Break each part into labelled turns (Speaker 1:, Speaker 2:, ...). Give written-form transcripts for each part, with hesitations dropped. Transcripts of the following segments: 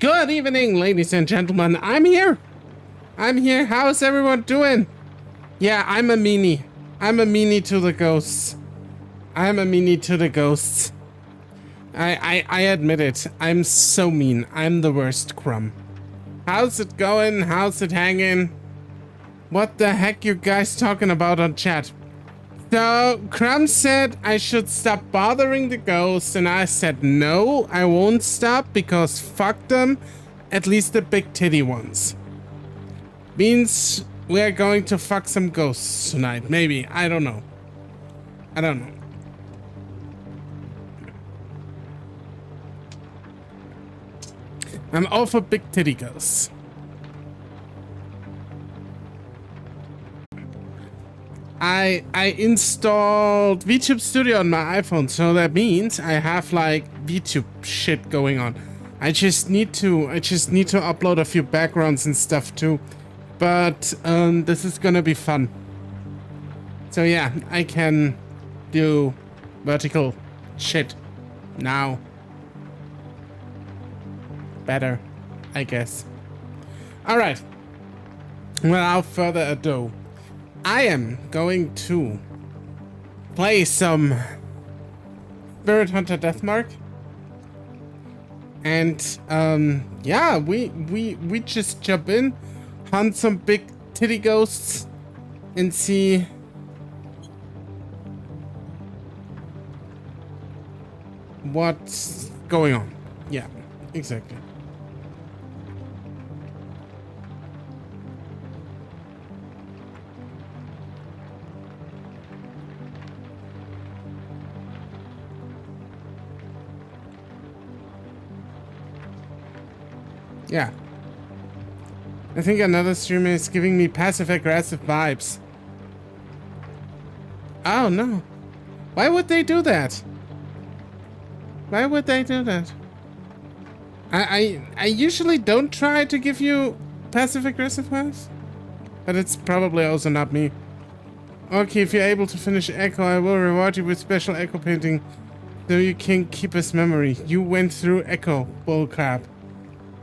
Speaker 1: Good evening, ladies and gentlemen. I'm here. How's everyone doing? Yeah, I'm a meanie. I'm a meanie to the ghosts. I admit it. I'm so mean. I'm the worst, Crumb. How's it going? How's it hanging? What the heck you guys talking about on chat? So, Crumb said I should stop bothering the ghosts, and I said no, I won't stop because fuck them, at least the big titty ones. Means we're going to fuck some ghosts tonight, maybe, I don't know. I'm all for big titty ghosts. I installed VTube Studio on my iPhone, so that means I have like VTube shit going on. I just need to upload a few backgrounds and stuff too. But this is gonna be fun. So yeah, I can do vertical shit now. Better, I guess. Alright. Without further ado, I am going to play some Spirit Hunter Deathmark. And yeah, we just jump in, hunt some big titty ghosts, and see what's going on. Yeah, exactly. Yeah. I think another streamer is giving me passive-aggressive vibes. Oh, no. Why would they do that? Why would they do that? I usually don't try to give you passive-aggressive vibes. But it's probably also not me. Okay, if you're able to finish Echo, I will reward you with special Echo painting so you can keep his memory. You went through Echo, bullcrap.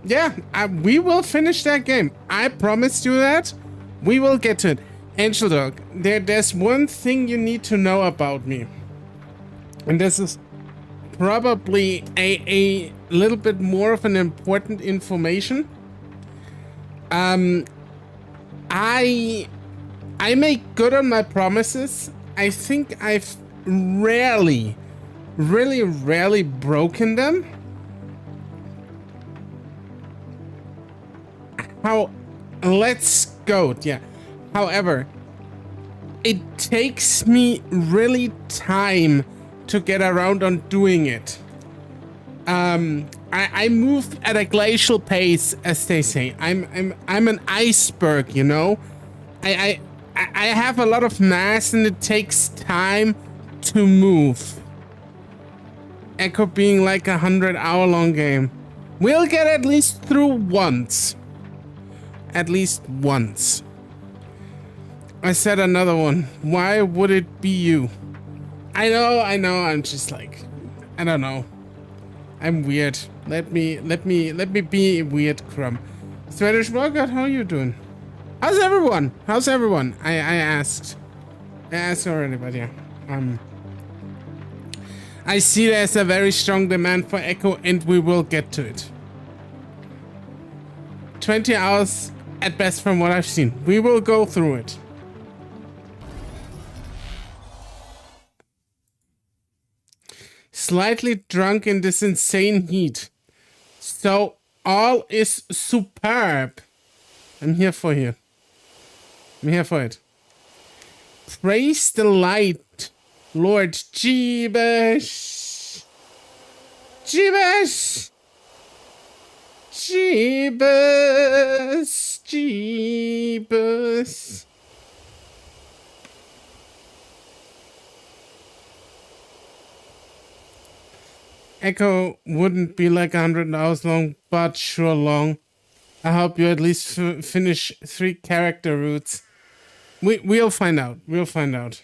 Speaker 1: Yeah, we will finish that game. I promised you that. We will get to it. Angel Dog, there's one thing you need to know about me. And this is probably a little bit more of an important information. I make good on my promises. I think I've really rarely broken them. Let's go. Yeah. However, it takes me really time to get around on doing it. I move at a glacial pace, as they say. I'm an iceberg, you know. I have a lot of mass, and it takes time to move. Echo being like a 100-hour-long game. We'll get at least through once. At least once. I said another one. Why would it be you? I know, I'm just like, I don't know. I'm weird. Let me be weird, Crumb. Swedish Workout, how are you doing? How's everyone? I asked. I asked already, but yeah. I see there's a very strong demand for Echo, and we will get to it. 20 hours at best from what I've seen. We will go through it. Slightly drunk in this insane heat. So all is superb. I'm here for you. I'm here for it. Praise the light, Lord Jeebus. Jeebus. Jeebus. Jeebus. Echo wouldn't be like 100 hours long, but sure long. I hope you at least finish 3 character routes. We'll find out. We'll find out.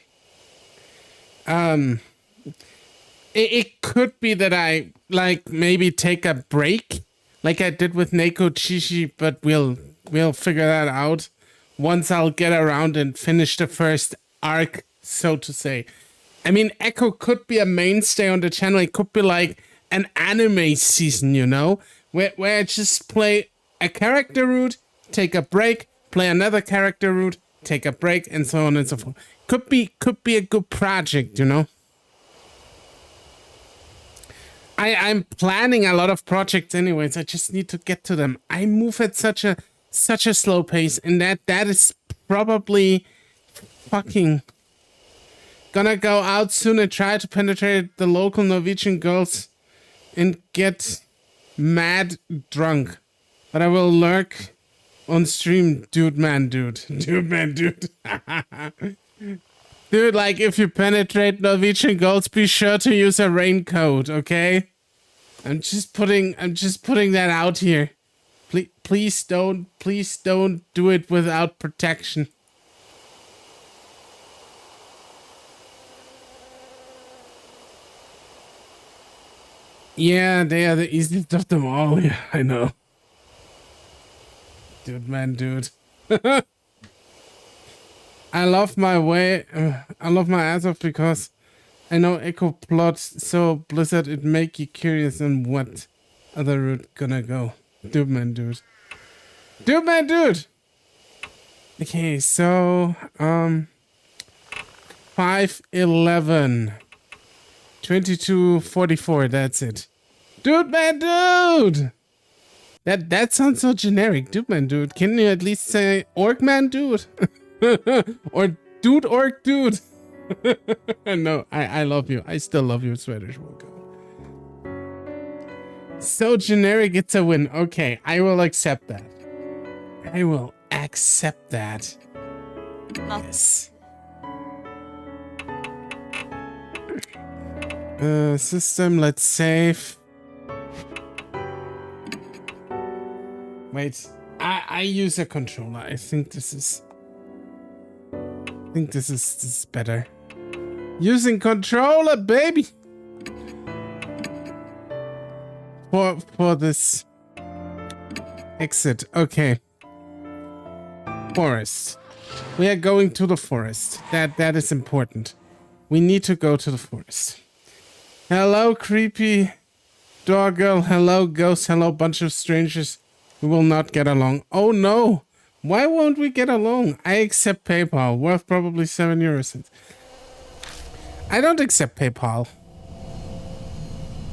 Speaker 1: It could be that I like maybe take a break like I did with Neko Chishi, but we'll figure that out once I'll get around and finish the first arc, so to say. I mean, Echo could be a mainstay on the channel. It could be like an anime season, you know, where I just play a character route, take a break, play another character route, take a break, and so on and so forth. Could be a good project, you know. I'm planning a lot of projects anyways. I just need to get to them. I move at such a slow pace, and that is probably fucking gonna go out soon and try to penetrate the local Norwegian girls and get mad drunk. But I will lurk on stream, dude, man, dude. Dude, man, dude. Dude, like, if you penetrate Norwegian girls, be sure to use a raincoat, okay? I'm just putting that out here. Please don't do it without protection. Yeah, they are the easiest of them all. Yeah, I know. Dude, man, dude. I love my ass off because I know Echo plots so Blizzard it make you curious on what other route gonna go. Dude, man, dude. Dude, man, dude! Okay, so, 511. 2244, that's it. Dude, man, dude! That sounds so generic. Dude, man, dude. Can you at least say orc, man, dude? Or dude, orc, dude? No, I love you. I still love you, Swedish Walker. So generic, it's a win. Okay, I will accept that. I will accept that. Yes. System, let's save. Wait, I use a controller. I think this is better. Using controller, baby. For this exit. Okay. Forest. We are going to the forest. That is important. We need to go to the forest. Hello, creepy dog girl. Hello, ghost. Hello, bunch of strangers. We will not get along. Oh no. Why won't we get along? I accept PayPal. Worth probably 7 euros. I don't accept PayPal.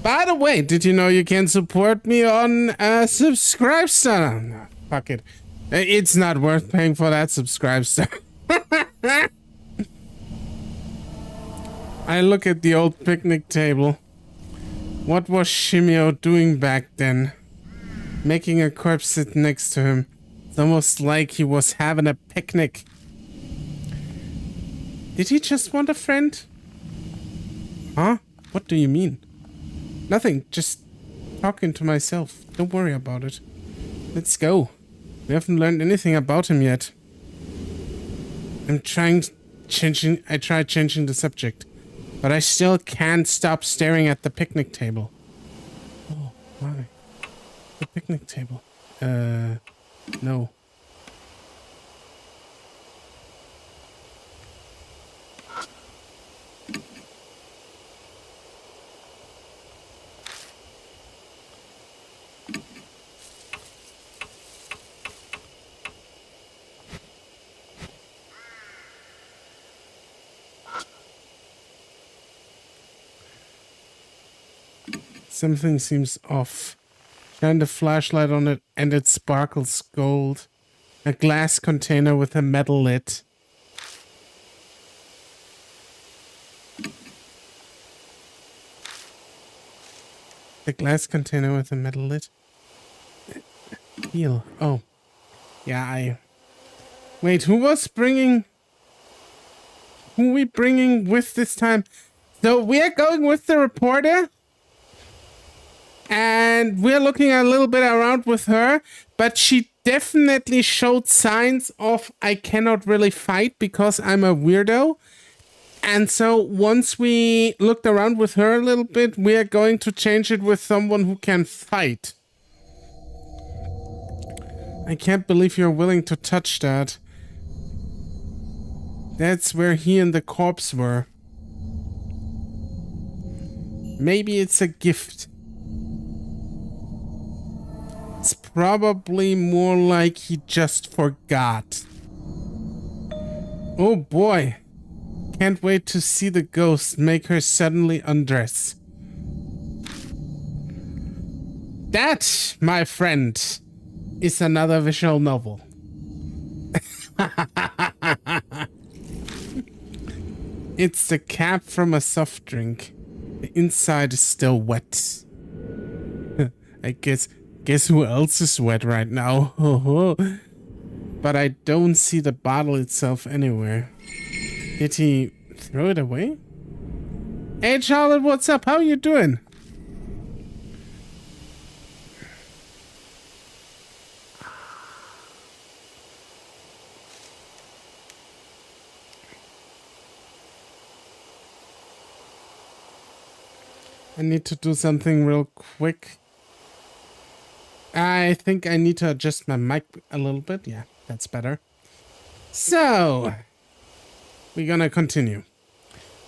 Speaker 1: By the way, did you know you can support me on Subscribestar? No, fuck it. It's not worth paying for that Subscribestar. I look at the old picnic table. What was Shimio doing back then? Making a corpse sit next to him. It's almost like he was having a picnic. Did he just want a friend? Huh? What do you mean? Nothing, just talking to myself. Don't worry about it. Let's go. We haven't learned anything about him yet. I tried changing the subject, but I still can't stop staring at the picnic table. Oh, why? The picnic table. No. Something seems off. Shine the flashlight on it and it sparkles gold. A glass container with a metal lid. The glass container with a metal lid. Heal. Oh. Yeah, Wait, who we bringing with this time? So we are going with the reporter. And we're looking a little bit around with her, but she definitely showed signs of I cannot really fight because I'm a weirdo. And so once we looked around with her a little bit, we are going to change it with someone who can fight. I can't believe you're willing to touch that. That's where he and the corpse were. Maybe it's a gift. It's probably more like he just forgot. Oh boy. Can't wait to see the ghost make her suddenly undress. That, my friend, is another visual novel. It's the cap from a soft drink. The inside is still wet. I guess who else is wet right now? But I don't see the bottle itself anywhere. Did he throw it away? Hey Charlotte, what's up? How you doing? I need to do something real quick. I think I need to adjust my mic a little bit. Yeah, that's better. So, we're gonna continue.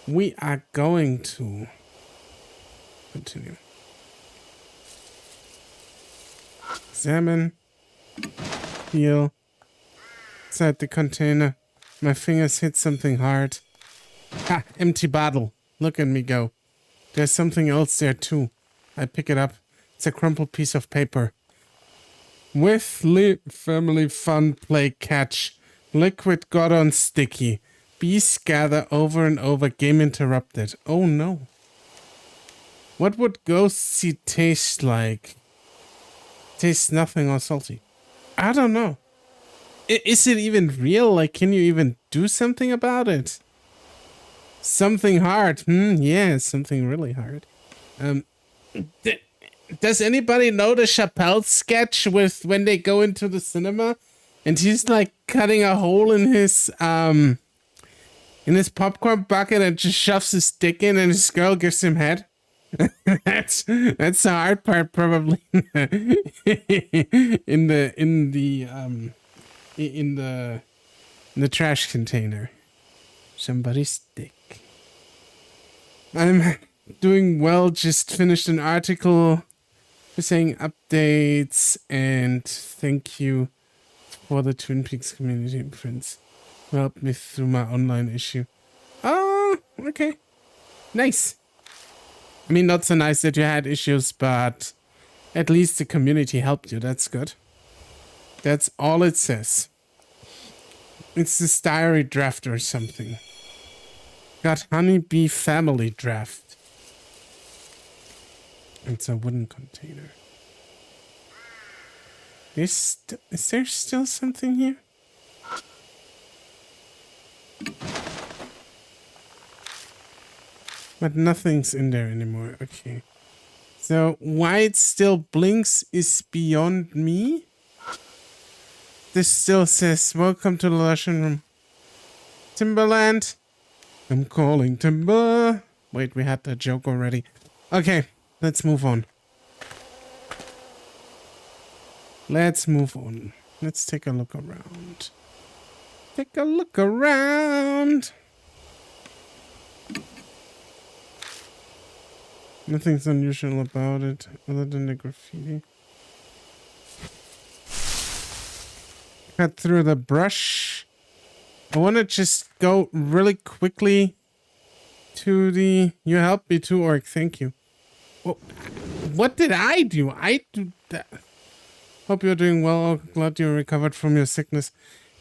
Speaker 1: We are going to continue. Examine. Heal. Inside the container. My fingers hit something hard. Ha! Empty bottle. Look at me go. There's something else there too. I pick it up. It's a crumpled piece of paper. With family fun play catch. Liquid got on sticky. Bees gather over and over. Game interrupted. Oh no. What would ghost seed taste like? Tastes nothing or salty. I don't know. Is it even real? Like, can you even do something about it? Something hard. Yeah, something really hard. Does anybody know the Chappelle sketch with when they go into the cinema and he's like cutting a hole in his popcorn bucket and just shoves his dick in and his girl gives him head? that's the hard part probably. in the trash container. Somebody's dick. I'm doing well. Just finished an article saying updates and thank you for the Twin Peaks community and friends who helped me through my online issue. Oh, okay. Nice. I mean, not so nice that you had issues, but at least the community helped you. That's good. That's all it says. It's this diary draft or something. Got honeybee family draft. It's a wooden container. Is there still something here? But nothing's in there anymore. Okay. So why it still blinks is beyond me. This still says, welcome to the Russian room. Timberland. I'm calling Timber. Wait, we had that joke already. Okay, let's move on. Let's move on. Let's take a look around. Take a look around. Nothing's unusual about it other than the graffiti. Cut through the brush. I want to just go really quickly to the... You helped me too, Orc. Thank you. Well, what did I do? I do that. Hope you're doing well. Oh, glad you recovered from your sickness.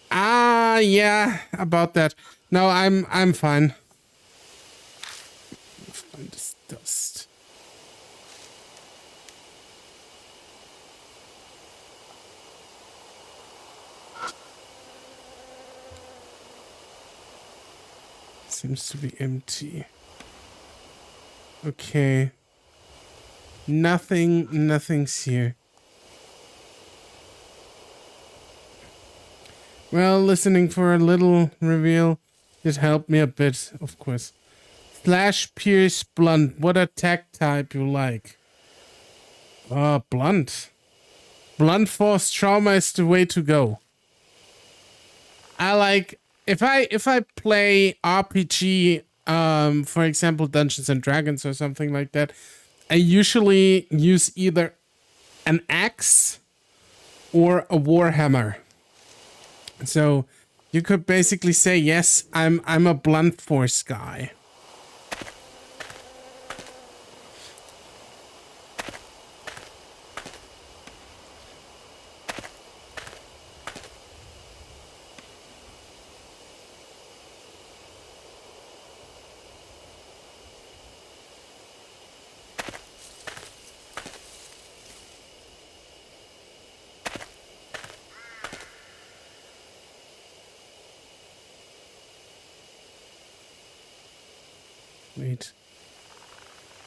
Speaker 1: Ah, yeah, about that. No, I'm fine. Find this dust. Seems to be empty. Okay. Nothing's here. Well, listening for a little reveal did help me a bit, of course. Slash Pierce Blunt. What attack type you like? Blunt. Blunt force trauma is the way to go. I like if I play RPG, for example, Dungeons and Dragons or something like that, I usually use either an axe or a warhammer. So you could basically say, yes, I'm a blunt force guy. Wait.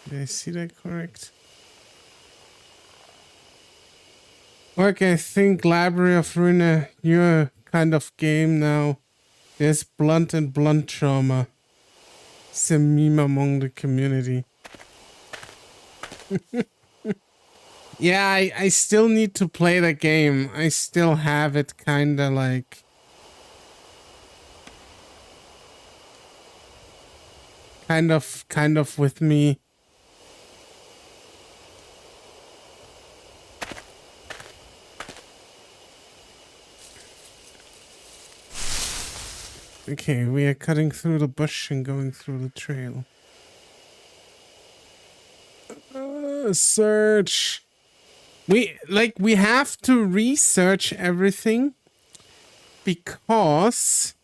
Speaker 1: Did I see that correct? Okay, I think Library of Ruin, your kind of game now. There's blunt and blunt trauma. It's a meme among the community. Yeah, I still need to play the game. I still have it kinda like... Kind of with me. Okay, we are cutting through the bush and going through the trail. Search. We have to research everything because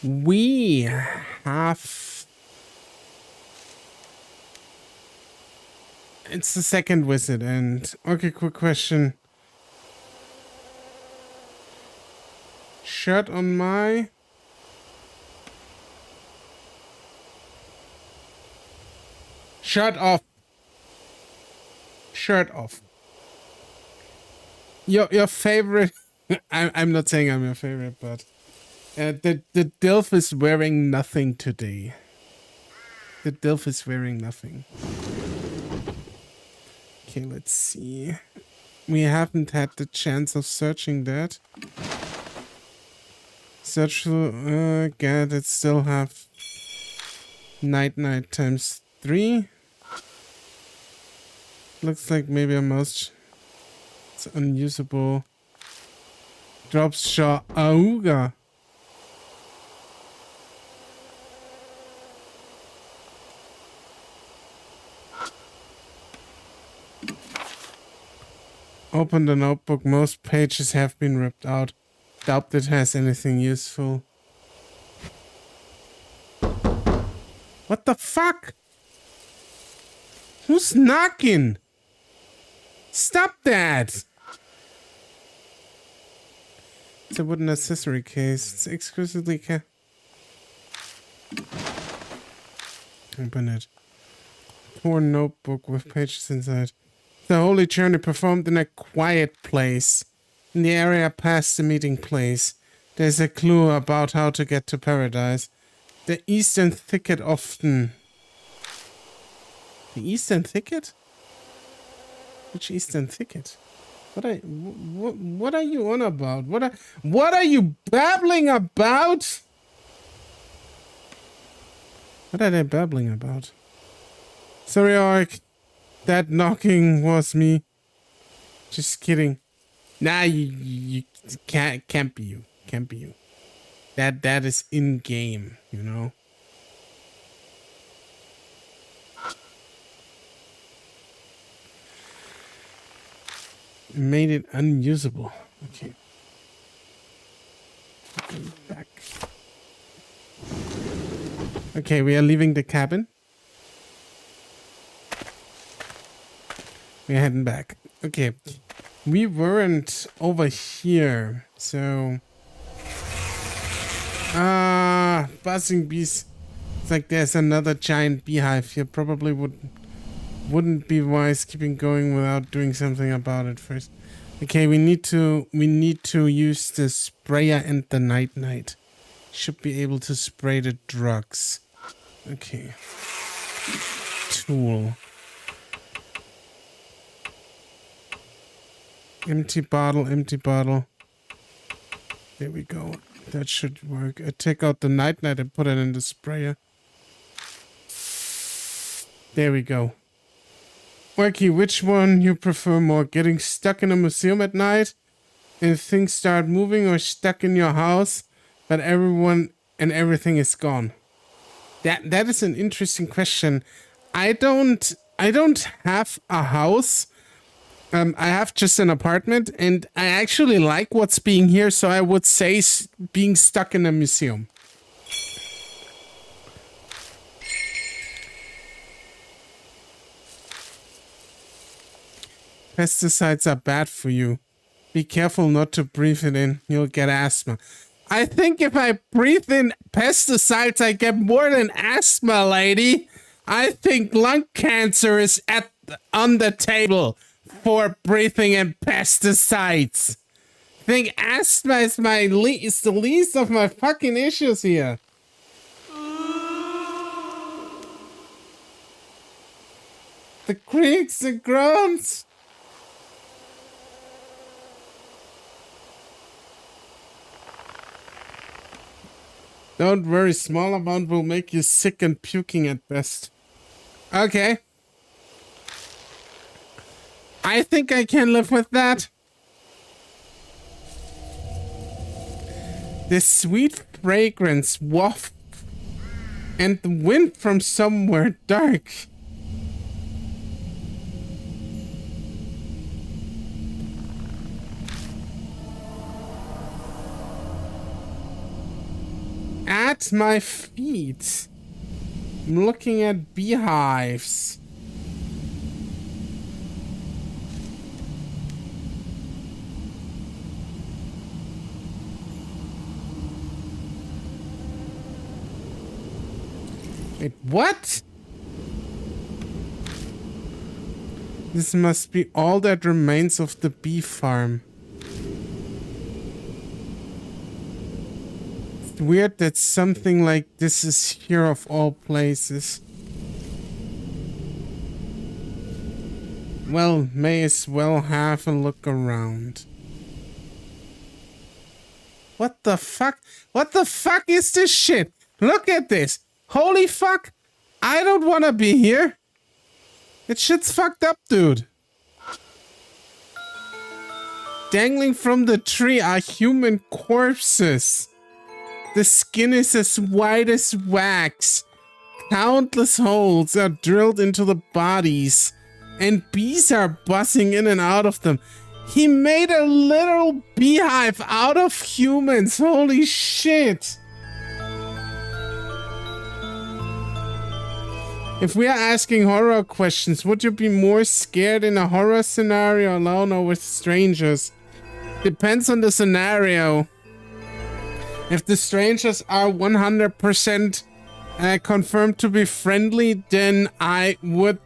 Speaker 1: we have... It's the second visit, and okay, quick question. Shirt on my... Shirt off. Shirt off. Your favorite... I'm not saying I'm your favorite, but... the Dilf is wearing nothing today. The Dilf is wearing nothing. Okay, let's see. We haven't had the chance of searching that. Search for... God, it still have... Night times 3. Looks like maybe a mouse... It's unusable. Drops shot. Auga. Open the notebook. Most pages have been ripped out. Doubt it has anything useful. What the fuck? Who's knocking? Stop that! It's a wooden accessory case. It's exquisitely Open it. Torn notebook with pages inside. The holy journey performed in a quiet place. In the area past the meeting place. There's a clue about how to get to paradise. The eastern thicket often... The eastern thicket? Which eastern thicket? What are you on about? What are you babbling about? What are they babbling about? Sorry, Orc. That knocking was me. Just kidding. Nah, you can't be you. Can't be you. That is in game, you know. Made it unusable. Okay. Back. Okay, we are leaving the cabin. We're heading back. Okay. We weren't over here, so... buzzing bees. It's like there's another giant beehive here. Probably wouldn't be wise keeping going without doing something about it first. Okay, we need to use the sprayer and the night. Should be able to spray the drugs. Okay. tool. Empty bottle, empty bottle. There we go. That should work. I take out the night light and put it in the sprayer. There we go. Orky, which one you prefer more? Getting stuck in a museum at night and things start moving, or stuck in your house but everyone and everything is gone? That is an interesting question. I don't have a house. I have just an apartment, and I actually like what's being here, so I would say being stuck in a museum. Pesticides are bad for you. Be careful not to breathe it in. You'll get asthma. I think if I breathe in pesticides, I get more than asthma, lady. I think lung cancer is on the table for breathing in pesticides. I think asthma is the least of my fucking issues here. The creaks and groans. Don't worry, small amount will make you sick and puking at best. Okay. I think I can live with that. The sweet fragrance waft and the wind from somewhere dark. At my feet, I'm looking at beehives. Wait, what? This must be all that remains of the bee farm. It's weird that something like this is here of all places. Well, may as well have a look around. What the fuck? What the fuck is this shit? Look at this. Holy fuck. I don't want to be here. This shit's fucked up, dude. Dangling from the tree are human corpses. The skin is as white as wax. Countless holes are drilled into the bodies, and bees are buzzing in and out of them. He made a literal beehive out of humans. Holy shit. If we are asking horror questions, would you be more scared in a horror scenario alone or with strangers? Depends on the scenario. If the strangers are 100% confirmed to be friendly, then I would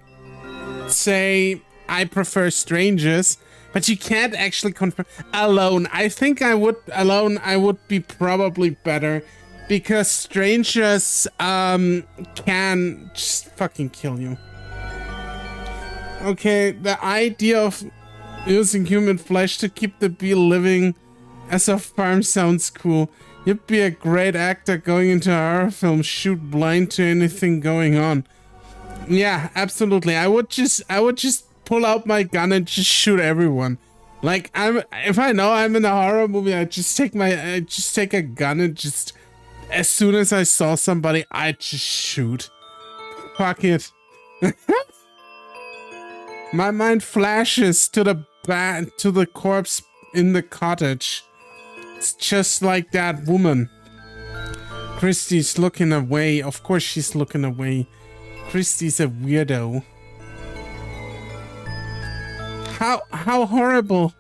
Speaker 1: say I prefer strangers. But you can't actually confirm alone. I think I would be probably better, because strangers can just fucking kill you. Okay, the idea of using human flesh to keep the bee living as a farm sounds cool. You'd be a great actor going into a horror film, shoot blind to anything going on. Yeah, absolutely. I would just pull out my gun and just shoot everyone. Like, if I know I'm in a horror movie, I just take a gun and just, as soon as I saw somebody, I just shoot. Fuck it. My mind flashes to the corpse in the cottage. It's just like that woman. Christy's looking away. Of course she's looking away. Christy's a weirdo. How horrible.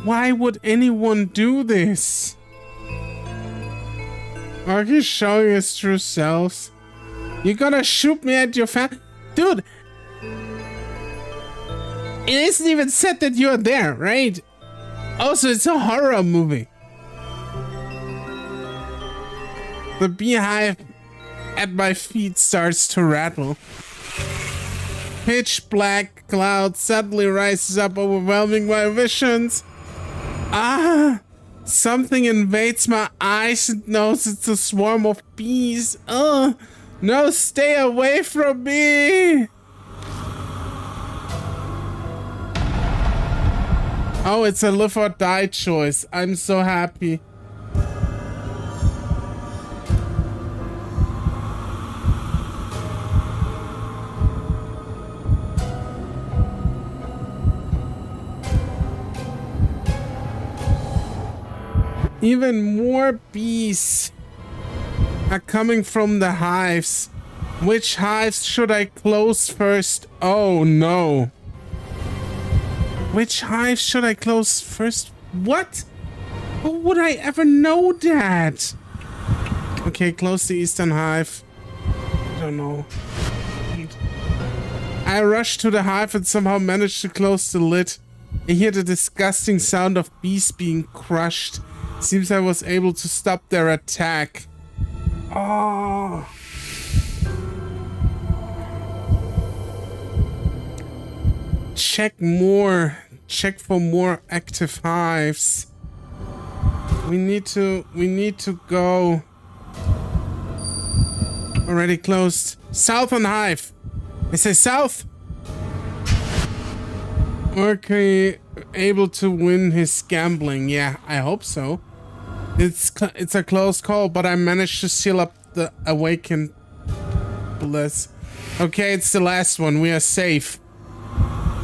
Speaker 1: Why would anyone do this? Are you showing his true selves? You gonna shoot me at your Dude! It isn't even said that you're there, right? Also, it's a horror movie. The beehive at my feet starts to rattle. pitch black cloud suddenly rises up, overwhelming my visions. Ah! Something invades my eyes and knows it's a swarm of bees. No, stay away from me! Oh, it's a live or die choice. I'm so happy. Even more bees are coming from the hives. Which hives should I close first? Oh no. Which hive should I close first? What? How would I ever know that? Okay, close the eastern hive. I don't know. I rushed to the hive and somehow managed to close the lid. I hear the disgusting sound of bees being crushed. Seems I was able to stop their attack. Oh. Check more. Check for more active hives. We need to go. Already closed. South on hive. I say south. Okay, able to win his gambling. Yeah, I hope so. It's a close call, but I managed to seal up the awakened bliss. Okay, it's the last one. We are safe.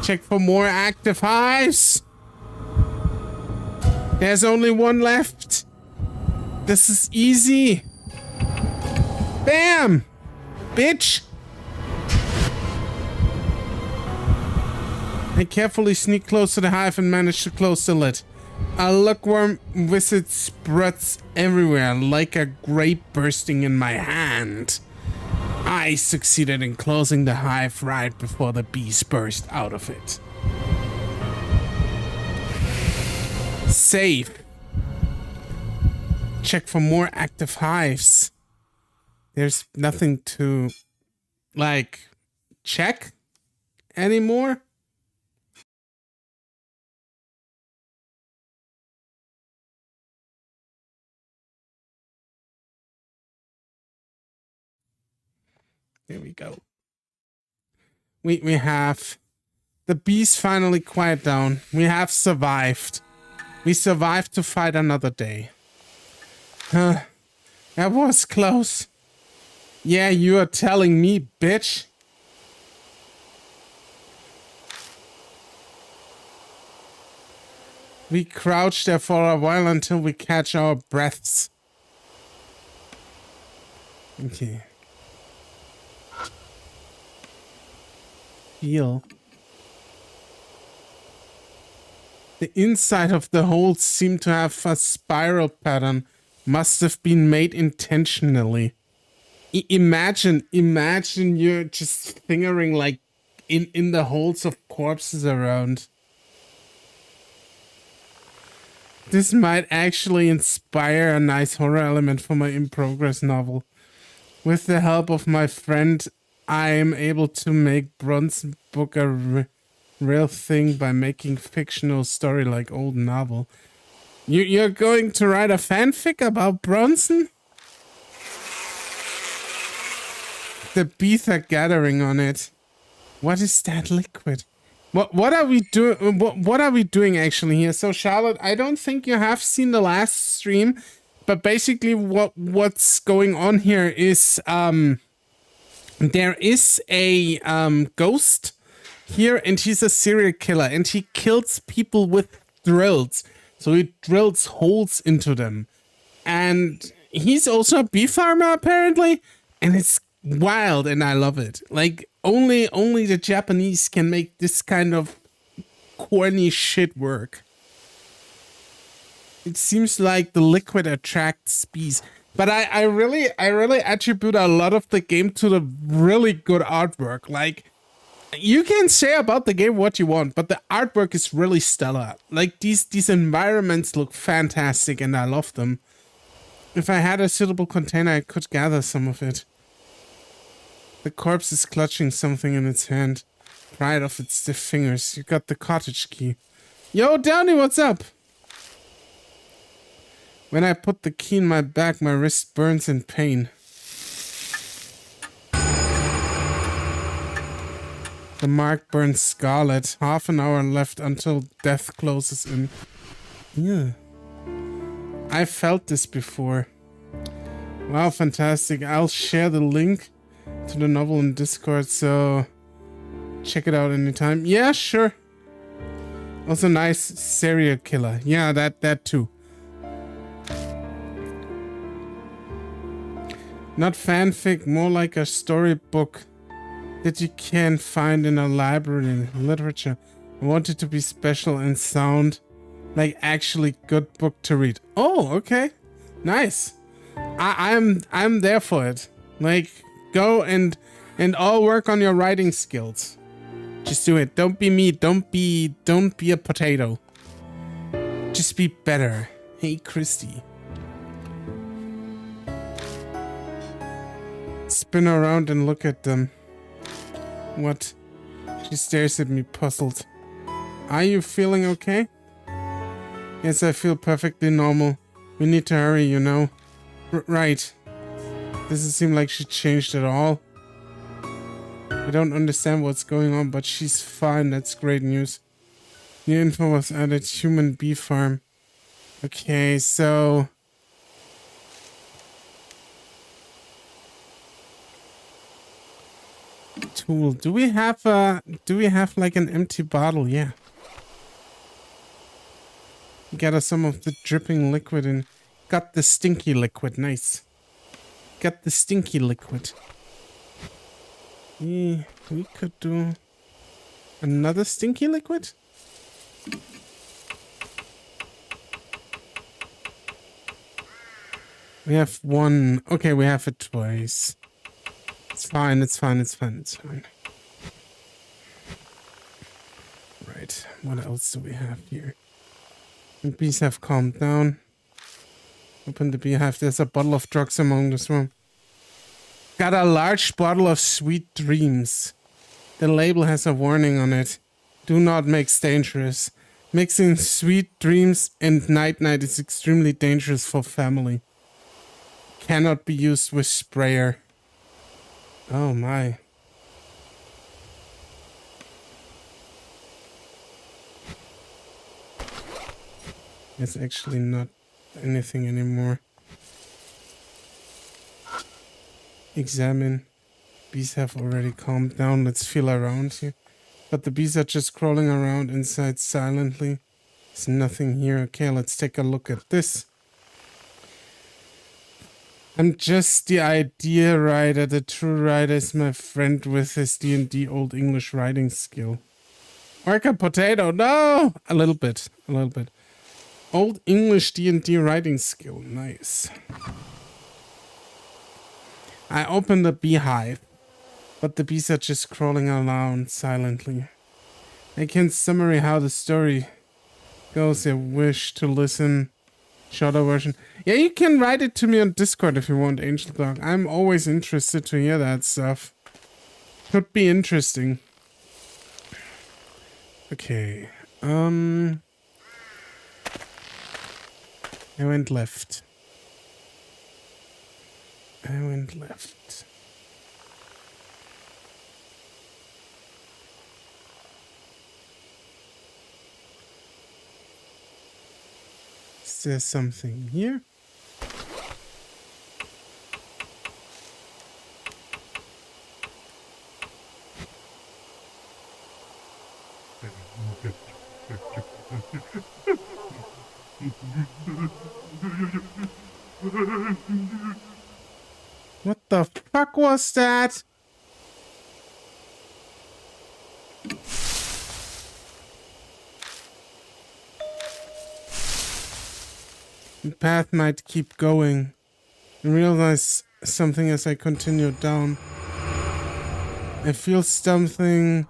Speaker 1: Check for more active hives. There's only one left. This is easy. Bam! Bitch! I carefully sneak close to the hive and manage to close the lid. A lukewarm visit spreads everywhere like a grape bursting in my hand. I succeeded in closing the hive right before the bees burst out of it. Save. Check for more active hives. There's nothing to, like, check anymore. There we go. We have the bees finally quiet down. We have survived. We survived to fight another day. That was close. Yeah, you are telling me, bitch. We crouch there for a while until we catch our breaths. Okay. Feel. The inside of the holes seem to have a spiral pattern. Must have been made intentionally. Imagine you're just fingering like in the holes of corpses around. This might actually inspire a nice horror element for my in-progress novel. With the help of my friend, I am able to make Bronson book a real thing by making fictional story like old novel. You're going to write a fanfic about Bronson? The bees are gathering on it. What is that liquid? What are we doing? What are we doing actually here? So Charlotte, I don't think you have seen the last stream, but basically what's going on here is there is a ghost here, and he's a serial killer, and he kills people with drills. So he drills holes into them, and he's also a bee farmer apparently, and it's wild, and I love it. Like only the Japanese can make this kind of corny shit work. It seems like the liquid attracts bees, but I really attribute a lot of the game to the really good artwork. Like, you can say about the game what you want, but the artwork is really stellar. Like these environments look fantastic, and I love them. If I had a suitable container, I could gather some of it. The corpse is clutching something in its hand. Pry it off its stiff fingers. You got the cottage key. Yo, Downey, what's up? When I put the key in my back, my wrist burns in pain. The mark burns scarlet. Half an hour left until death closes in. Yeah. I felt this before. Wow, fantastic. I'll share the link to the novel in Discord, so check it out anytime. Yeah, sure. Also nice serial killer. Yeah, that too. Not fanfic, more like a storybook that you can find in a library literature. I want it to be special and sound like actually good book to read. Oh, okay. Nice. I'm there for it. Like, go and all work on your writing skills. Just do it. Don't be me. Don't be a potato. Just be better. Hey, Christy. Spin around and look at them. What? She stares at me, puzzled. Are you feeling okay? Yes, I feel perfectly normal. We need to hurry, you know. Right. Doesn't seem like she changed at all. I don't understand what's going on, but she's fine. That's great news. New info was added. Human bee farm. Okay, so... Tool. Do we have like an empty bottle? Yeah. Got us some of the dripping liquid and got the stinky liquid. Nice. Got the stinky liquid. Yeah, we could do another stinky liquid. We have one. Okay, we have it twice. It's fine, it's fine, it's fine, it's fine. Right, what else do we have here? The bees have calmed down. Open the beehive. There's a bottle of drugs among this room. Got a large bottle of sweet dreams. The label has a warning on it. Do not mix dangerous. Mixing sweet dreams and night-night is extremely dangerous for family. Cannot be used with sprayer. Oh my. It's actually not anything anymore. Examine. Bees have already calmed down. Let's feel around here. But the bees are just crawling around inside silently. There's nothing here. Okay, let's take a look at this. I'm just the idea writer. The true writer is my friend with his D&D Old English writing skill. Orca potato, no! A little bit. Old English D&D writing skill, nice. I opened the beehive, but the bees are just crawling around silently. I can summary how the story goes. I wish to listen. Shorter version. Yeah, you can write it to me on Discord if you want, Angel Dog. I'm always interested to hear that stuff. Could be interesting. Okay. I went left. Is there something here? What the fuck was that? The path might keep going. I realize something as I continue down. I feel something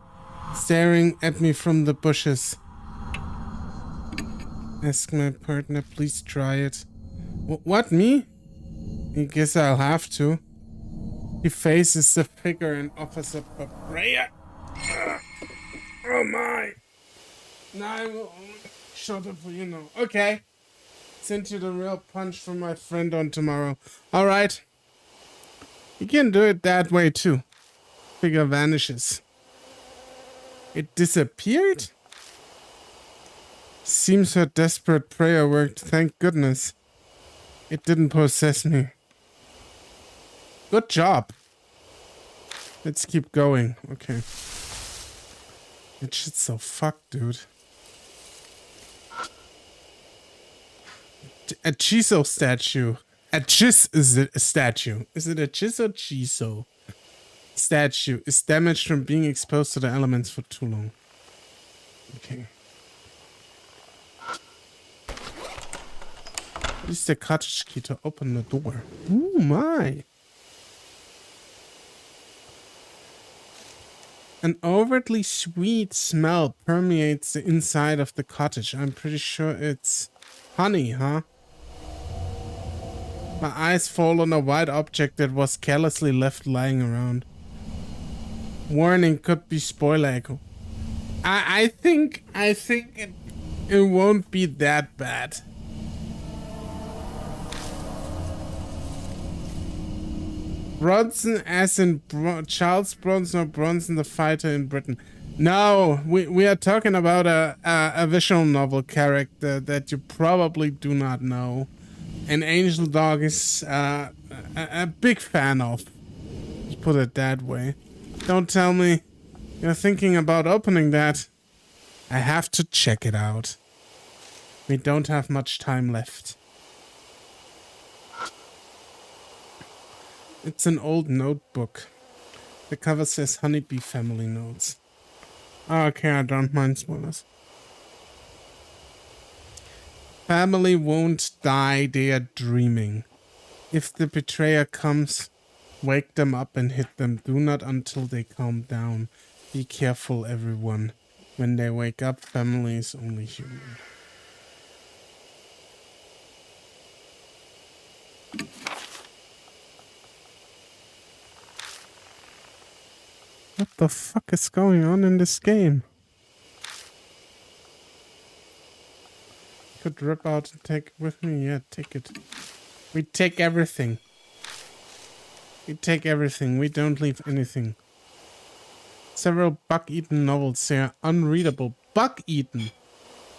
Speaker 1: staring at me from the bushes. Ask my partner, please try it. What, me? I guess I'll have to. He faces the figure and offers up a prayer. Oh my. Now I will shut up for you now. Okay. Send you the real punch from my friend on tomorrow. Alright. You can do it that way too. Figure vanishes. It disappeared? Seems her desperate prayer worked, thank goodness. It didn't possess me. Good job. Let's keep going. Okay. That shit's so fucked, dude. A Chiso statue. A Chis is it a statue? Is it a Chis or Chiso? Statue is damaged from being exposed to the elements for too long. Okay. Use the cottage key to open the door. Oh my. An overtly sweet smell permeates the inside of the cottage. I'm pretty sure it's honey, huh? My eyes fall on a white object that was carelessly left lying around. Warning, could be spoiler echo. I think it won't be that bad. Bronson as in Charles Bronson or Bronson the fighter in Britain. No, we are talking about a visual novel character that you probably do not know. And Angel Dog is a big fan of. Let's put it that way. Don't tell me you're thinking about opening that. I have to check it out. We don't have much time left. It's an old notebook. The cover says Honeybee Family Notes. Okay, I don't mind spoilers. Family won't die, they are dreaming. If the betrayer comes, wake them up and hit them. Do not until they calm down. Be careful, everyone. When they wake up, family is only human. What the fuck is going on in this game? Could rip out and take it with me? Yeah, take it. We take everything. We take everything. We don't leave anything. Several bug-eaten novels. They are unreadable. Bug-eaten.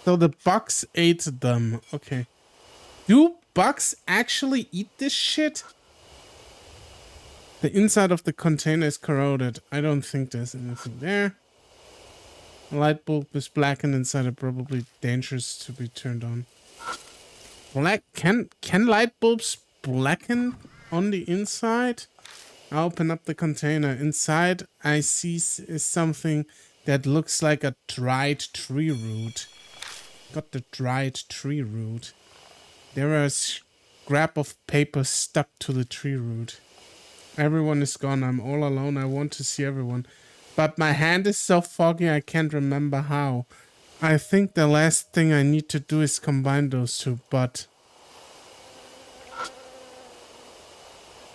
Speaker 1: So the bugs ate them. Okay. Do bugs actually eat this shit? The inside of the container is corroded. I don't think there's anything there. The light bulb is blackened inside and probably dangerous to be turned on. Black can light bulbs blacken on the inside? I open up the container. Inside I see is something that looks like a dried tree root. Got the dried tree root. There are a scrap of paper stuck to the tree root. Everyone is gone. I'm all alone. I want to see everyone. But my hand is so foggy I can't remember how. I think the last thing I need to do is combine those two, but...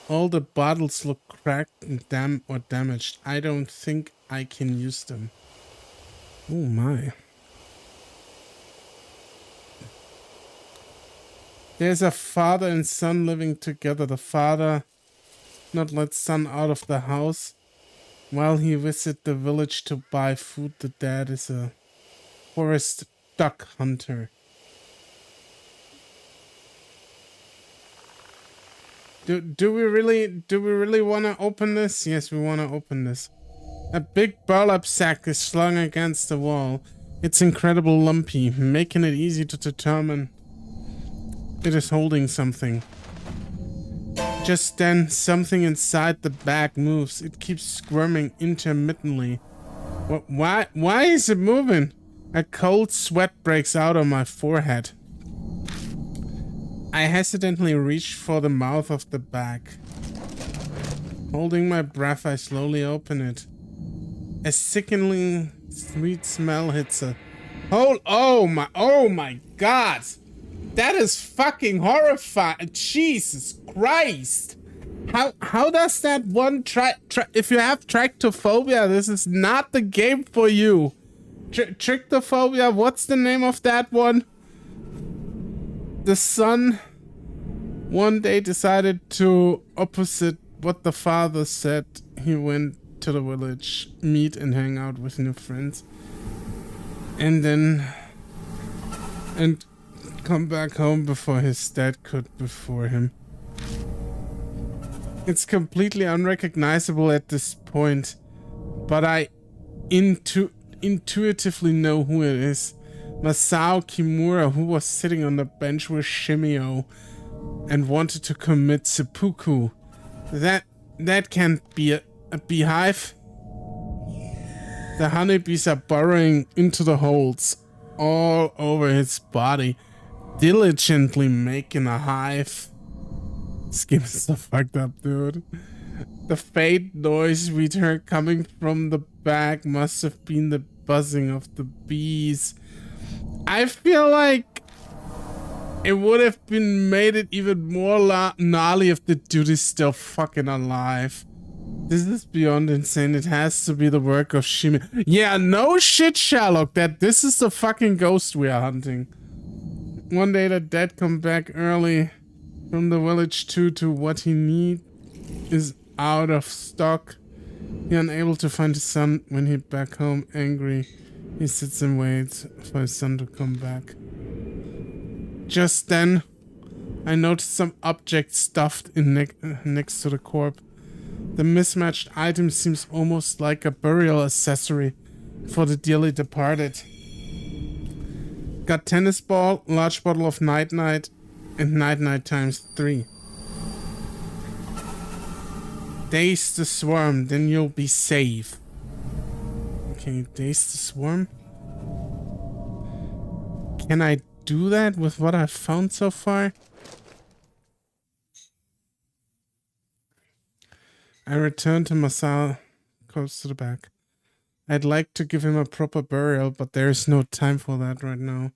Speaker 1: all the bottles look cracked and damaged. I don't think I can use them. Oh my. There's a father and son living together. The father not let son out of the house while he visit the village to buy food. The dad is a forest duck hunter. Do we really want to open this? Yes, we want to open this. A big burlap sack is slung against the wall. It's incredibly lumpy, making it easy to determine it is holding something. Just then, something inside the bag moves. It keeps squirming intermittently. Why is it moving? A cold sweat breaks out on my forehead. I hesitantly reach for the mouth of the bag. Holding my breath, I slowly open it. A sickening sweet smell hits a hole. Oh my god! That is fucking horrifying. Jesus Christ! How does that one if you have tractophobia, this is not the game for you. Trichtophobia, what's the name of that one? The son one day decided to opposite what the father said. He went to the village, meet and hang out with new friends. And then... and come back home before his dad could before him. It's completely unrecognizable at this point, but I intuitively know who it is. Masao Kimura, who was sitting on the bench with Shimio and wanted to commit seppuku. That can't be a beehive. The honeybees are burrowing into the holes all over his body, diligently making a hive. This game is so fucked up, dude. The faint noise we heard coming from the back must have been the buzzing of the bees. I feel like it would have been made it even more gnarly if the dude is still fucking alive. This is beyond insane. It has to be the work of Shimi. Yeah, no shit, Sherlock, that this is the fucking ghost we are hunting. One day the dad come back early from the village to what he need is out of stock. He unable to find his son. When he back home angry, he sits and waits for his son to come back. Just then, I noticed some object stuffed in next to the corpse. The mismatched item seems almost like a burial accessory for the dearly departed. Got tennis ball, large bottle of night-night, and night-night times 3. Daze the swarm, then you'll be safe. Okay, daze the swarm. Can I do that with what I've found so far? I return to Masao, close to the back. I'd like to give him a proper burial, but there's no time for that right now.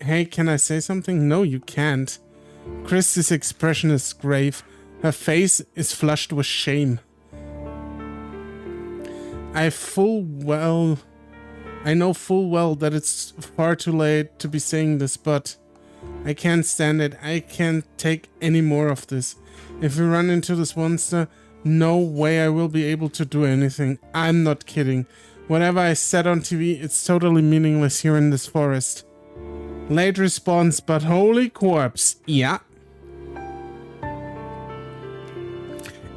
Speaker 1: Hey, can I say something? No, you can't. Christie's expression is grave. Her face is flushed with shame. I know full well that it's far too late to be saying this, but I can't stand it. I can't take any more of this. If we run into this monster, no way I will be able to do anything. I'm not kidding. Whatever I said on TV, it's totally meaningless here in this forest. Late response, but holy corpse. Yeah.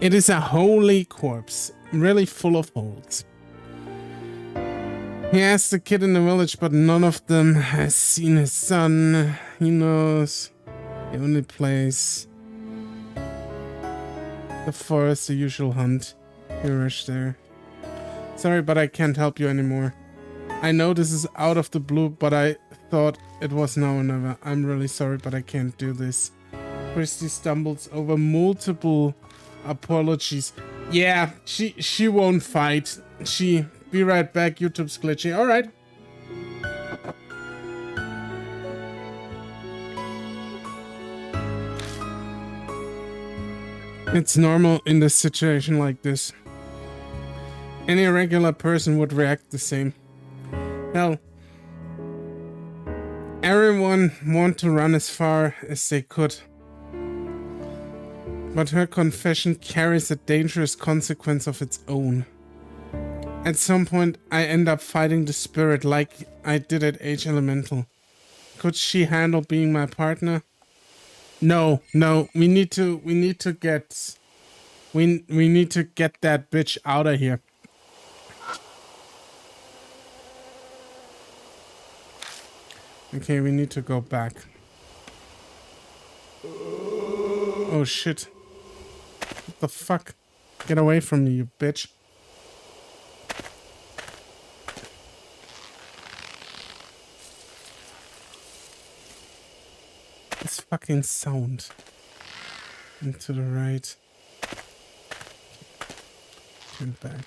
Speaker 1: It is a holy corpse, really full of holes. He asked the kid in the village, but none of them has seen his son. He knows the only place. The forest, the usual hunt. He rushed there. Sorry, but I can't help you anymore. I know this is out of the blue, but I thought it was now or never. I'm really sorry, but I can't do this. Christy stumbles over multiple apologies. Yeah, she won't fight. Be right back. YouTube's glitchy. All right. It's normal in this situation like this. Any regular person would react the same. Hell, everyone want to run as far as they could. But her confession carries a dangerous consequence of its own. At some point, I end up fighting the spirit like I did at Age Elemental. Could she handle being my partner? No, we need to get that bitch out of here. Okay, we need to go back. Oh shit. What the fuck? Get away from me, you bitch. This fucking sound. And to the right. Turn back.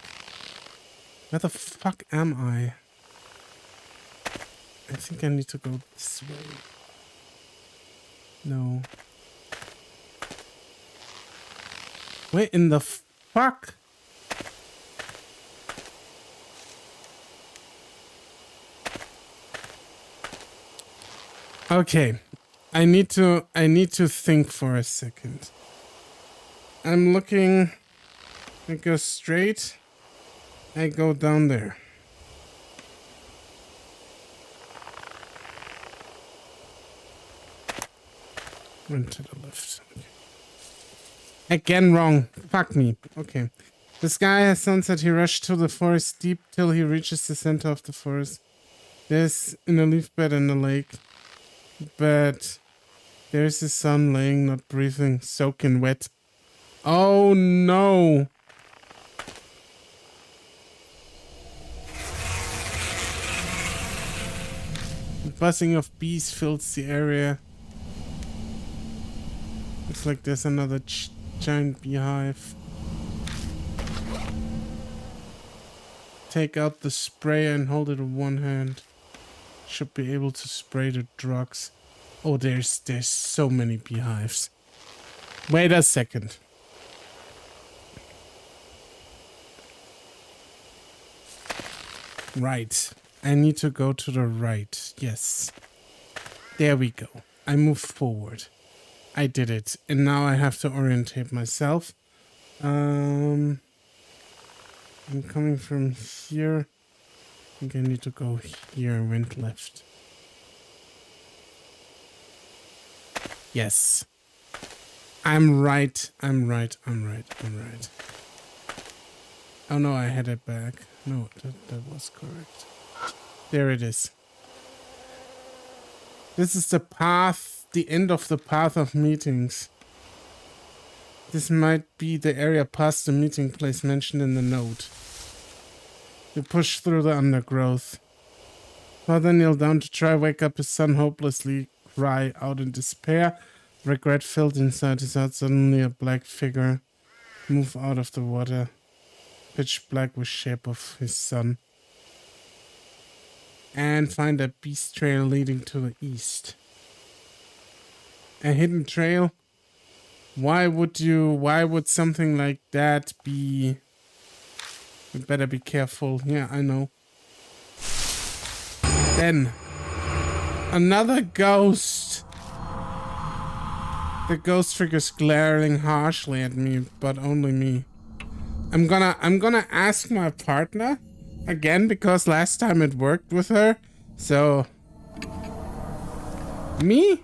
Speaker 1: Where the fuck am I? I think I need to go this way. No. Where in the fuck? Okay. I need to think for a second. I'm looking. I go straight. I go down there. Went to the left. Okay. Again wrong. Fuck me. Okay. This guy has sunset. He rushed to the forest deep till he reaches the center of the forest. There's in a leaf bed in the lake. But there's the sun laying, not breathing, soaking wet. Oh no. The buzzing of bees fills the area. Looks like there's another giant beehive. Take out the sprayer and hold it with one hand. Should be able to spray the drugs. Oh, there's so many beehives. Wait a second. Right. I need to go to the right. Yes. There we go. I move forward. I did it. And now I have to orientate myself. I'm coming from here. I think I need to go here. Went left. Yes. I'm right. I'm right. I'm right. I'm right. Oh no, I had it back. No, that was correct. There it is. This is the path, the end of the path of meetings. This might be the area past the meeting place mentioned in the note. You push through the undergrowth. Father kneel down to try wake up his son, hopelessly cry out in despair. Regret filled inside his heart. Suddenly a black figure move out of the water. Pitch black with shape of his son. And find a beast trail leading to the east. A hidden trail? Why would something like that be... We better be careful. Yeah, I know. Then, another ghost. The ghost figure's glaring harshly at me, but only me. I'm gonna ask my partner again because last time it worked with her. So, me?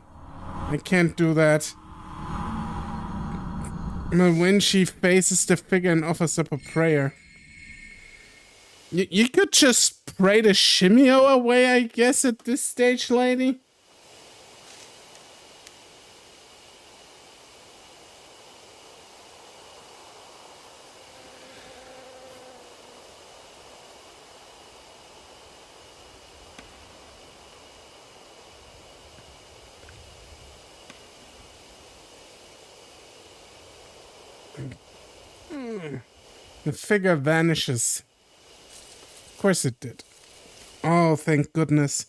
Speaker 1: I can't do that. But when she faces the figure and offers up a prayer. You could just pray the shimio away, I guess, at this stage, lady. The figure vanishes. Of course it did. Oh, thank goodness.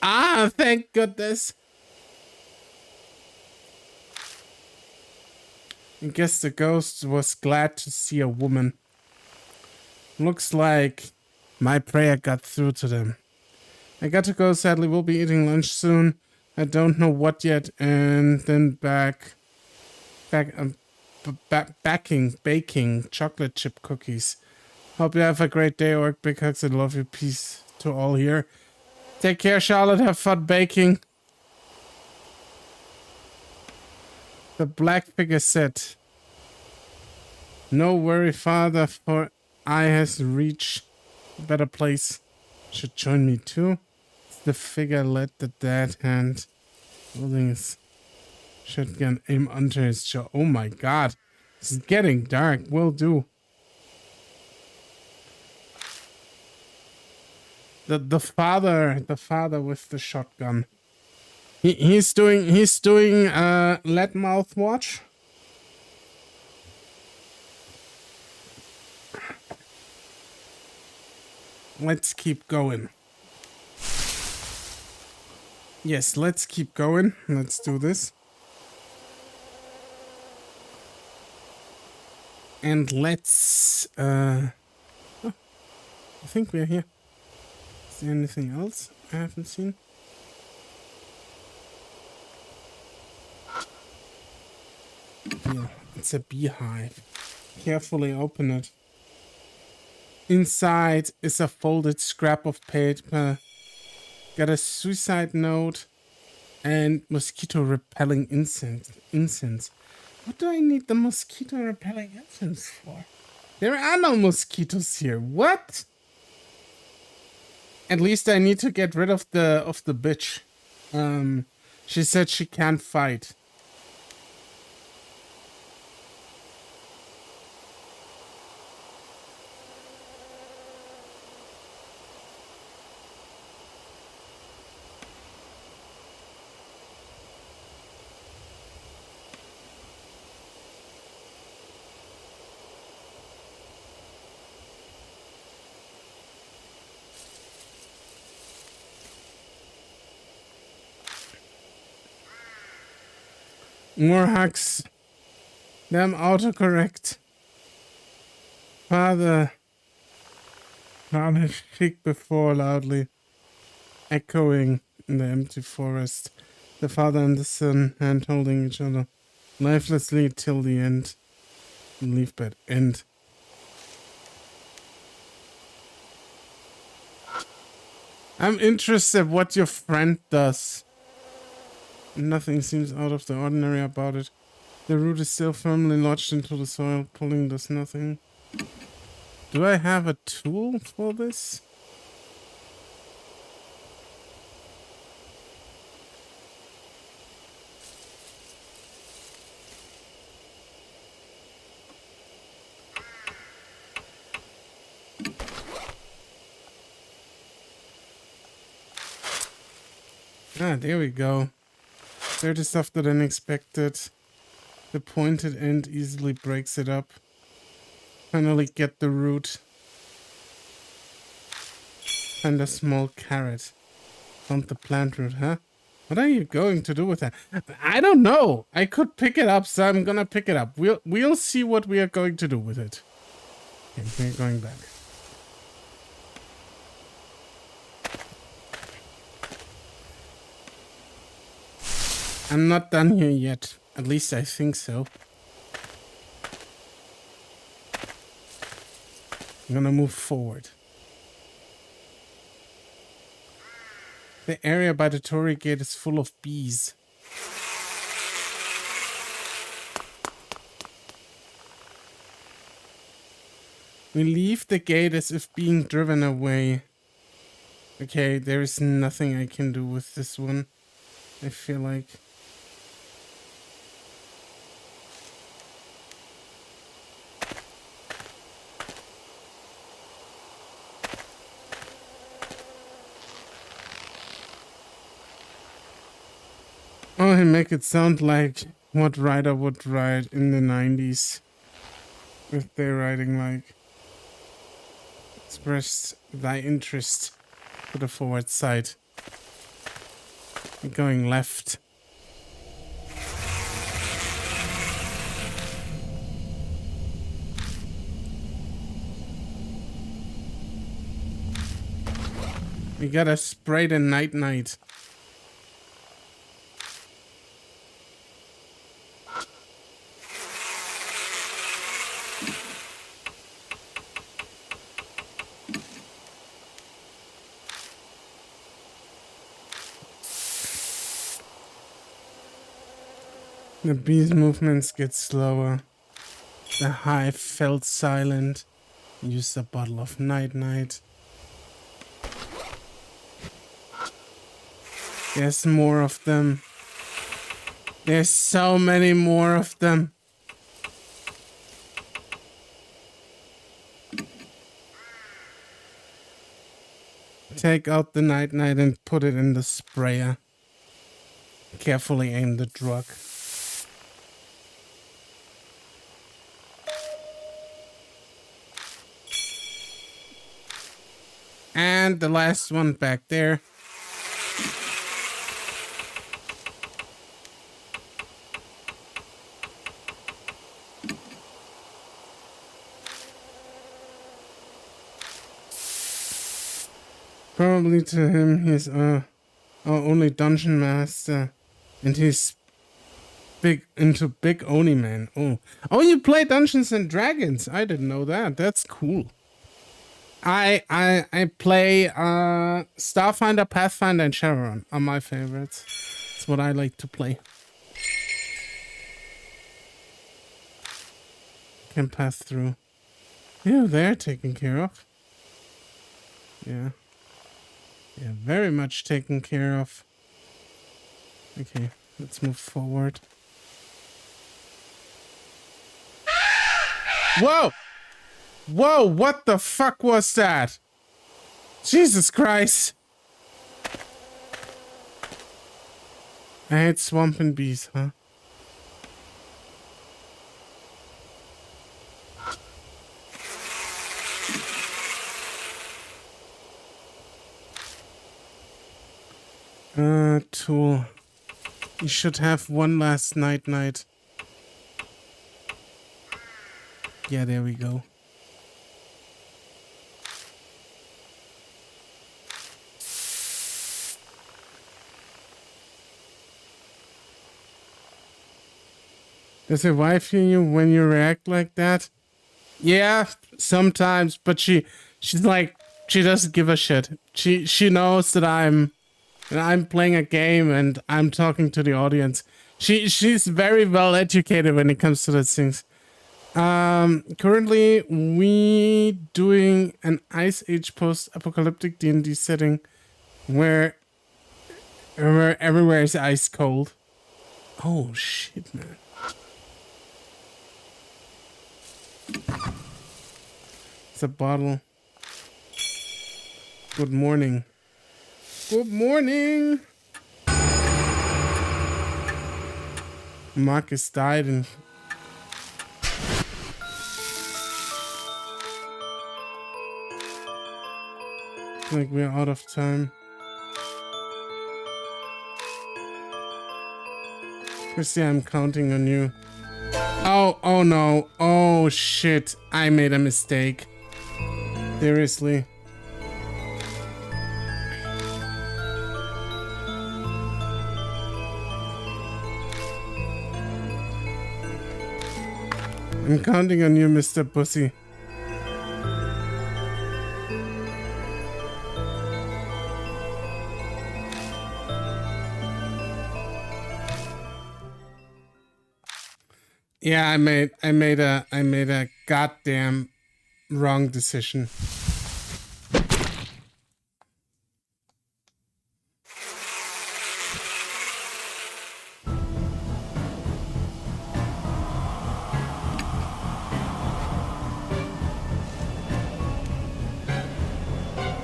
Speaker 1: Ah, thank goodness. I guess the ghost was glad to see a woman. Looks like my prayer got through to them. I got to go, sadly. We'll be eating lunch soon. I don't know what yet. And then baking chocolate chip cookies. Hope you have a great day, Orc. Big hugs and love you. Peace to all here. Take care, Charlotte. Have fun baking. The black figure said, "No worry, father, for I has reached a better place. Should join me too." The figure let the dead hand holding his shotgun aim under his jaw. Oh my god. It's getting dark. Will do. The father with the shotgun. He's doing lead mouth watch. Let's keep going. Yes, let's keep going. Let's do this. And let's oh, I think we're here. Is there anything else I haven't seen? reveal. It's a beehive. Carefully open it. Inside is a folded scrap of paper. Got a suicide note and mosquito repelling incense. What do I need the mosquito repelling incense for? There are no mosquitoes here. What? At least I need to get rid of the bitch. She said she can't fight. More hacks. Damn autocorrect. Father. Father shrieked before loudly, echoing in the empty forest. The father and the son hand holding each other, lifelessly till the end. Leave bed end. I'm interested what your friend does. Nothing seems out of the ordinary about it. The root is still firmly lodged into the soil. Pulling does nothing. Do I have a tool for this? Ah, there we go. Dirty stuff that unexpected. The pointed end easily breaks it up. Finally get the root. And a small carrot. Found the plant root, huh? What are you going to do with that? I don't know. I could pick it up, so I'm gonna pick it up. We'll see what we are going to do with it. Okay, we're going back. I'm not done here yet. At least I think so. I'm gonna move forward. The area by the Torii gate is full of bees. We leave the gate as if being driven away. Okay, there is nothing I can do with this one. I feel like... Oh, he make it sound like what Rider would ride in the 90s. If they're riding like... Express thy interest to the forward side. We're going left. We gotta spray the night. The bee's movements get slower. The hive felt silent. Used a bottle of night. There's more of them. There's so many more of them. Take out the night and put it in the sprayer. Carefully aim the drug. And the last one back there. Probably to him, he's our only dungeon master, and he's big Oni man. Oh, you play Dungeons and Dragons? I didn't know that. That's cool. I play Starfinder, Pathfinder, and Shadowrun are my favorites. That's what I like to play. Can pass through. Yeah, they're taken care of. Yeah. Yeah, very much taken care of. Okay, let's move forward. Whoa! Whoa, what the fuck was that? Jesus Christ. I hate swamp and bees, huh? Tool. You should have one last night. Yeah, there we go. Does your wife hear you when you react like that? Yeah, sometimes, but she's like, she doesn't give a shit. She knows that I'm playing a game and I'm talking to the audience. She's very well educated when it comes to those things. Currently we doing an Ice Age post-apocalyptic D&D setting where everywhere is ice cold. Oh shit, man. It's a bottle. Good morning. Good morning. Marcus died and like we're out of time. Chrissy, I'm counting on you. Oh no. Oh shit. I made a mistake. Seriously. I'm counting on you, Mr. Pussy. Yeah, I made a goddamn wrong decision.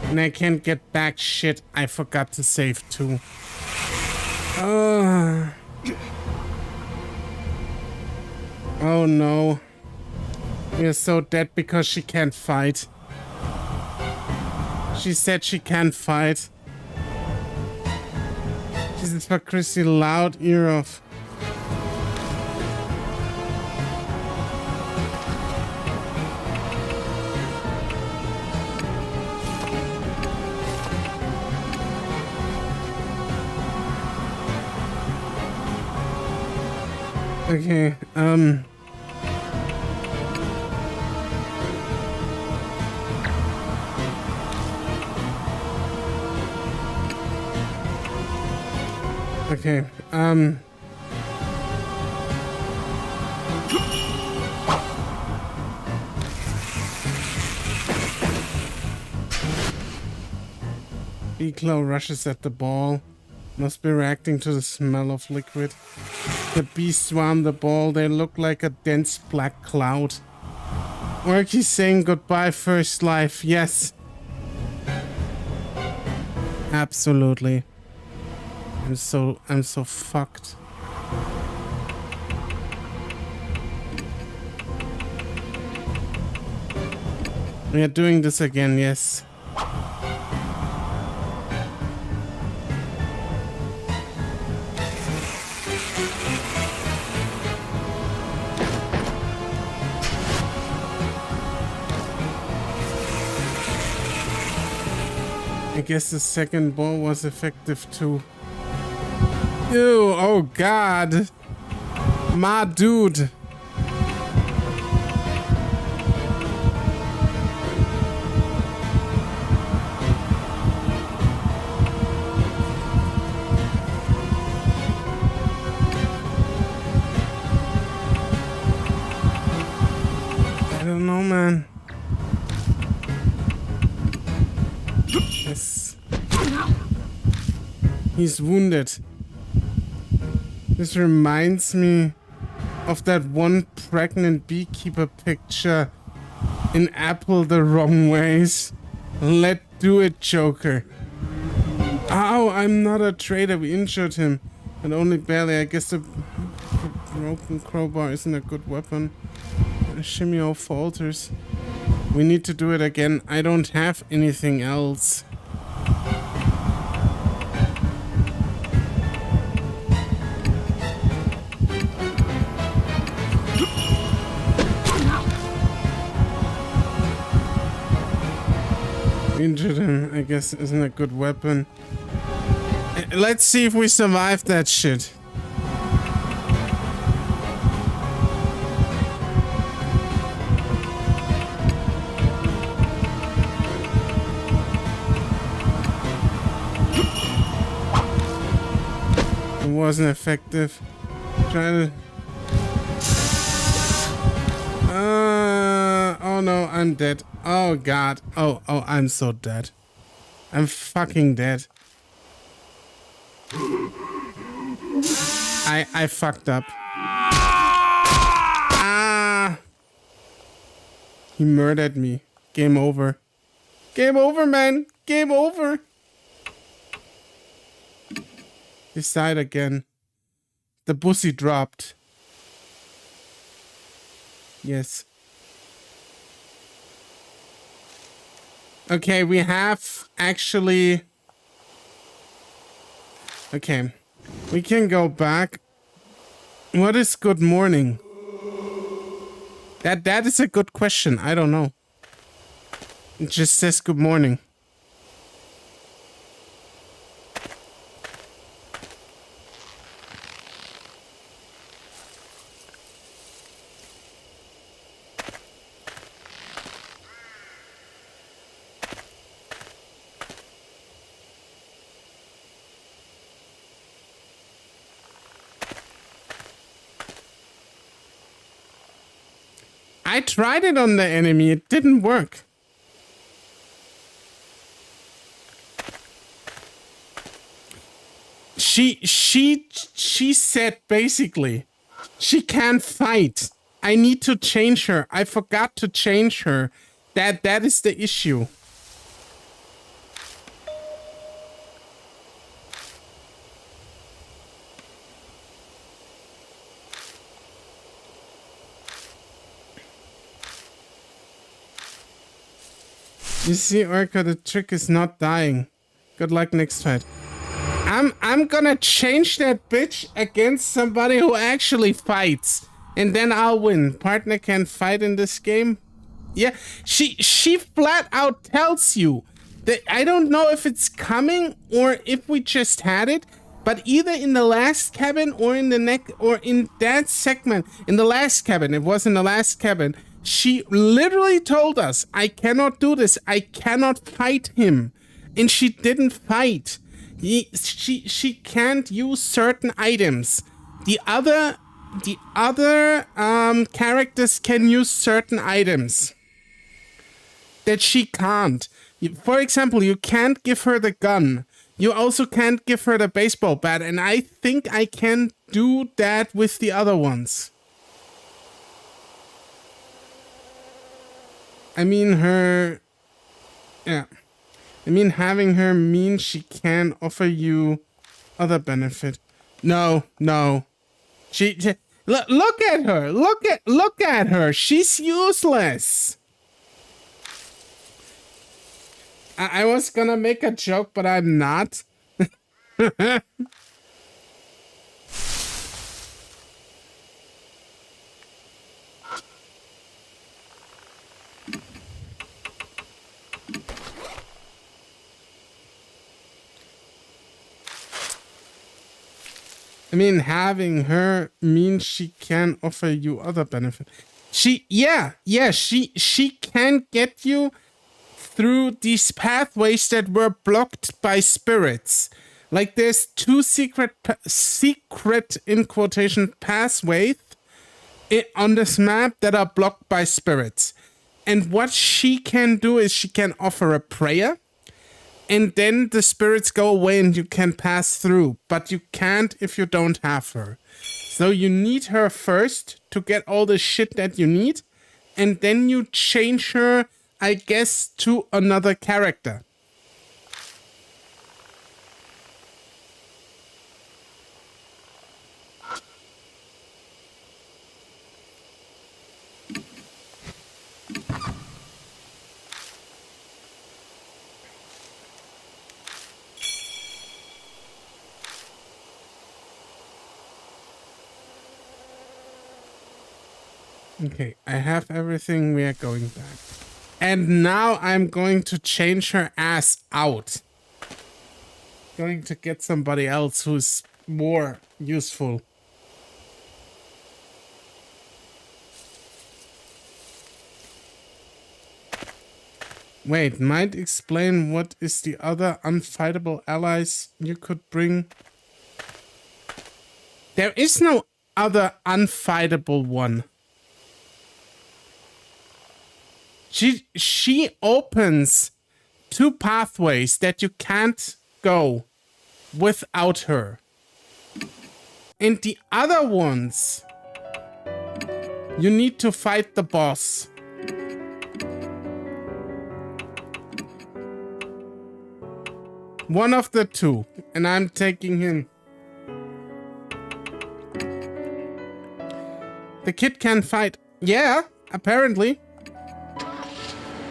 Speaker 1: And I can't get back shit. I forgot to save too. Oh no. You're so dead because she can't fight. She said she can't fight. This is for Chrissy Loud ear off. Okay, okay, Bee-Claw rushes at the ball. Must be reacting to the smell of liquid. The bees swarm the ball. They look like a dense black cloud. Orky's saying goodbye first life. Yes. Absolutely. I'm so fucked. We are doing this again, yes. I guess the second ball was effective too. Ew, oh god. My dude. I don't know, man. Yes. He's wounded. This reminds me of that one pregnant beekeeper picture in Apple the Wrong Ways. Let do it, Joker. Ow, I'm not a traitor. We injured him. And only barely. I guess the broken crowbar isn't a good weapon. Shimio falters. We need to do it again. I don't have anything else. Injured him, I guess, isn't a good weapon. Let's see if we survive that shit. It wasn't effective. Try to... oh no, I'm dead. Oh god. Oh, I'm so dead. I'm fucking dead. I fucked up. Ah! He murdered me. Game over. Game over, man. Game over. Decide again. The pussy dropped. Yes. Okay, we have actually... Okay. We can go back. What is good morning? That is a good question. I don't know. It just says good morning. I tried it on the enemy. It didn't work. She said basically, she can't fight. I need to change her. I forgot to change her. That is the issue. You see, Orca, the trick is not dying. Good luck next fight. I'm gonna change that bitch against somebody who actually fights. And then I'll win. Partner can fight in this game. Yeah, she flat out tells you that I don't know if it's coming or if we just had it, but either in the last cabin or in the next or in that segment, in the last cabin, it was in the last cabin, she literally told us, I cannot do this, I cannot fight him. And she didn't fight. She can't use certain items. The other characters can use certain items that she can't. For example, you can't give her the gun. You also can't give her the baseball bat, and I think I can do that with the other ones. I mean, having her means she can offer you other benefit. No. She look at her. Look at her. She's useless. I was gonna make a joke, but I'm not. I mean, having her means she can offer you other benefit. She can get you through these pathways that were blocked by spirits. Like there's two secret in quotation pathways on this map that are blocked by spirits. And what she can do is she can offer a prayer, and then the spirits go away and you can pass through, but you can't if you don't have her. So you need her first to get all the shit that you need, and then you change her, I guess, to another character. Okay, I have everything. We are going back. And now I'm going to change her ass out. Going to get somebody else who's more useful. Wait, might explain what is the other unfightable allies you could bring? There is no other unfightable one. She opens two pathways that you can't go without her. And the other ones, you need to fight the boss. One of the two, and I'm taking him. The kid can fight. Yeah, apparently.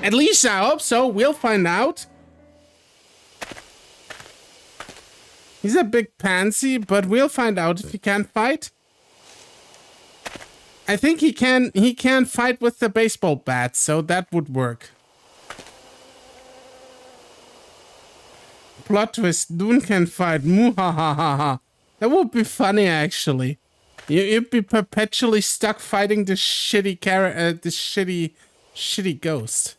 Speaker 1: At least I hope so. We'll find out. He's a big pansy, but we'll find out if he can fight. I think he can fight with the baseball bat, so that would work. Plot twist, Dune can fight. Muhahaha. That would be funny, actually. You'd be perpetually stuck fighting this shitty this shitty ghost.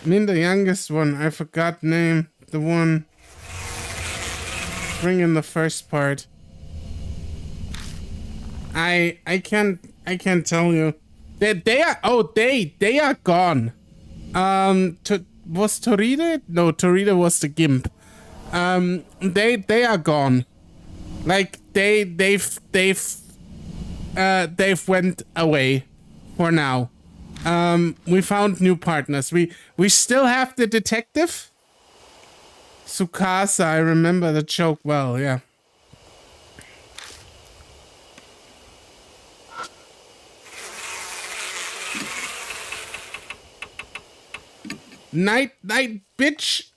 Speaker 1: I mean, the youngest one, I forgot name. The one bring in the first part. I can't tell you. They are gone. Was Torida? No, Torida was the gimp. They are gone. Like they've went away for now. We found new partners. We still have the detective. Tsukasa, I remember the joke well, yeah. Night, bitch.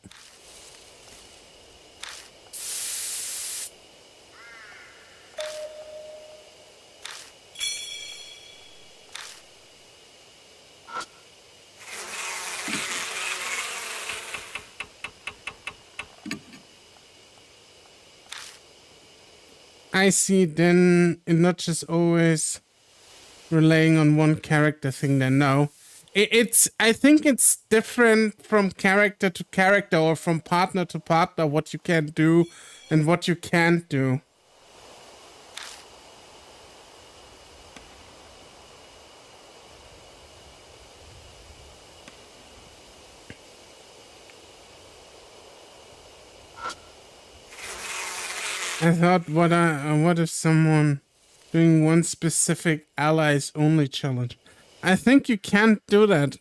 Speaker 1: I see, then it's not just always relying on one character thing then, no. I think it's different from character to character or from partner to partner what you can do and what you can't do. I thought, what if someone doing one specific allies only challenge? I think you can't do that.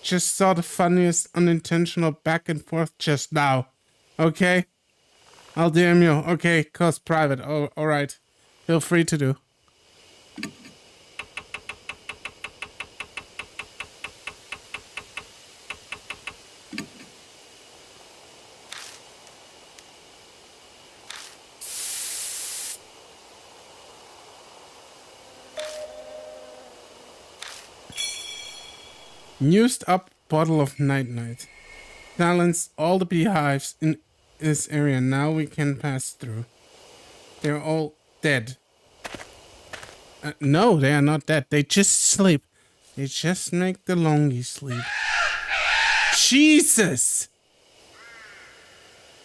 Speaker 1: Just saw the funniest unintentional back and forth just now. Okay? I'll DM you. Okay, cause private. Oh, alright. Feel free to do. Used up bottle of night-night. Silence all the beehives in this area. Now we can pass through. They're all dead. No, they are not dead. They just sleep. They just make the longy sleep. Jesus!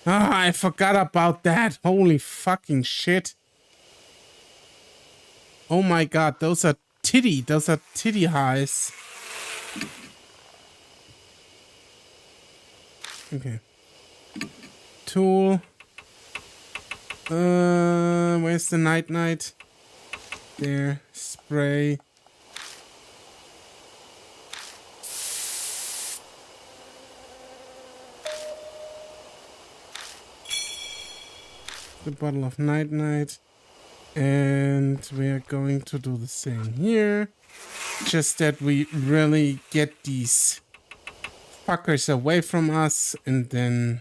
Speaker 1: Ah, I forgot about that. Holy fucking shit. Oh my god, those are titty highs. Okay. Tool. Where's the night-night? There. Spray. The bottle of night-night. And we are going to do the same here. Just that we really get these fuckers away from us, and then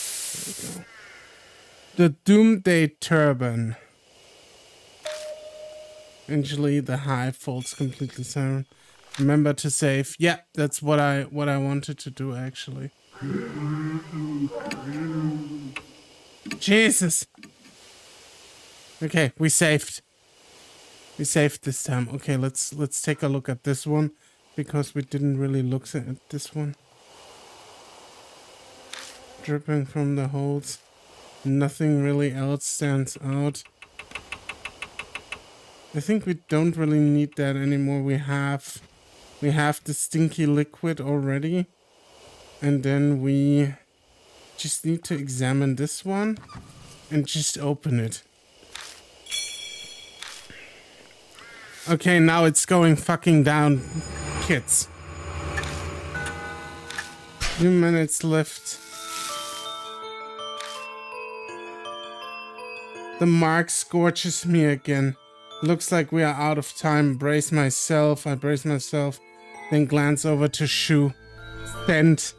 Speaker 1: there we go. The Doomsday Turban. Eventually the hive falls completely silent. Remember to save. Yeah, that's what I wanted to do actually. Jesus. Okay, we saved. We saved this time. Okay, let's take a look at this one, because we didn't really look at this one. Dripping from the holes. Nothing really else stands out. I think we don't really need that anymore. We have the stinky liquid already. And then we just need to examine this one and just open it. Okay, now it's going fucking down, kids. 2 minutes left. The mark scorches me again. Looks like we are out of time. Brace myself. I brace myself. Then glance over to Shu. Send.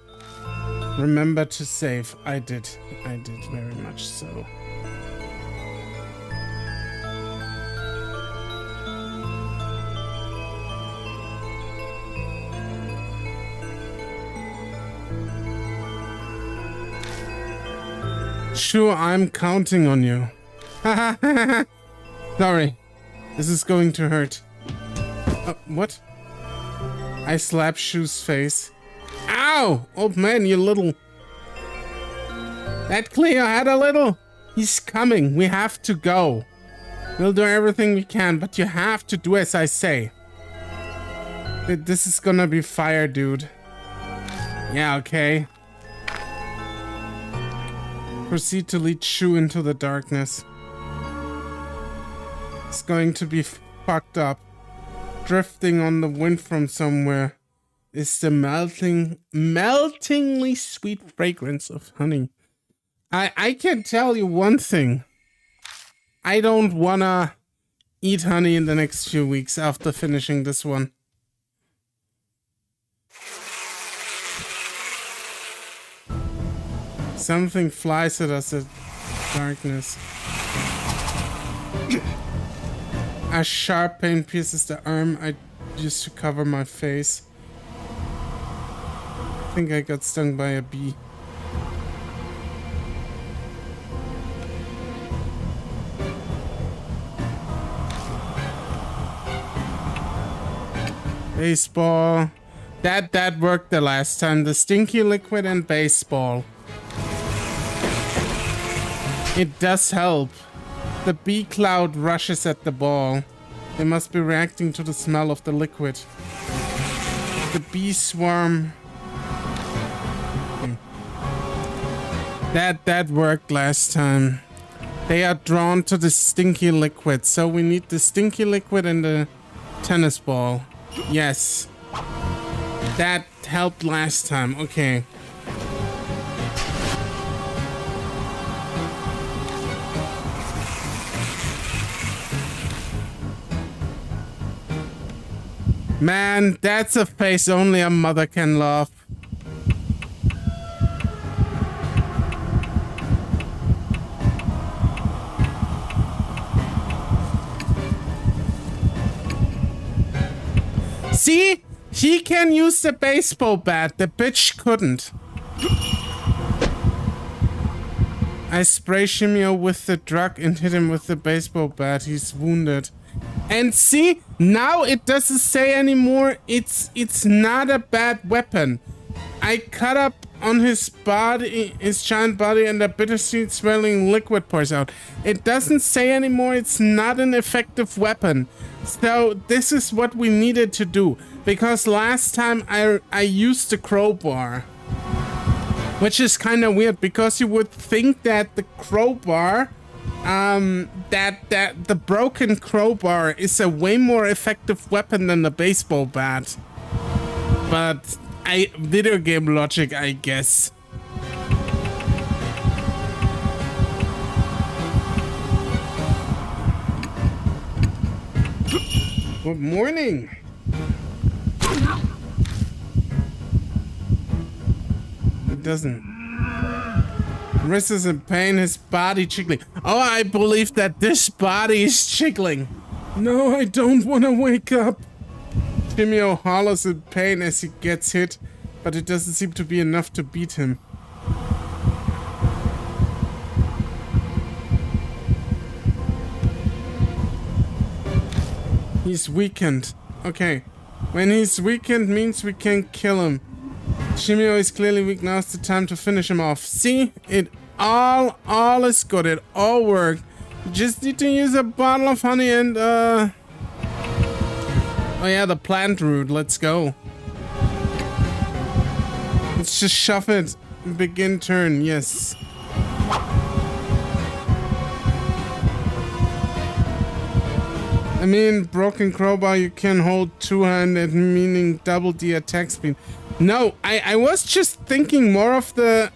Speaker 1: Remember to save. I did very much so. Sure, I'm counting on you. Sorry. This is going to hurt. What? I slap Shu's face. Ow! Old man, you little... That Cleo had a little... He's coming. We have to go. We'll do everything we can, but you have to do as I say. This is gonna be fire, dude. Yeah, okay. Proceed to lead Shu into the darkness. It's going to be fucked up. Drifting on the wind from somewhere is the meltingly sweet fragrance of honey. I can tell you one thing. I don't wanna eat honey in the next few weeks after finishing this one. Something flies at us in darkness. A sharp pain pierces the arm I used to cover my face. I think I got stung by a bee. Baseball. That worked the last time. The stinky liquid and baseball. It does help. The bee cloud rushes at the ball. They must be reacting to the smell of the liquid. The bee swarm. That worked last time. They are drawn to the stinky liquid, so we need the stinky liquid and the tennis ball. Yes. That helped last time. Okay. Man, that's a face only a mother can love. See? He can use the baseball bat. The bitch couldn't. I spray Shimio with the drug and hit him with the baseball bat. He's wounded. And see? Now it doesn't say anymore. It's not a bad weapon. I cut up on his body, his giant body, and a bittersweet smelling liquid pours out. It doesn't say anymore it's not an effective weapon. So this is what we needed to do. Because last time I used the crowbar. Which is kind of weird because you would think that the crowbar, that the broken crowbar is a way more effective weapon than the baseball bat. But video game logic, I guess. Good morning. It doesn't. Wrist is in pain, his body jiggling. Oh, I believe that this body is jiggling. No, I don't want to wake up. Shimio hollers in pain as he gets hit, but it doesn't seem to be enough to beat him. He's weakened. Okay. When he's weakened means we can kill him. Shimio is clearly weak. Now it's the time to finish him off. See? It all is good. It all worked. You just need to use a bottle of honey and oh yeah, the plant root. Let's go. Let's just shove it. Begin turn. Yes. I mean, broken crowbar, you can hold two-handed, meaning double the attack speed. No, I was just thinking more of the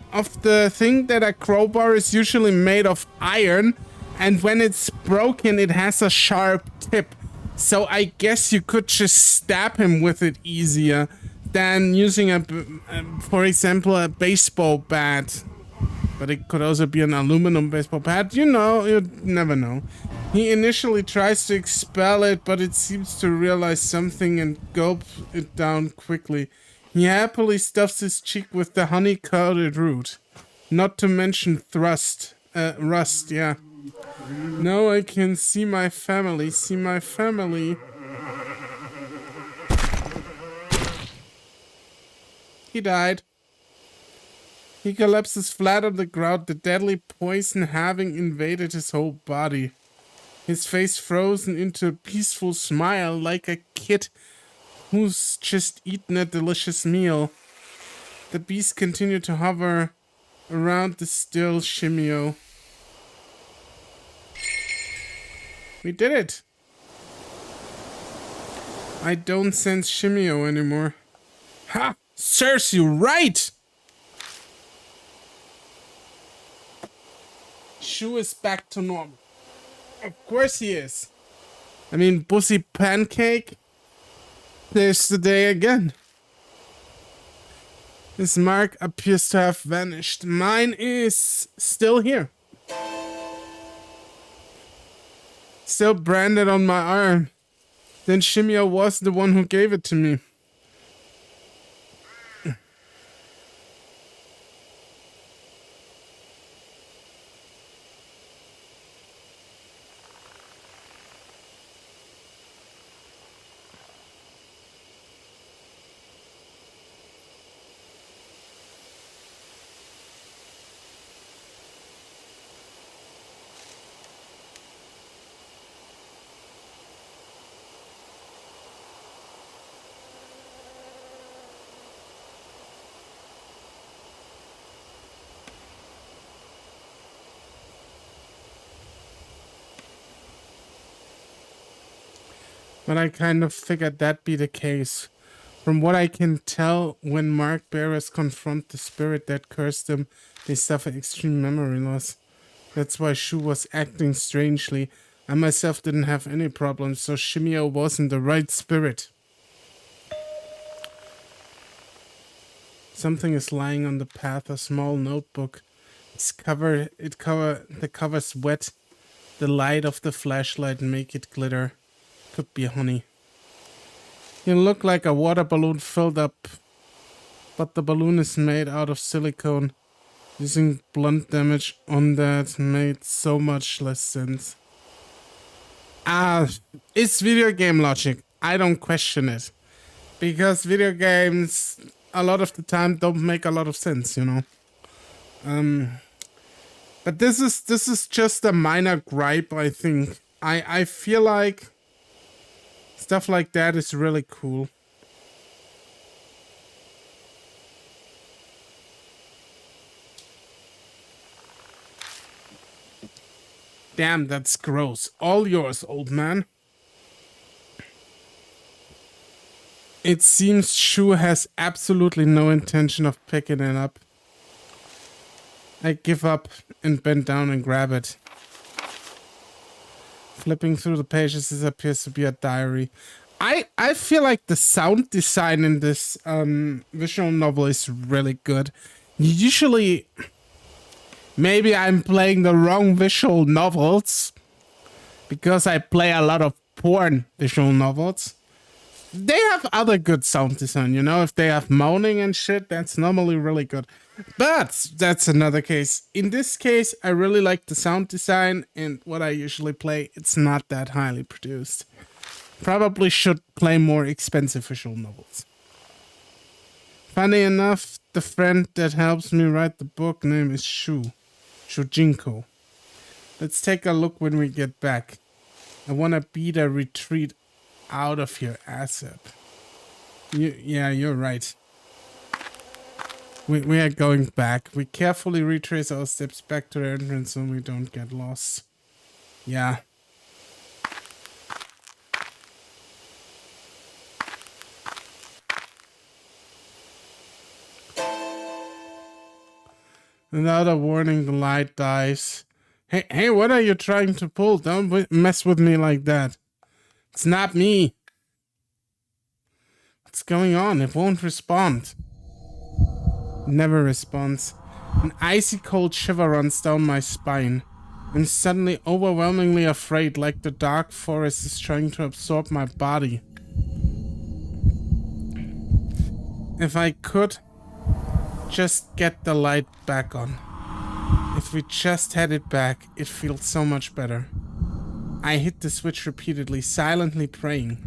Speaker 1: thing that a crowbar is usually made of iron, and when it's broken, it has a sharp tip. So I guess you could just stab him with it easier than using for example, a baseball bat. But it could also be an aluminum baseball bat. You know, you never know. He initially tries to expel it, but it seems to realize something and gulps it down quickly. He happily stuffs his cheek with the honey-coated root. Not to mention rust, yeah. Now I can see my family, He died. He collapses flat on the ground, the deadly poison having invaded his whole body. His face frozen into a peaceful smile like a kid who's just eaten a delicious meal. The beast continued to hover around the still Shimio. We did it! I don't sense Shimio anymore. Ha! Serves you right! Shu is back to normal. Of course he is. I mean, Bussy Pancake. There's the day again. His mark appears to have vanished. Mine is still here. Still branded on my arm. Then Shimio was the one who gave it to me. But I kind of figured that'd be the case. From what I can tell, when mark bearers confront the spirit that cursed them, they suffer extreme memory loss. That's why Shu was acting strangely. I myself didn't have any problems, so Shimio wasn't the right spirit. Something is lying on the path, a small notebook. The cover's wet. The light of the flashlight make it glitter. Could be honey. You look like a water balloon filled up, but the balloon is made out of silicone. Using blunt damage on that made so much less sense. It's video game logic. I don't question it. Because video games, a lot of the time, don't make a lot of sense, you know? But this is just a minor gripe, I think. I feel like stuff like that is really cool. Damn, that's gross. All yours, old man. It seems Shu has absolutely no intention of picking it up. I give up and bend down and grab it. Flipping through the pages, this appears to be a diary. I feel like the sound design in this visual novel is really good. Usually, maybe I'm playing the wrong visual novels because I play a lot of porn visual novels. They have other good sound design, you know? If they have moaning and shit, that's normally really good. But that's another case. In this case, I really like the sound design, and what I usually play, it's not that highly produced. Probably should play more expensive visual novels. Funny enough, the friend that helps me write the book name is Shujinko. Let's take a look when we get back. I want to beat a retreat out of here ASAP. Yeah, you're right. We are going back. We carefully retrace our steps back to the entrance so we don't get lost. Yeah. Without a warning, the light dies. Hey, what are you trying to pull? Don't mess with me like that. It's not me. What's going on? It won't respond. Never responds. An icy cold shiver runs down my spine. I'm suddenly overwhelmingly afraid, like the dark forest is trying to absorb my body. If I could just get the light back on. If we just had it back, it feels so much better. I hit the switch repeatedly, silently praying.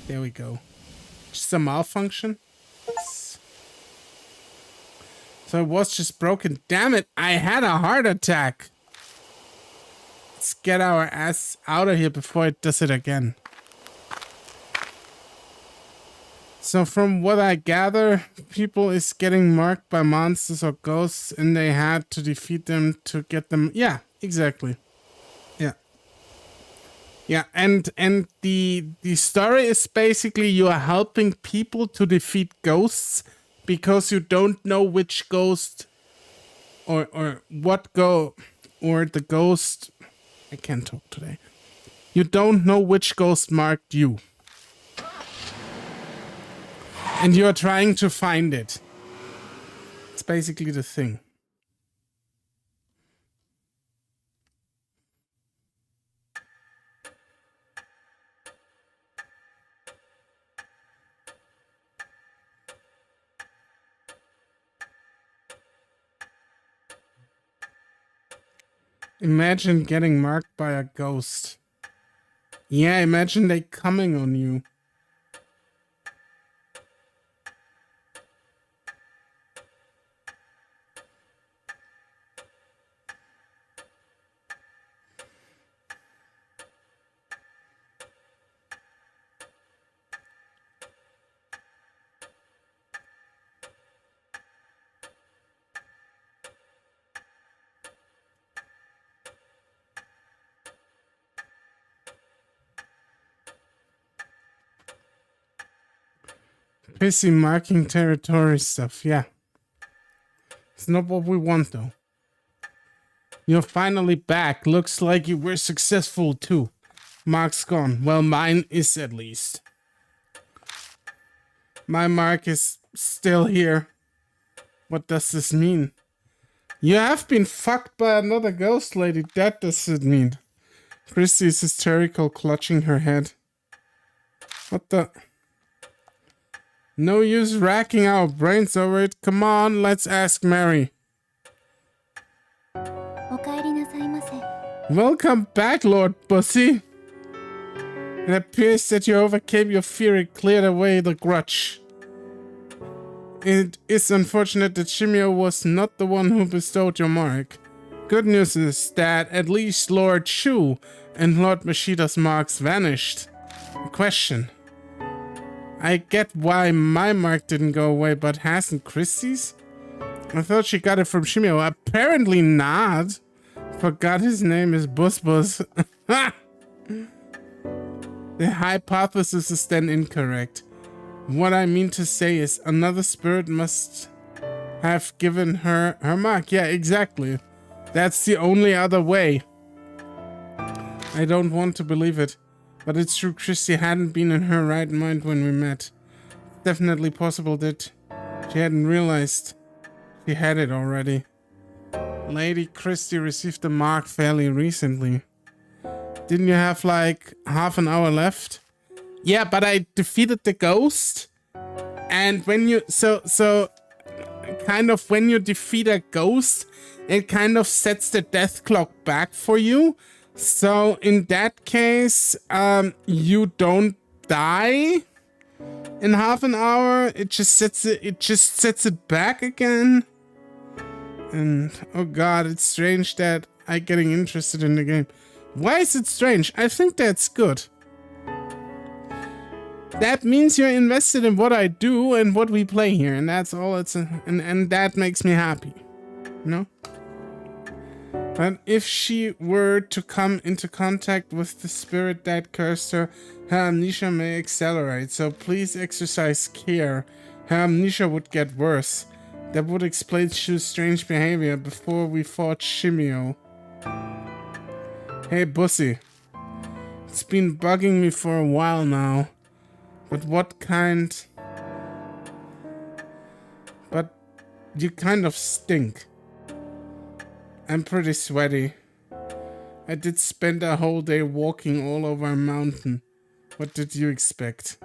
Speaker 1: There we go. Just a malfunction? So it was just broken. Damn it, I had a heart attack. Let's get our ass out of here before it does it again. So from what I gather, people is getting marked by monsters or ghosts and they had to defeat them to get them. Yeah, exactly. Yeah. Yeah, and the story is basically you are helping people to defeat ghosts because you don't know which ghost or the ghost. I can't talk today. You don't know which ghost marked you. And you are trying to find it. It's basically the thing. Imagine getting marked by a ghost. Yeah, imagine they coming on you. Pissy marking territory stuff, yeah. It's not what we want, though. You're finally back. Looks like you were successful, too. Mark's gone. Well, mine is at least. My mark is still here. What does this mean? You have been fucked by another ghost lady. That does it mean. Christy is hysterical, clutching her head. What the? No use racking our brains over it. Come on, let's ask Mary. Welcome back, Lord Bussy. It appears that you overcame your fear and cleared away the grudge. It is unfortunate that Shimio was not the one who bestowed your mark. Good news is that at least Lord Shu and Lord Mashida's marks vanished. A question. I get why my mark didn't go away, but hasn't Christie's? I thought she got it from Shimio. Apparently not. Forgot his name is Bus Bus. The hypothesis is then incorrect. What I mean to say is another spirit must have given her her mark. Yeah, exactly. That's the only other way. I don't want to believe it, but it's true Christy hadn't been in her right mind when we met. Definitely possible that she hadn't realized she had it already. Lady Christie received the mark fairly recently. Didn't you have like half an hour left? Yeah, but I defeated the ghost. And when you kind of when you defeat a ghost, it kind of sets the death clock back for you. So in that case, you don't die in half an hour. It just sets it back again. And oh god, it's strange that I'm getting interested in the game. Why is it strange? I think that's good. That means you're invested in what I do and what we play here, and that's all. And that makes me happy, you know. But if she were to come into contact with the spirit that cursed her, her amnesia may accelerate. So please exercise care. Her amnesia would get worse. That would explain Shu's strange behavior before we fought Shimio. Hey, Bussy. It's been bugging me for a while now. But what kind... But you kind of stink. I'm pretty sweaty. I did spend a whole day walking all over a mountain. What did you expect?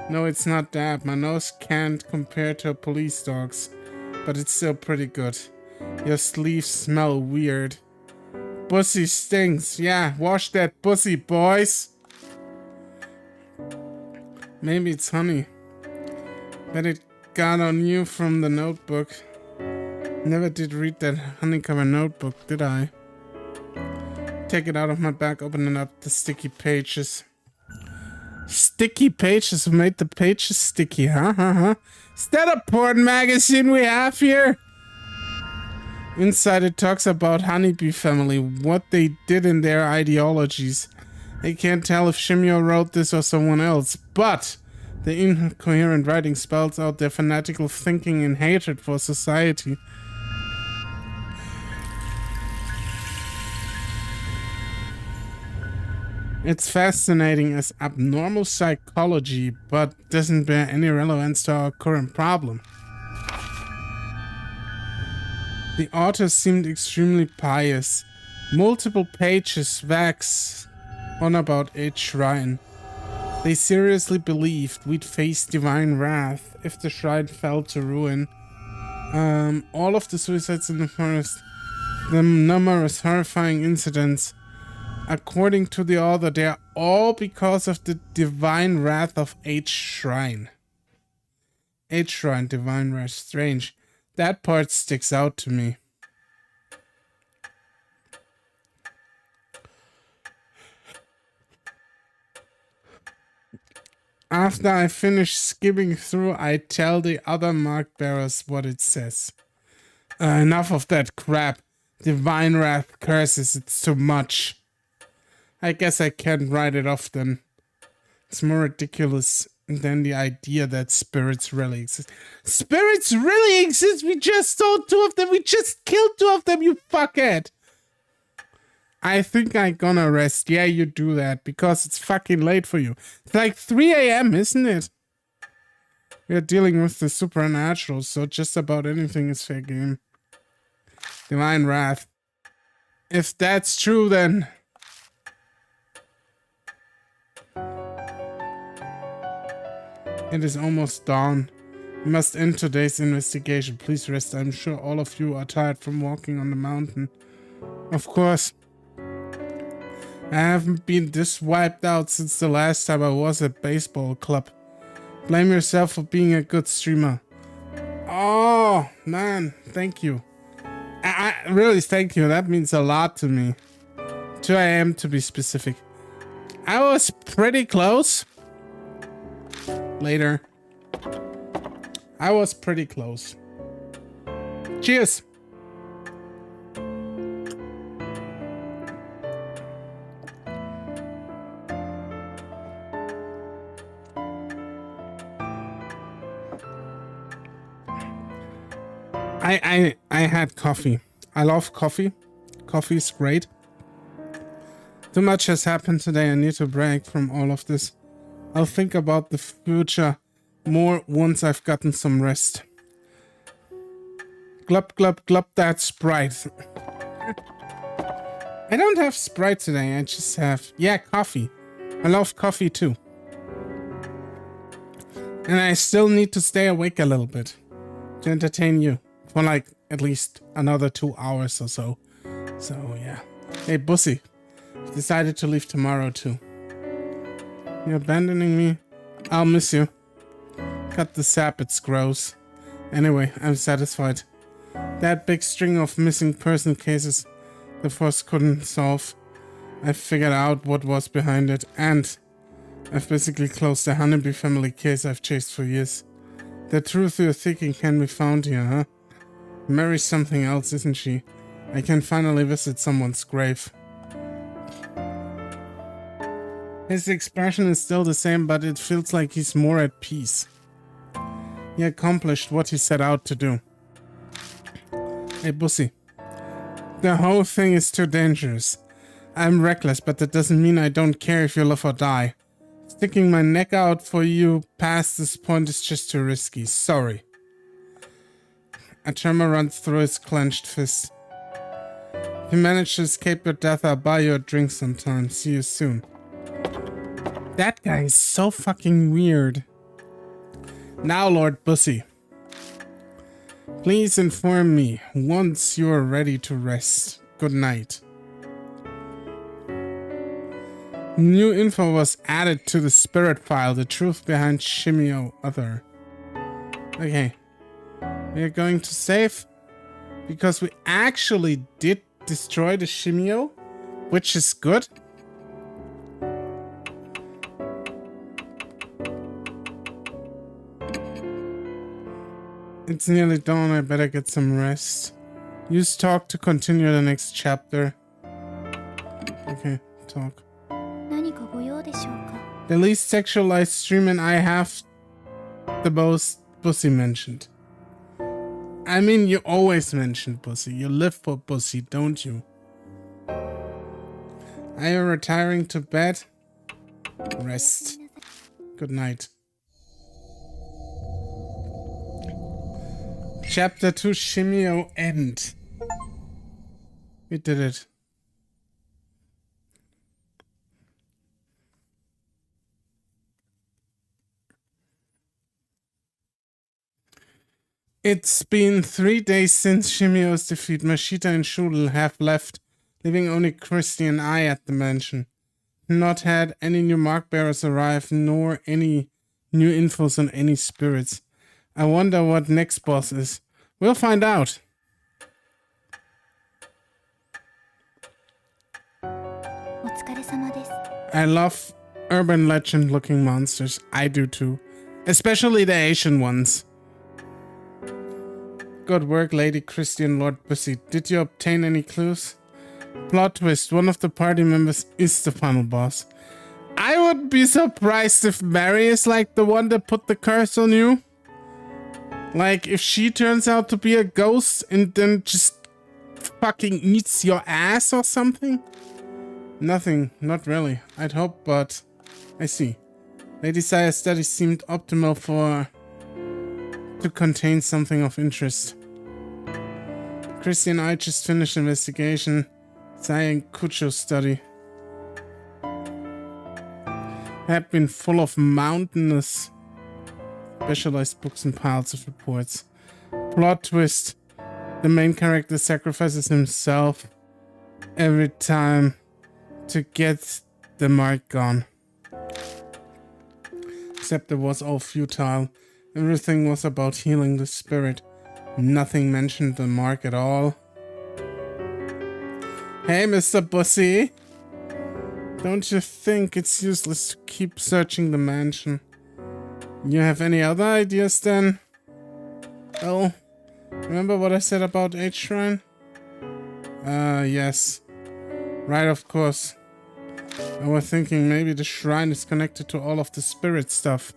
Speaker 1: No, it's not that. My nose can't compare to a police dog's. But it's still pretty good. Your sleeves smell weird. Bussy stinks. Yeah, wash that bussy, boys. Maybe it's honey. Bet it got on you from the notebook. Never did read that honeycomb notebook, did I? Take it out of my bag, opening up the sticky pages. Sticky pages made the pages sticky, huh? Is that a porn magazine we have here? Inside it talks about Honeybee family, what they did in their ideologies. I can't tell if Shimio wrote this or someone else, but the incoherent writing spells out their fanatical thinking and hatred for society. It's fascinating as abnormal psychology, but doesn't bear any relevance to our current problem. The author seemed extremely pious. Multiple pages wax on about each shrine. They seriously believed we'd face divine wrath if the shrine fell to ruin. All of the suicides in the forest, the numerous horrifying incidents, according to the author, they are all because of the divine wrath of H shrine. H shrine, divine wrath, strange. That part sticks out to me. After I finish skimming through, I tell the other mark bearers what it says. Enough of that crap. Divine wrath curses, it's too much. I guess I can't write it off then. It's more ridiculous than the idea that spirits really exist. Spirits really exist! We just saw 2 of them! We just killed 2 of them, you fuckhead! I think I'm gonna rest. Yeah, you do that, because it's fucking late for you. It's like 3 AM, isn't it? We're dealing with the supernatural, so just about anything is fair game. Divine wrath. If that's true, then... It is almost dawn. We must end today's investigation. Please rest. I'm sure all of you are tired from walking on the mountain. Of course. I haven't been this wiped out since the last time I was at baseball club. Blame yourself for being a good streamer. Oh, man. Thank you. I really thank you. That means a lot to me. 2 a.m. to be specific. I was pretty close. Later. I was pretty close. Cheers. I had coffee. I love coffee. Coffee's great. Too much has happened today. I need to break from all of this. I'll think about the future more once I've gotten some rest. Glub, glub, glub that Sprite. I don't have Sprite today. I just have, yeah, coffee. I love coffee too. And I still need to stay awake a little bit to entertain you for like at least another 2 hours or so. So yeah. Hey, Bussy. I've decided to leave tomorrow too. You're abandoning me? I'll miss you. Cut the sap, it's gross. Anyway, I'm satisfied. That big string of missing person cases the force couldn't solve. I figured out what was behind it, and I've basically closed the Honeybee family case I've chased for years. The truth you're thinking can be found here, huh? Mary's something else, isn't she? I can finally visit someone's grave. His expression is still the same, but it feels like he's more at peace. He accomplished what he set out to do. Hey, Bussy. The whole thing is too dangerous. I'm reckless, but that doesn't mean I don't care if you live or die. Sticking my neck out for you past this point is just too risky. Sorry. A tremor runs through his clenched fist. If you manage to escape your death, I'll buy you a drink sometime. See you soon. That guy is so fucking weird. Now, Lord Bussy. Please inform me once you are ready to rest. Good night. New info was added to the spirit file. The truth behind Shimio Other. Okay. We are going to save. Because we actually did destroy the Shimio. Which is good. It's nearly dawn. I better get some rest. Use talk to continue the next chapter. Okay, talk. The least sexualized stream and I have the most Bussy mentioned. I mean, you always mention Bussy. You live for Bussy, don't you? Are you retiring to bed? Rest. Good night. Chapter 2 Shimio End. We did it. It's been 3 days since Shimio's defeat. Mashita and Shudel have left, leaving only Christy and I at the mansion. Not had any new mark bearers arrive, nor any new infos on any spirits. I wonder what next boss is. We'll find out. I love urban legend looking monsters. I do too. Especially the Asian ones. Good work, Lady Christy and Lord Bussy. Did you obtain any clues? Plot twist. One of the party members is the final boss. I wouldn't be surprised if Mary is like the one that put the curse on you. Like, if she turns out to be a ghost and then just fucking eats your ass or something? Nothing, not really. I'd hope, but I see. Lady Sire's study seemed optimal to contain something of interest. Christy and I just finished investigation. Sai and Kucho's study had been full of mountainous specialized books and piles of reports. Plot twist. The main character sacrifices himself every time to get the mark gone. Except it was all futile. Everything was about healing the spirit. Nothing mentioned the mark at all. Hey, Mr. Bussy. Don't you think it's useless to keep searching the mansion? You have any other ideas then? Oh, remember what I said about H-Shrine? Yes. Right, of course. I was thinking maybe the shrine is connected to all of the spirit stuff.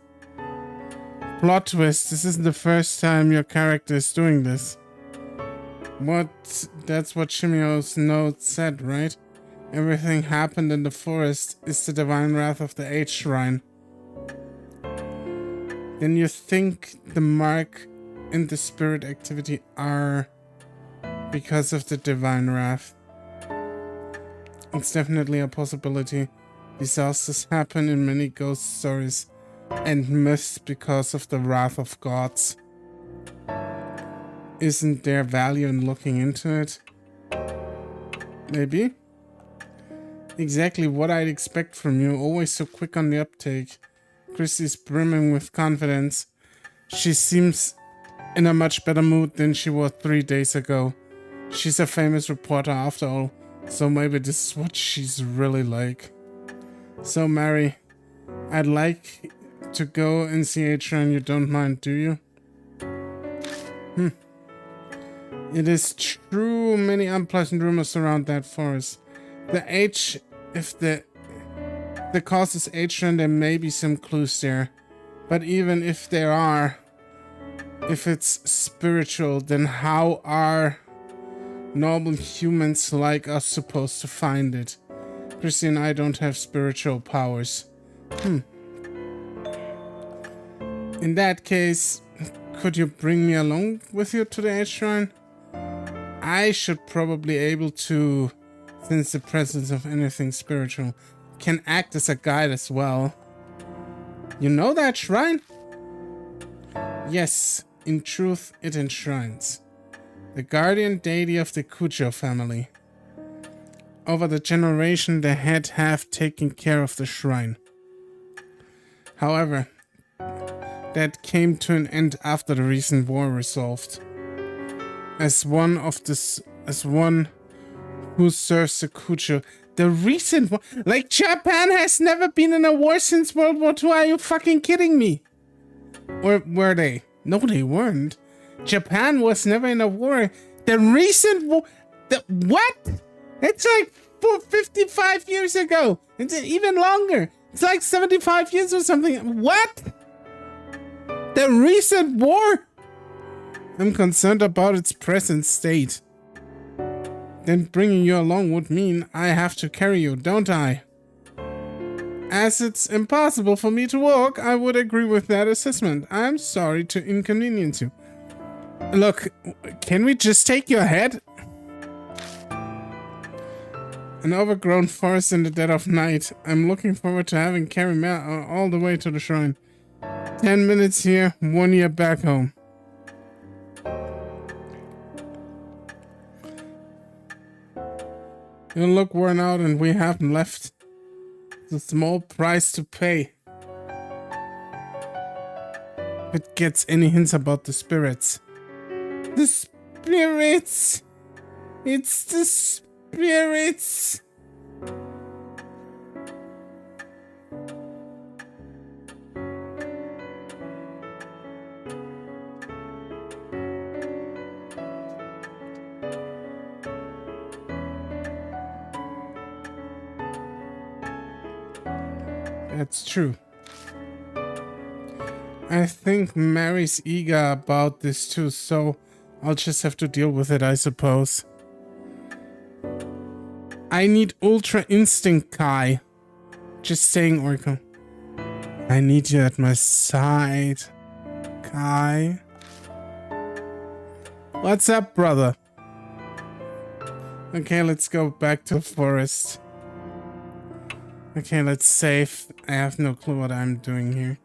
Speaker 1: Plot twist, this isn't the first time your character is doing this. That's what Shimio's note said, right? Everything happened in the forest is the divine wrath of the H-Shrine. Then you think the mark and the spirit activity are because of the divine wrath. It's definitely a possibility. Disasters happen in many ghost stories and myths because of the wrath of gods. Isn't there value in looking into it? Maybe? Exactly what I'd expect from you, always so quick on the uptake. Christy's brimming with confidence. She seems in a much better mood than she was 3 days ago. She's a famous reporter after all, so maybe this is what she's really like. So Mary, I'd like to go and see H-Shrine, you don't mind, do you? It is true, many unpleasant rumors surround that forest. If the cause is H-Shrine, there may be some clues there. But even if there are, if it's spiritual, then how are normal humans like us supposed to find it? Christy and I don't have spiritual powers. In that case, could you bring me along with you to the H-Shrine? I should probably able to, since the presence of anything spiritual can act as a guide as well. You know that shrine? Yes, in truth it enshrines the guardian deity of the Cujo family. Over the generation the head have taken care of the shrine. However, that came to an end after the recent war resolved. As one who serves the Cujo, the recent war, like Japan has never been in a war since World War II. Are you fucking kidding me? Or were they? No, they weren't. Japan was never in a war. The recent war, what? It's like 55 years ago. It's even longer. It's like 75 years or something. What? The recent war? I'm concerned about its present state. Then bringing you along would mean I have to carry you, don't I? As it's impossible for me to walk, I would agree with that assessment. I'm sorry to inconvenience you. Look, can we just take your head? An overgrown forest in the dead of night. I'm looking forward to having carry me all the way to the shrine. 10 minutes here, 1 year back home. You look worn out and we haven't left. It's a small price to pay. If it gets any hints about the spirits. The spirits! It's the spirits! That's true. I think Mary's eager about this too, so I'll just have to deal with it, I suppose. I need Ultra Instinct, Kai. Just saying, Orko. I need you at my side, Kai. What's up, brother? Okay, let's go back to the forest. Okay, let's save. I have no clue what I'm doing here.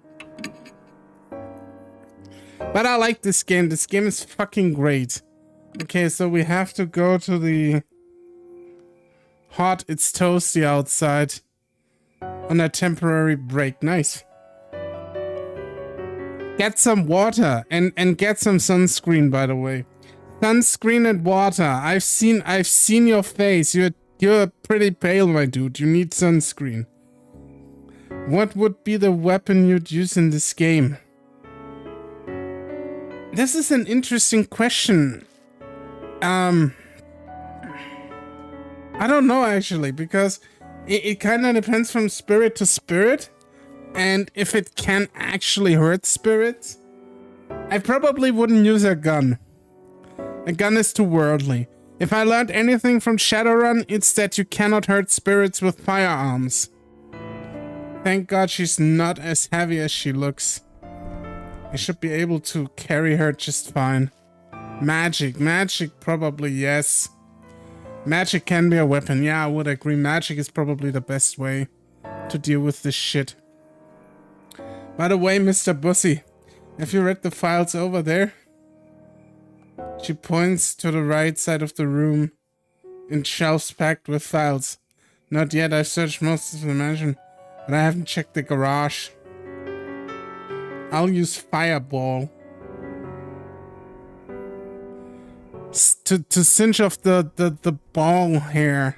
Speaker 1: But I like this game. This game is fucking great. Okay, so we have to go to the hot, it's toasty outside on a temporary break. Nice. Get some water and get some sunscreen, by the way. Sunscreen and water. I've seen your face. You're pretty pale, my dude. You need sunscreen. What would be the weapon you'd use in this game? This is an interesting question. I don't know actually, because it kind of depends from spirit to spirit, and if it can actually hurt spirits, I probably wouldn't use a gun. A gun is too worldly. If I learned anything from Shadowrun, it's that you cannot hurt spirits with firearms. Thank God she's not as heavy as she looks. I should be able to carry her just fine. Magic probably, yes. Magic can be a weapon, yeah, I would agree. Magic is probably the best way to deal with this shit. By the way, Mr. Bussy, have you read the files over there? She points to the right side of the room in shelves packed with files. Not yet, I've searched most of the mansion, but I haven't checked the garage. I'll use Fireball. To cinch off the ball hair.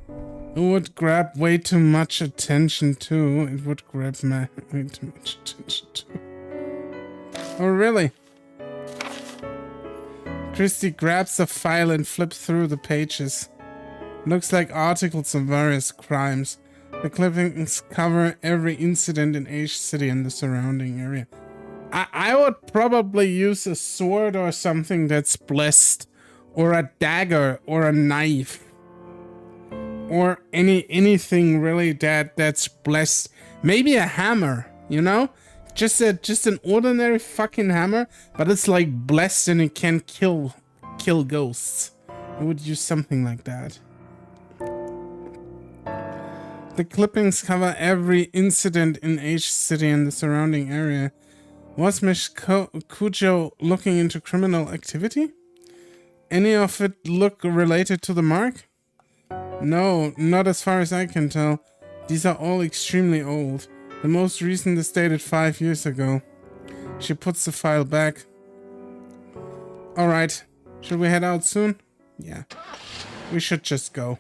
Speaker 1: It would grab way too much attention too. It would grab way too much attention too. Oh really? Christy grabs the file and flips through the pages. Looks like articles of various crimes. The clippings cover every incident in H City and the surrounding area. I would probably use a sword or something that's blessed, or a dagger, or a knife, or anything really that's blessed. Maybe a hammer, you know, just an ordinary fucking hammer, but it's like blessed and it can kill ghosts. I would use something like that. The clippings cover every incident in H City and the surrounding area. Was Miss Cujo looking into criminal activity? Any of it look related to the mark? No, not as far as I can tell. These are all extremely old. The most recent is dated 5 years ago. She puts the file back. Alright, should we head out soon? Yeah, we should just go.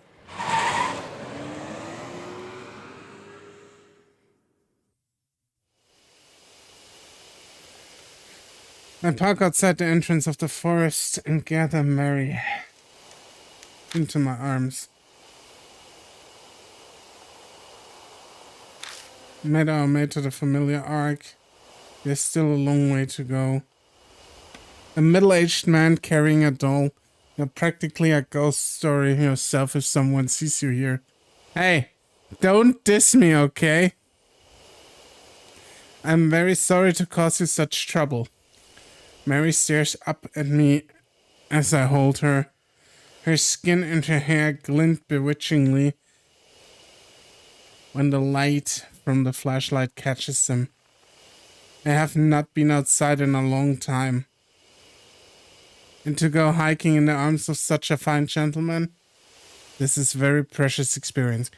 Speaker 1: I park outside the entrance of the forest and gather Mary into my arms. Made our way to the familiar arc. There's still a long way to go. A middle-aged man carrying a doll. You're practically a ghost story yourself if someone sees you here. Hey, don't diss me, okay? I'm very sorry to cause you such trouble. Mary stares up at me as I hold her. Her skin and her hair glint bewitchingly when the light from the flashlight catches them. I have not been outside in a long time. And to go hiking in the arms of such a fine gentleman, this is a very precious experience.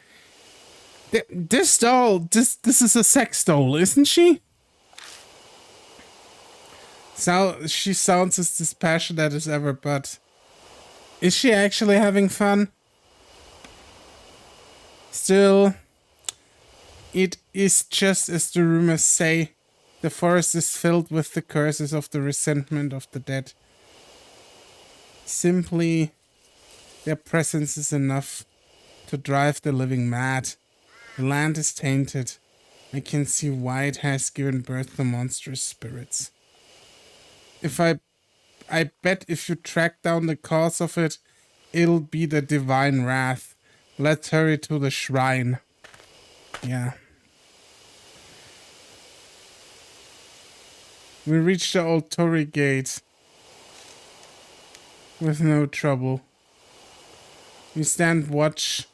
Speaker 1: This doll, this is a sex doll, isn't she? So she sounds as dispassionate as ever, but is she actually having fun? Still, it is just as the rumors say. The forest is filled with the curses of the resentment of the dead. Simply, their presence is enough to drive the living mad. The land is tainted. I can see why it has given birth to monstrous spirits. I bet if you track down the cause of it, it'll be the divine wrath. Let's hurry to the shrine. Yeah. We reach the old Torii gate with no trouble. We stand watch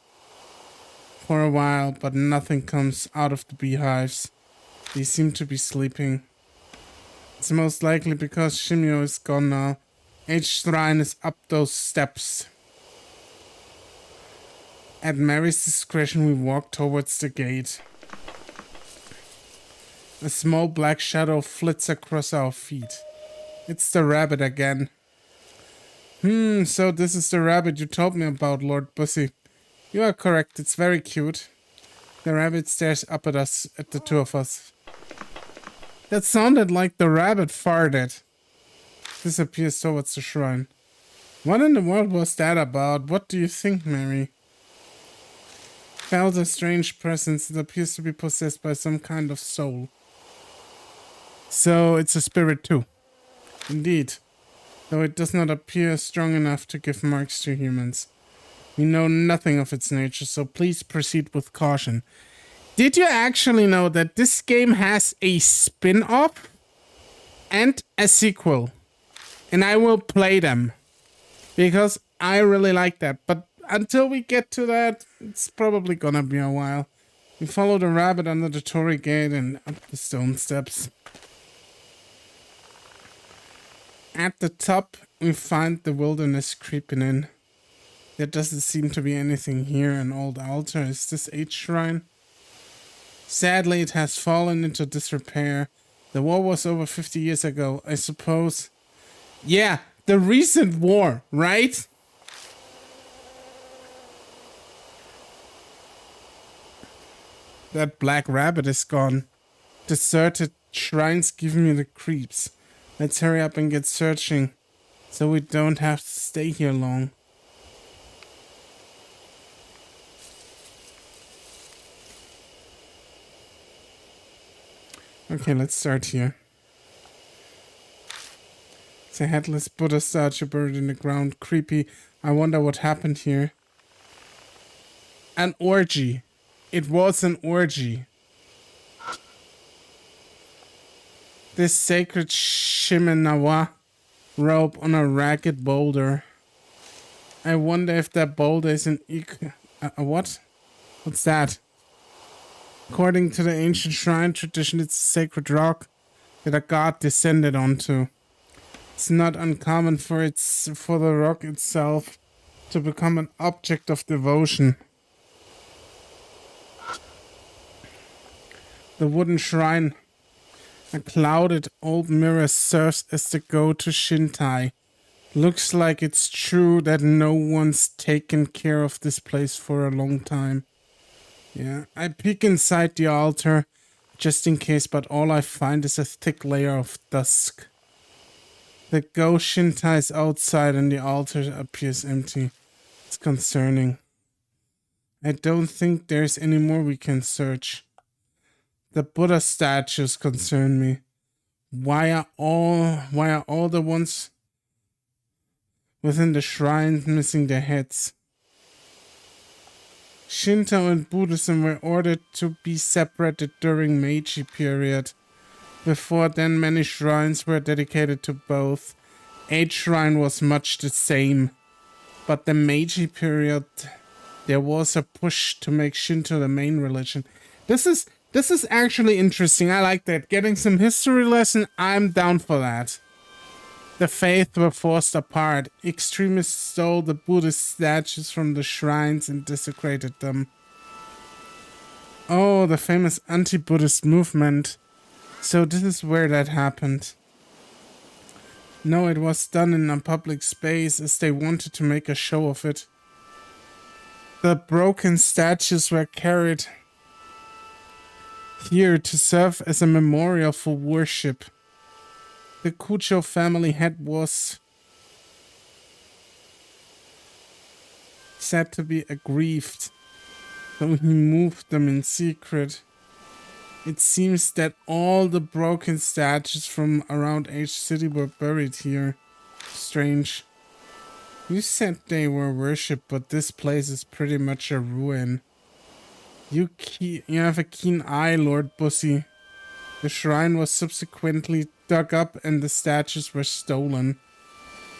Speaker 1: for a while, but nothing comes out of the beehives. They seem to be sleeping. It's most likely because Shimio is gone now. Each shrine is up those steps. At Mary's discretion, we walk towards the gate. A small black shadow flits across our feet. It's the rabbit again. So this is the rabbit you told me about, Lord Bussy. You are correct, it's very cute. The rabbit stares up at us, at the two of us. That sounded like the rabbit farted. Disappears towards the shrine. What in the world was that about? What do you think, Mary? Felt a strange presence that appears to be possessed by some kind of soul. So it's a spirit too. Indeed. Though it does not appear strong enough to give marks to humans. We know nothing of its nature, so please proceed with caution. Did you actually know that this game has a spin-off and a sequel? And I will play them. Because I really like that. But until we get to that, it's probably gonna be a while. We follow the rabbit under the Torii gate and up the stone steps. At the top, we find the wilderness creeping in. There doesn't seem to be anything here. An old altar. Is this H shrine? Sadly, it has fallen into disrepair. The war was over 50 years ago, I suppose. Yeah, the recent war, right? That black rabbit is gone. Deserted shrines give me the creeps. Let's hurry up and get searching, so we don't have to stay here long. Okay, let's start here. It's a headless Buddha statue buried in the ground. Creepy. I wonder what happened here. An orgy. It was an orgy. This sacred Shimenawa robe on a ragged boulder. I wonder if that boulder is an what? What's that? According to the ancient shrine tradition, it's a sacred rock that a god descended onto. It's not uncommon for the rock itself to become an object of devotion. The wooden shrine, a clouded old mirror, serves as the go-to Shintai. Looks like it's true that no one's taken care of this place for a long time. Yeah, I peek inside the altar just in case, but all I find is a thick layer of dusk. The ghost Shintai is outside and the altar appears empty. It's concerning. I don't think there's any more we can search. The Buddha statues concern me. Why are all the ones within the shrine missing their heads? Shinto and Buddhism were ordered to be separated during Meiji period. Before then, many shrines were dedicated to both. Each shrine was much the same. But the Meiji period, there was a push to make Shinto the main religion. This is actually interesting. I like that. Getting some history lesson, I'm down for that. The faiths were forced apart. Extremists stole the Buddhist statues from the shrines and desecrated them. Oh, the famous anti-Buddhist movement. So this is where that happened. No, it was done in a public space as they wanted to make a show of it. The broken statues were carried here to serve as a memorial for worship. The Kucho family head was said to be aggrieved, so he moved them in secret. It seems that all the broken statues from around H City were buried here. Strange. You said they were worshipped, but this place is pretty much a ruin. You have a keen eye, Lord Bussy. The shrine was subsequently dug up and the statues were stolen.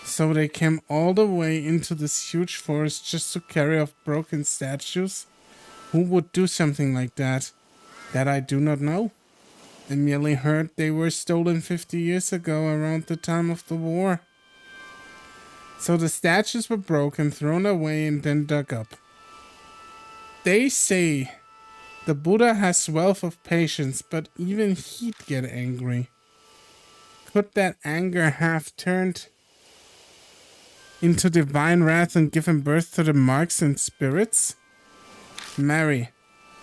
Speaker 1: So they came all the way into this huge forest just to carry off broken statues? Who would do something like that? That I do not know. I merely heard they were stolen 50 years ago around the time of the war. So the statues were broken, thrown away, and then dug up. They say the Buddha has wealth of patience, but even he'd get angry. Could that anger have turned into divine wrath and given birth to the marks and spirits? Mary,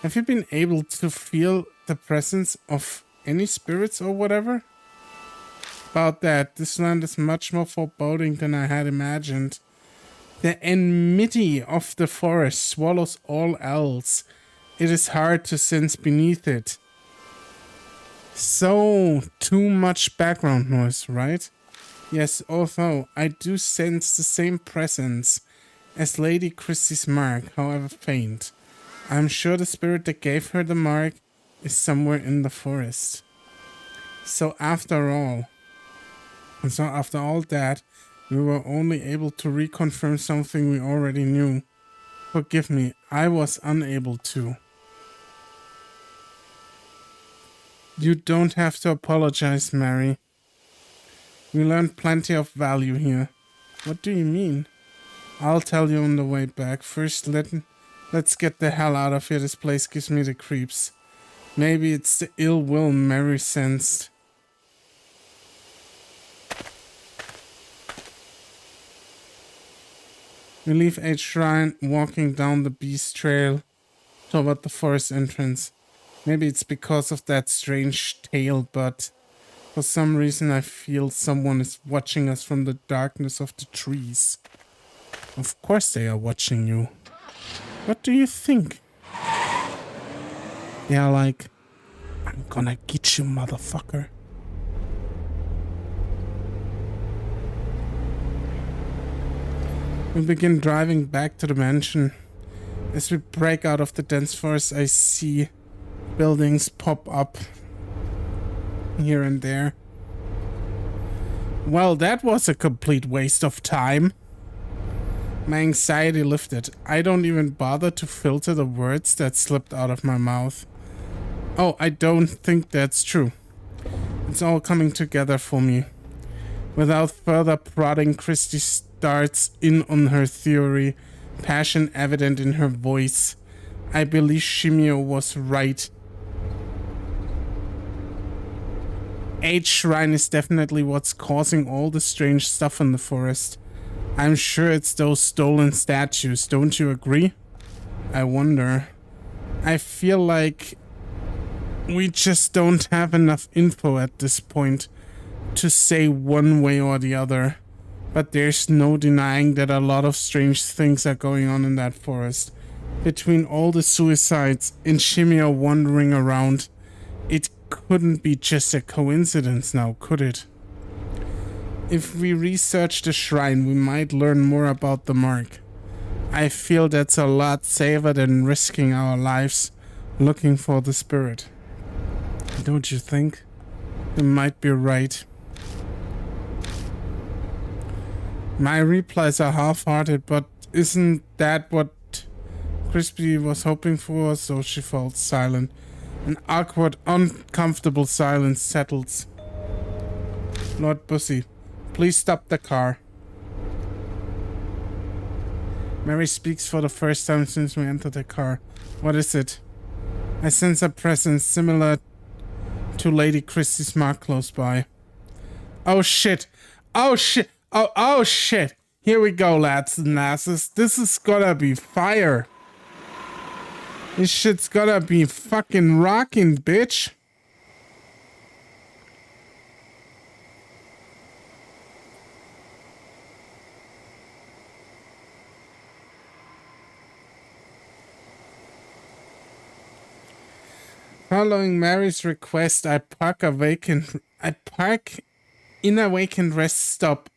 Speaker 1: have you been able to feel the presence of any spirits or whatever? About that, this land is much more foreboding than I had imagined. The enmity of the forest swallows all else. It is hard to sense beneath it. So, too much background noise, right? Yes, although I do sense the same presence as Lady Christie's mark, however faint. I'm sure the spirit that gave her the mark is somewhere in the forest. So after all that, we were only able to reconfirm something we already knew. Forgive me, I was unable to. You don't have to apologize, Mary. We learned plenty of value here. What do you mean? I'll tell you on the way back. First, let's get the hell out of here. This place gives me the creeps. Maybe it's the ill will Mary sensed. We leave a shrine, walking down the beast trail toward the forest entrance. Maybe it's because of that strange tale, but for some reason I feel someone is watching us from the darkness of the trees. Of course they are watching you. What do you think? They are like, I'm gonna get you, motherfucker. We begin driving back to the mansion. As we break out of the dense forest, I see buildings pop up here and there. Well, that was a complete waste of time. My anxiety lifted. I don't even bother to filter the words that slipped out of my mouth. Oh, I don't think that's true. It's all coming together for me. Without further prodding, Christy starts in on her theory, passion evident in her voice. I believe Shimio was right. H Shrine is definitely what's causing all the strange stuff in the forest. I'm sure it's those stolen statues, don't you agree? I wonder. I feel like we just don't have enough info at this point to say one way or the other. But there's no denying that a lot of strange things are going on in that forest. Between all the suicides and Shimio wandering around, it couldn't be just a coincidence now, could it? If we research the shrine, we might learn more about the mark. I feel that's a lot safer than risking our lives looking for the spirit. Don't you think? You might be right. My replies are half-hearted, but isn't that what Crispy was hoping for? So she falls silent. An awkward, uncomfortable silence settles. Lord Bussy, please stop the car. Mary speaks for the first time since we entered the car. What is it? I sense a presence similar to Lady Christie's mark close by. Oh shit! Oh shit! Oh shit! Here we go, lads and lasses. This is gonna be fire. This shit's gonna be fucking rocking, bitch. Following Mary's request, I park in a vacant rest stop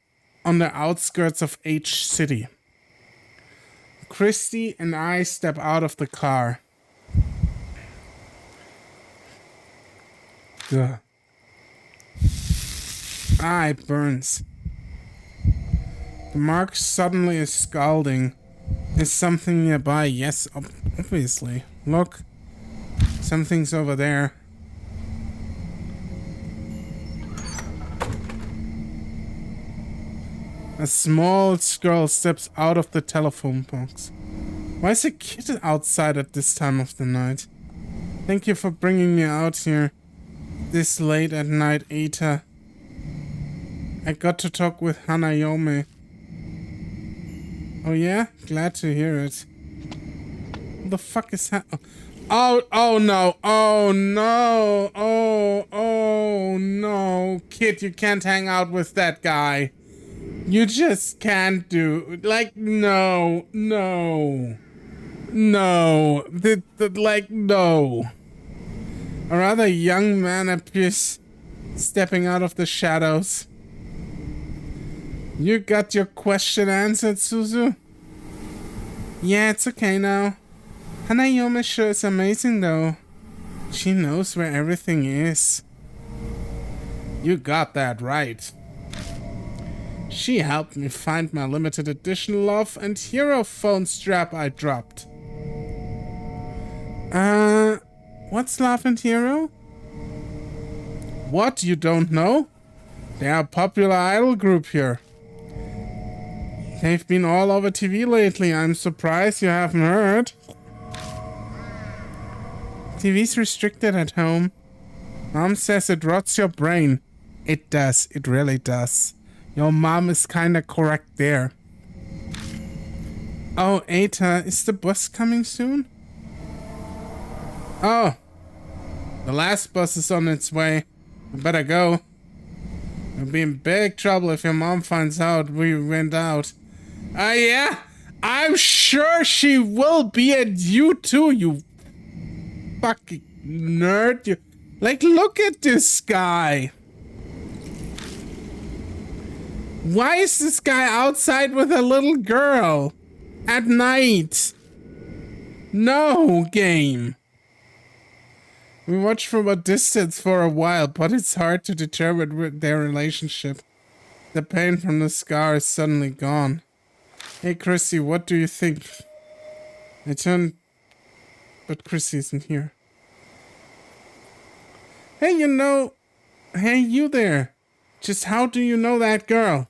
Speaker 1: on the outskirts of H City. Christy and I step out of the car. Ugh. Ah, it burns. The mark suddenly is scalding. Is something nearby? Yes, obviously. Look. Something's over there. A small girl steps out of the telephone box. Why is a kid outside at this time of the night? Thank you for bringing me out here this late at night, Eta. I got to talk with Hanayome. Oh yeah? Glad to hear it. What the fuck is that? Oh no. Oh no. Oh no. Kid, you can't hang out with that guy. You just can't do... Like, no. No. No. Like, no. A rather young man appears stepping out of the shadows. You got your question answered, Suzu? Yeah, it's okay now. Hanayome sure is amazing though. She knows where everything is. You got that right. She helped me find my limited edition love and hero phone strap I dropped. What's Love and Hero? What, you don't know? They are a popular idol group here. They've been all over TV lately. I'm surprised you haven't heard. TV's restricted at home. Mom says it rots your brain. It does. It really does. Your mom is kinda correct there. Oh, Eta, is the bus coming soon? Oh. The last bus is on its way. I better go. You'll be in big trouble if your mom finds out we went out. Yeah? I'm sure she will be, and you too, you fucking nerd. You, like, look at this guy. Why is this guy outside with a little girl? At night? No, game. We watched from a distance for a while, but it's hard to determine their relationship. The pain from the scar is suddenly gone. Hey, Chrissy, what do you think? I turned... But Chrissy isn't here. Hey, Hey, you there. Just how do you know that girl?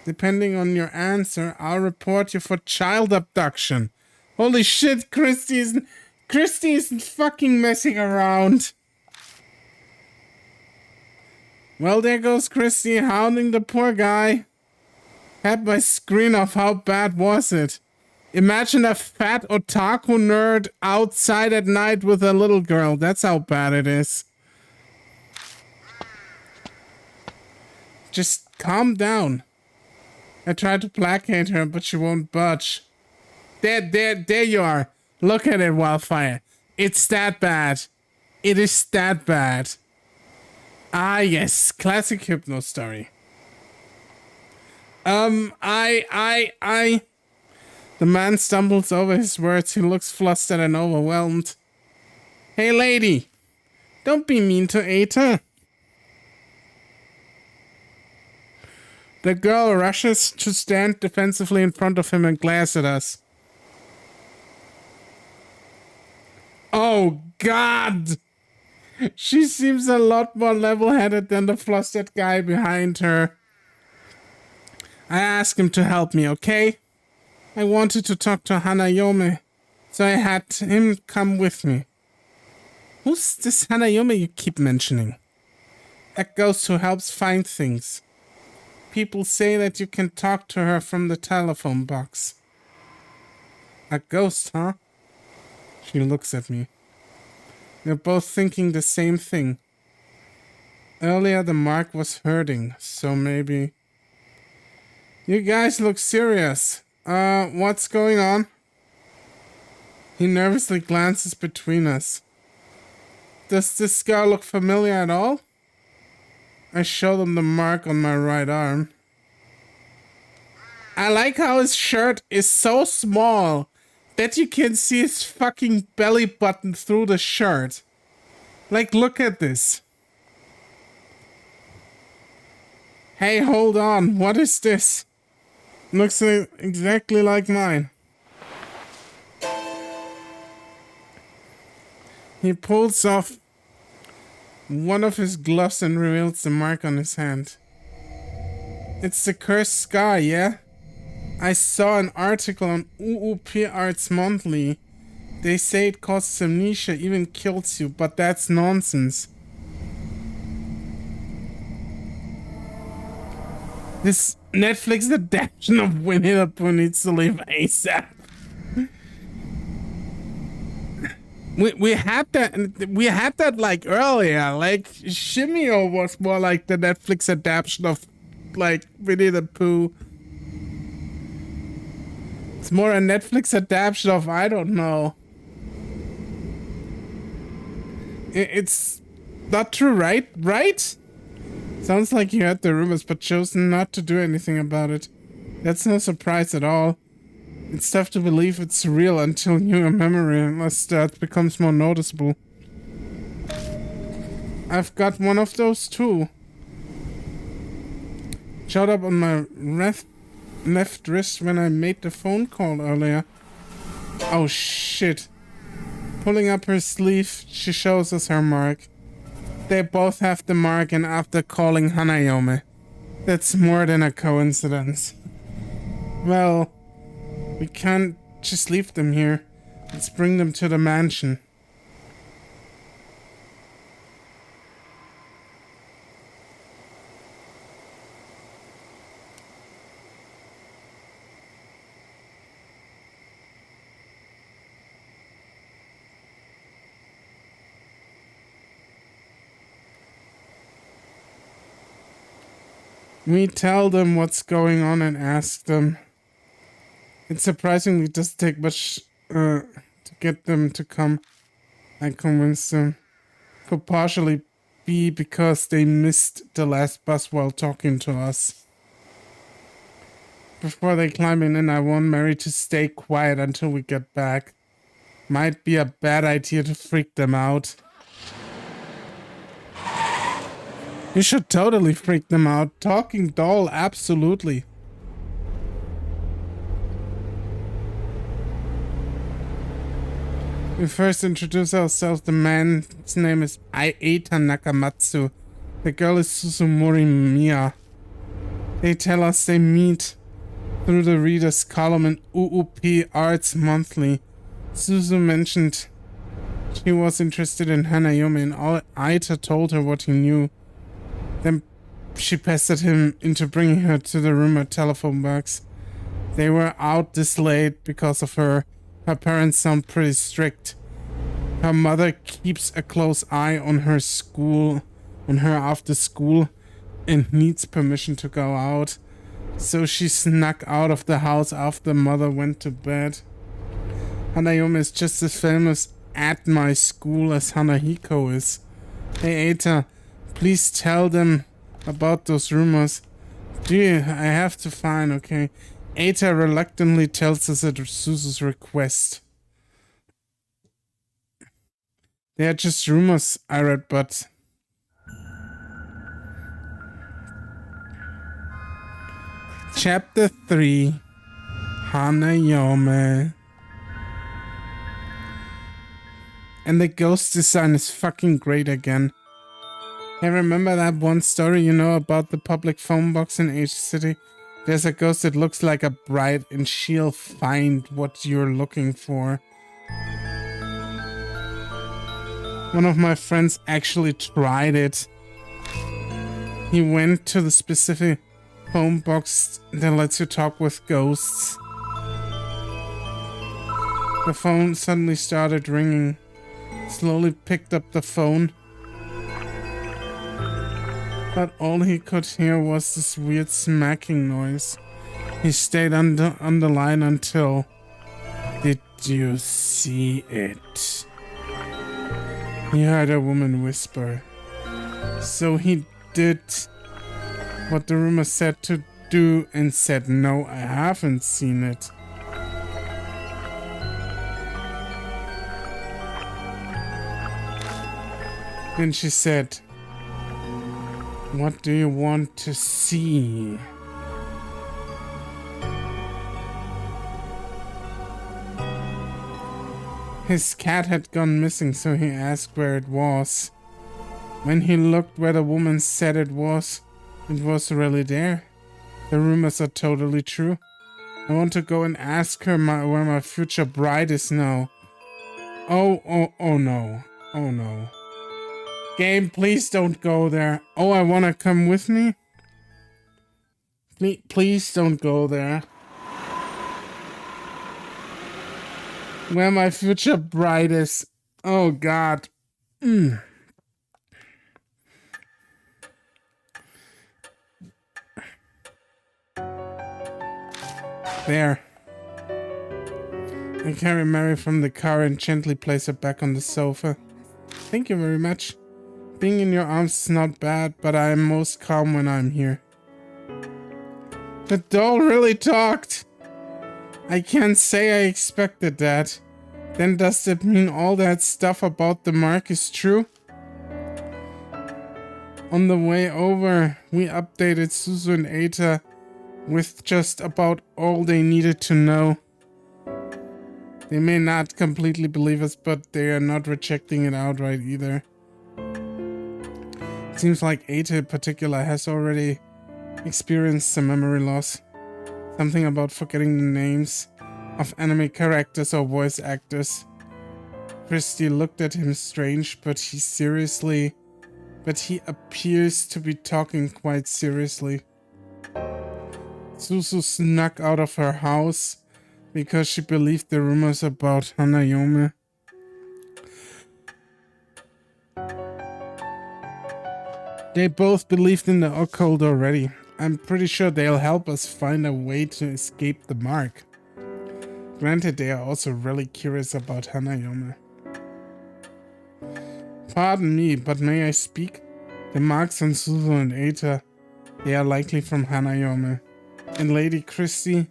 Speaker 1: Depending on your answer, I'll report you for child abduction. Holy shit, Christy isn't fucking messing around. Well, there goes Christy hounding the poor guy. Had my screen off, how bad was it? Imagine a fat otaku nerd outside at night with a little girl. That's how bad it is. Just calm down. I tried to placate her, but she won't budge. There you are. Look at it, Wildfire. It's that bad. It is that bad. Ah, yes. Classic hypno story. The man stumbles over his words. He looks flustered and overwhelmed. Hey, lady. Don't be mean to Eta. The girl rushes to stand defensively in front of him and glares at us. Oh, God! She seems a lot more level-headed than the flustered guy behind her. I asked him to help me, okay? I wanted to talk to Hanayome, so I had him come with me. Who's this Hanayome you keep mentioning? A ghost who helps find things. People say that you can talk to her from the telephone box. A ghost, huh? She looks at me. We're both thinking the same thing. Earlier the mark was hurting, so maybe... You guys look serious. What's going on? He nervously glances between us. Does this girl look familiar at all? I show them the mark on my right arm. I like how his shirt is so small that you can see his fucking belly button through the shirt. Like, look at this. Hey, hold on. What is this? Looks exactly like mine. He pulls off one of his gloves and reveals the mark on his hand. It's the cursed sky, yeah? I saw an article on UUP Arts Monthly. They say it causes amnesia, even kills you, but that's nonsense. This Netflix adaptation of Winnie the Pooh needs to leave ASAP. We had that like earlier. Like Shimio was more like the Netflix adaptation of like Winnie the Pooh. It's more a Netflix adaptation of I don't know. It's not true, right? Right? Sounds like you heard the rumors but chose not to do anything about it. That's no surprise at all. It's tough to believe it's real until new memory, unless that becomes more noticeable. I've got one of those too. Showed up on my left wrist when I made the phone call earlier. Oh shit. Pulling up her sleeve, she shows us her mark. They both have the mark, and after calling Hanayome. That's more than a coincidence. Well, we can't just leave them here. Let's bring them to the mansion. We tell them what's going on and ask them. It surprisingly doesn't take much to get them to come. I convinced them. Could partially be because they missed the last bus while talking to us. Before they climb in, I want Mary to stay quiet until we get back. Might be a bad idea to freak them out. You should totally freak them out. Talking doll, absolutely. We first introduce ourselves. The man's name is Eita Nakamatsu. The girl is Susumori Miya. They tell us they meet through the reader's column in UUP Arts Monthly. Suzu mentioned she was interested in Hanayome, and Aita told her what he knew. Then she pestered him into bringing her to the rumored telephone box. They were out this late because of her. Her parents sound pretty strict. Her mother keeps a close eye on her after school, and needs permission to go out. So she snuck out of the house after mother went to bed. Hanayome is just as famous at my school as Hanahiko is. Hey Eita, please tell them about those rumors. I have to find, okay. Eita reluctantly tells us at Suzu's request. They are just rumors, I read, but... Chapter 3. Hanayome. And the ghost design is fucking great again. Hey, remember that one story you know about the public phone box in H City? There's a ghost that looks like a bride and she'll find what you're looking for. One of my friends actually tried it. He went to the specific phone box that lets you talk with ghosts. The phone suddenly started ringing. Slowly picked up the phone. But all he could hear was this weird smacking noise. He stayed on the line until... Did you see it? He heard a woman whisper. So he did what the rumor said to do and said, no, I haven't seen it. Then she said, what do you want to see? His cat had gone missing, so he asked where it was. When he looked where the woman said it was really there. The rumors are totally true. I want to go and ask her where my future bride is now. Oh no. Oh no. Game, please don't go there. Oh, I wanna come with me? Please don't go there. Where my future bride is. Oh god. There. I carry Mary from the car and gently place her back on the sofa. Thank you very much. Being in your arms is not bad, but I am most calm when I'm here. The doll really talked! I can't say I expected that. Then does that mean all that stuff about the mark is true? On the way over, we updated Suzu and Eta with just about all they needed to know. They may not completely believe us, but they are not rejecting it outright either. It seems like Eta in particular has already experienced some memory loss. Something about forgetting the names of anime characters or voice actors. Christy looked at him strange, but he appears to be talking quite seriously. Suzu snuck out of her house because she believed the rumors about Hanayome. They both believed in the occult already. I'm pretty sure they'll help us find a way to escape the mark. Granted, they are also really curious about Hanayome. Pardon me, but may I speak? The marks on Suzu and Eta, they are likely from Hanayome. And Lady Christie,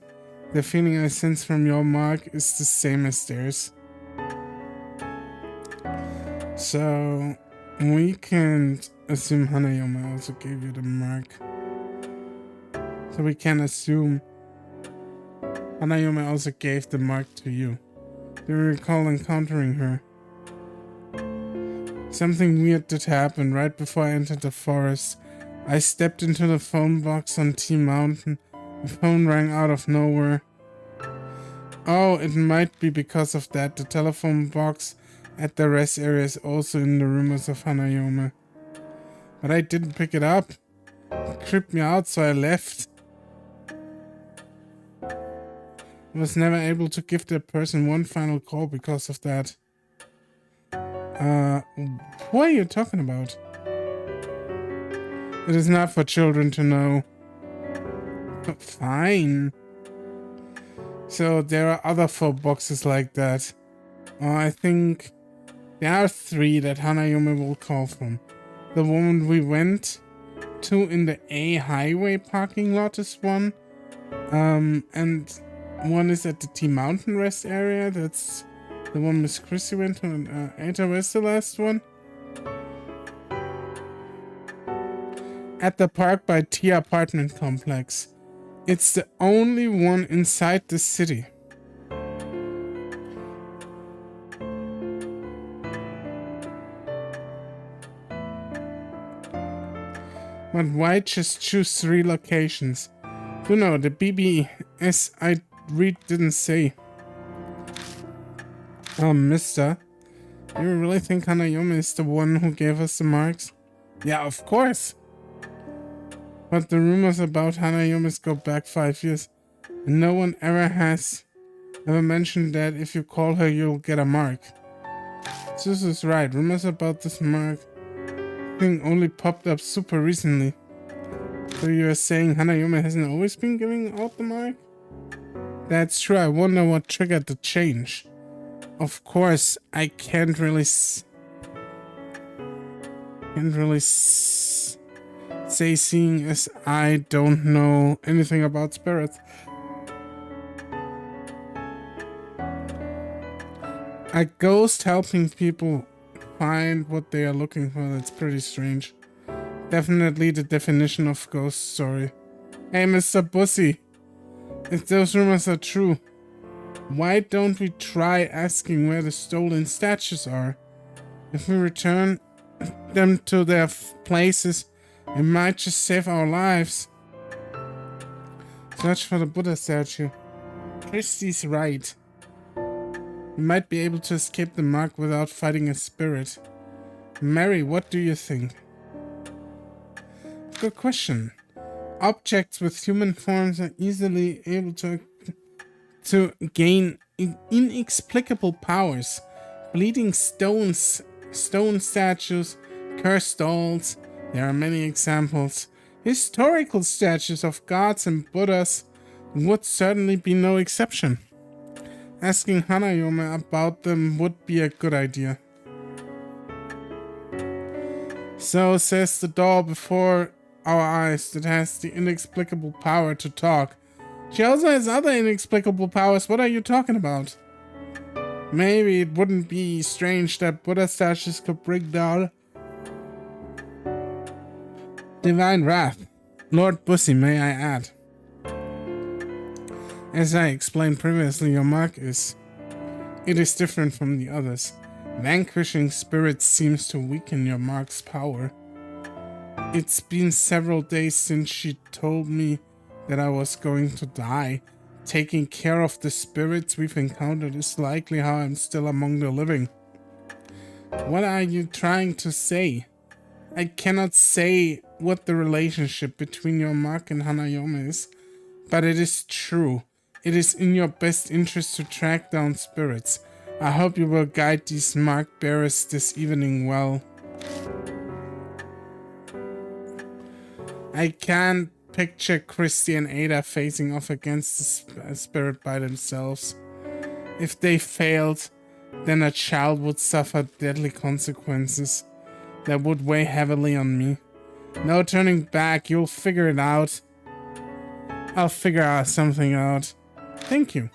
Speaker 1: the feeling I sense from your mark is the same as theirs. So, we can't assume Hanayome also gave you the mark. So we can assume Hanayome also gave the mark to you. Do you recall encountering her? Something weird did happen right before I entered the forest. I stepped into the phone box on T Mountain. The phone rang out of nowhere. Oh, it might be because of that. The telephone box at the rest area is also in the rumors of Hanayome. But I didn't pick it up. It creeped me out, so I left. I was never able to give that person one final call because of that. What are you talking about? It is not for children to know. But fine. So there are other phone boxes like that. I think there are 3 that Hanayome will call from. The one we went to in the A highway parking lot is one. And one is at the T Mountain rest area. That's the one Miss Chrissy went to, and Eta was the last one. At the park by T apartment complex. It's the only one inside the city. But why just choose 3 locations? You know, the BBS I read didn't say. Oh, mister. You really think Hanayome is the one who gave us the marks? Yeah, of course. But the rumors about Hanayomes go back 5 years. And no one ever mentioned that if you call her, you'll get a mark. Suzu's right. Rumors about this mark thing only popped up super recently. So you're saying Hanayome hasn't always been giving out the mark? That's true. I wonder what triggered the change. Of course, I can't really say, seeing as I don't know anything about spirits. A ghost helping people find what they are looking for, that's pretty strange. Definitely the definition of ghost story. Hey, Mr. Bussy, if those rumors are true, why don't we try asking where the stolen statues are? If we return them to their places, it might just save our lives. Search for the Buddha statue. Christie's right. We might be able to escape the mark without fighting a spirit. Mary, what do you think? Good question. Objects with human forms are easily able to gain inexplicable powers. Bleeding stones, stone statues, cursed dolls. There are many examples. Historical statues of gods and Buddhas would certainly be no exception. Asking Hanayome about them would be a good idea. So says the doll before our eyes that has the inexplicable power to talk. She also has other inexplicable powers. What are you talking about? Maybe it wouldn't be strange that Buddha statues could bring down divine wrath. Lord Bussy, may I add. As I explained previously, your mark is... It is different from the others. Vanquishing spirits seems to weaken your mark's power. It's been several days since she told me that I was going to die. Taking care of the spirits we've encountered is likely how I'm still among the living. What are you trying to say? I cannot say what the relationship between your mark and Hanayome is, but it is true. It is in your best interest to track down spirits. I hope you will guide these mark bearers this evening well. I can't picture Christy and Ada facing off against the spirit by themselves. If they failed, then a child would suffer deadly consequences that would weigh heavily on me. No turning back, you'll figure it out. I'll figure something out. Thank you.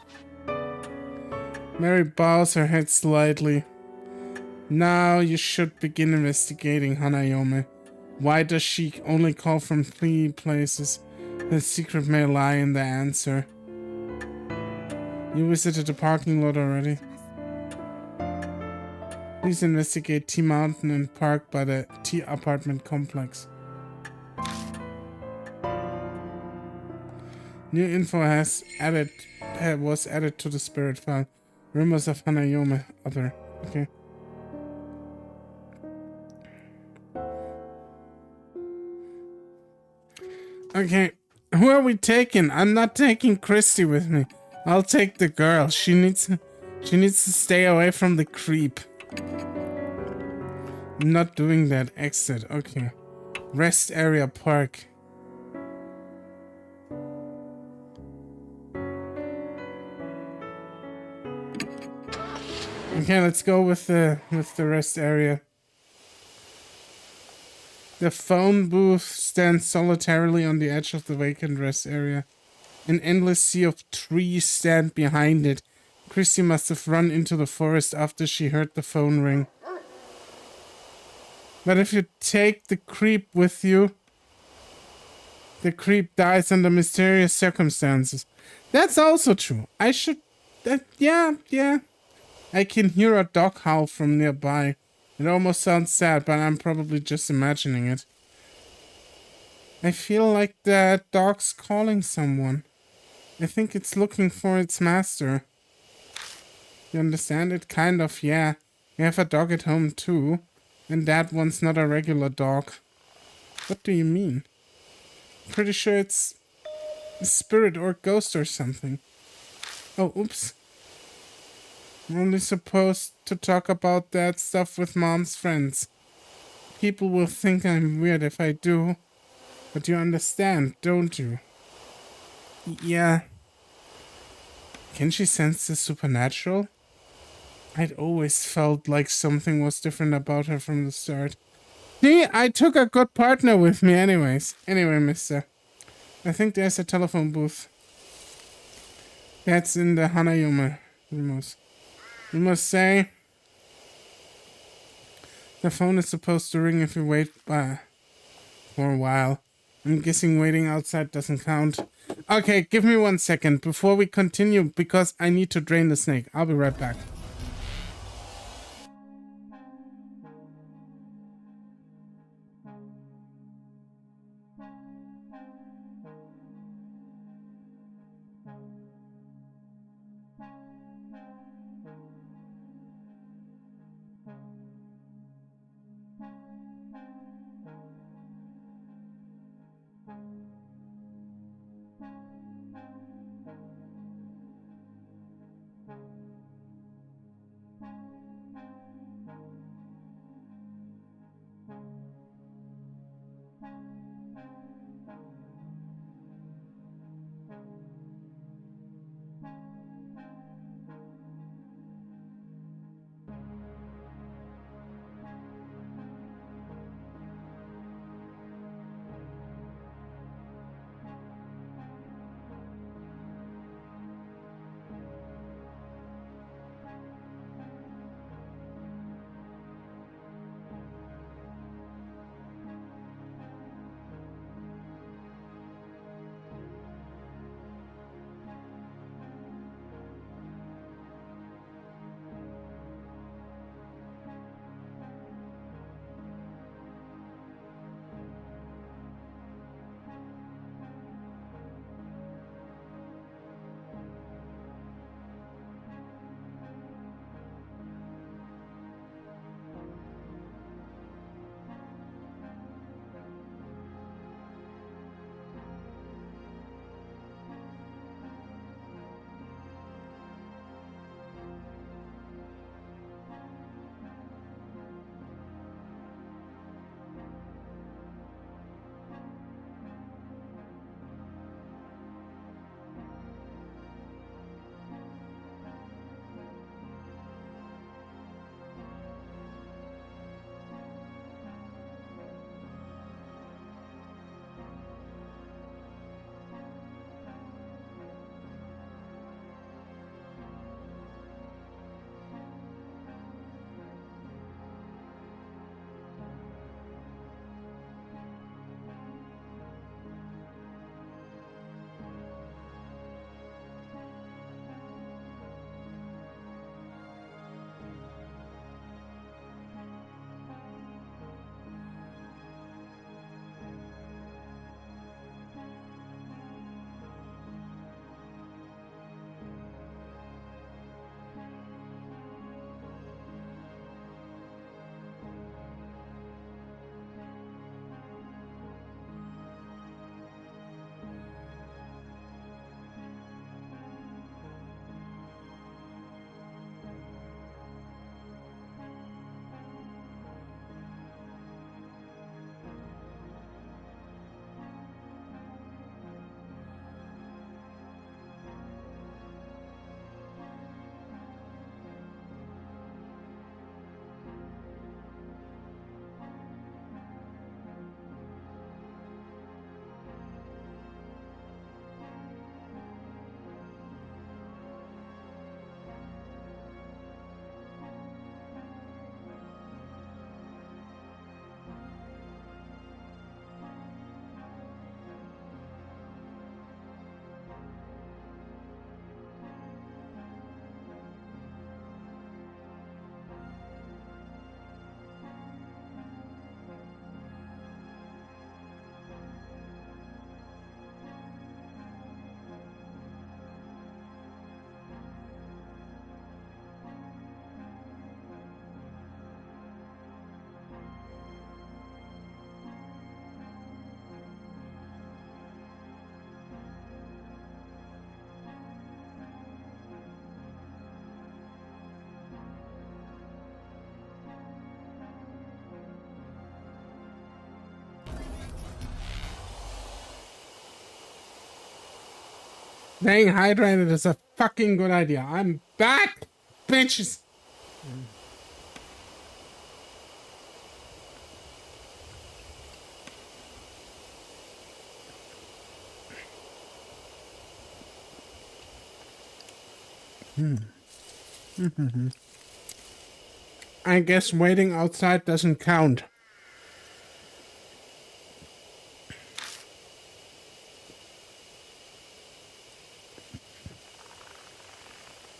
Speaker 1: Mary bows her head slightly. Now you should begin investigating Hanayome. Why does she only call from 3 places? The secret may lie in the answer. You visited the parking lot already. Please investigate T Mountain and Park by the T apartment complex. New info was added to the spirit file. Rumors of Hanayome. Other. Okay. Okay. Who are we taking? I'm not taking Christy with me. I'll take the girl. She needs to stay away from the creep. I'm not doing that. Exit. Okay. Rest area park. Okay, let's go with the rest area. The phone booth stands solitarily on the edge of the vacant rest area. An endless sea of trees stand behind it. Christy must have run into the forest after she heard the phone ring. But if you take the creep with you, the creep dies under mysterious circumstances. That's also true. I should... yeah. I can hear a dog howl from nearby. It almost sounds sad, but I'm probably just imagining it. I feel like that dog's calling someone. I think it's looking for its master. You understand it? Kind of, yeah. We have a dog at home too. And that one's not a regular dog. What do you mean? Pretty sure it's a spirit or ghost or something. Oh, oops. I'm only supposed to talk about that stuff with Mom's friends. People will think I'm weird if I do. But you understand, don't you? Yeah. Can she sense the supernatural? I'd always felt like something was different about her from the start. See, I took a good partner with me anyways. Anyway, mister. I think there's a telephone booth. That's in the Hanayome. We must say... The phone is supposed to ring if you wait for a while. I'm guessing waiting outside doesn't count. Okay, give me 1 second before we continue because I need to drain the snake. I'll be right back. Staying hydrated is a fucking good idea. I'm back, bitches. I guess waiting outside doesn't count.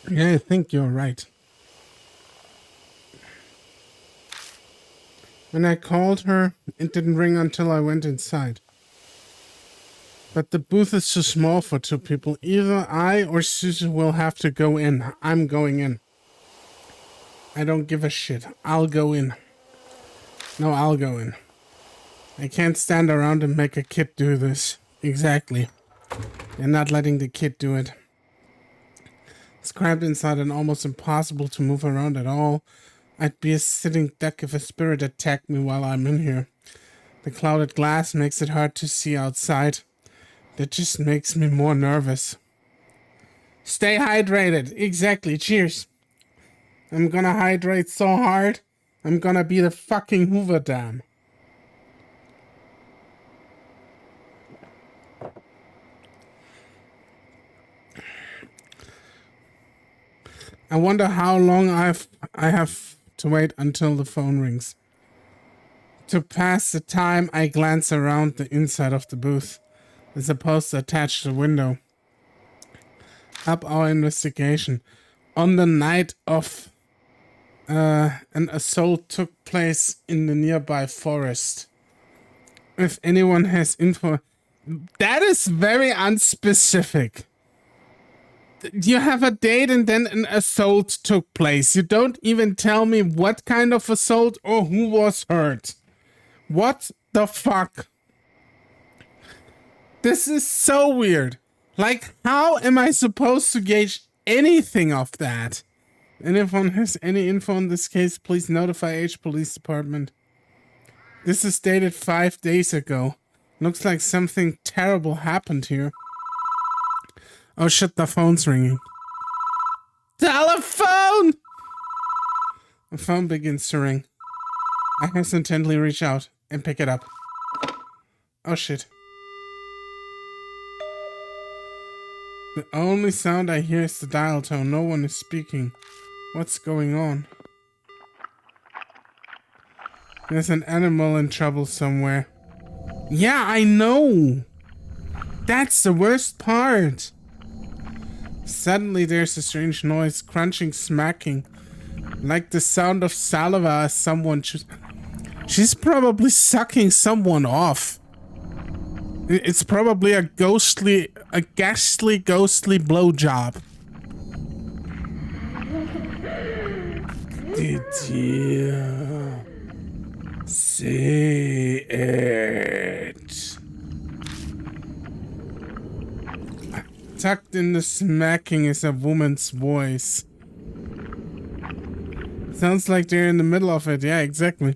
Speaker 1: Yeah, I think you're right. When I called her, it didn't ring until I went inside. But the booth is too small for two people. Either I or Susan will have to go in. I'm going in. I don't give a shit. I'll go in. No, I'll go in. I can't stand around and make a kid do this. Exactly. And not letting the kid do it. It's cramped inside and almost impossible to move around at all. I'd be a sitting duck if a spirit attacked me while I'm in here. The clouded glass makes it hard to see outside. That just makes me more nervous. Stay hydrated. Exactly. Cheers. I'm gonna hydrate so hard, I'm gonna be the fucking Hoover Dam. I wonder how long I have to wait until the phone rings. To pass the time, I glance around the inside of the booth. There's a poster attached to the window. Up our investigation. On the night of an assault took place in the nearby forest. If anyone has info... That is very unspecific. You have a date and then an assault took place. You don't even tell me what kind of assault or who was hurt. What the fuck? This is so weird. Like, how am I supposed to gauge anything of that? And if one has any info in this case, please notify H Police Department. This is dated 5 days ago. Looks like something terrible happened here. Oh shit, the phone's ringing. Telephone! The phone begins to ring. I hesitantly reach out and pick it up. Oh shit. The only sound I hear is the dial tone. No one is speaking. What's going on? There's an animal in trouble somewhere. Yeah, I know! That's the worst part! Suddenly there's a strange noise, crunching, smacking. Like the sound of saliva as someone She's probably sucking someone off. It's probably a ghastly blowjob. Did you see it? Tucked in the smacking is a woman's voice. Sounds like they're in the middle of it. Yeah, exactly.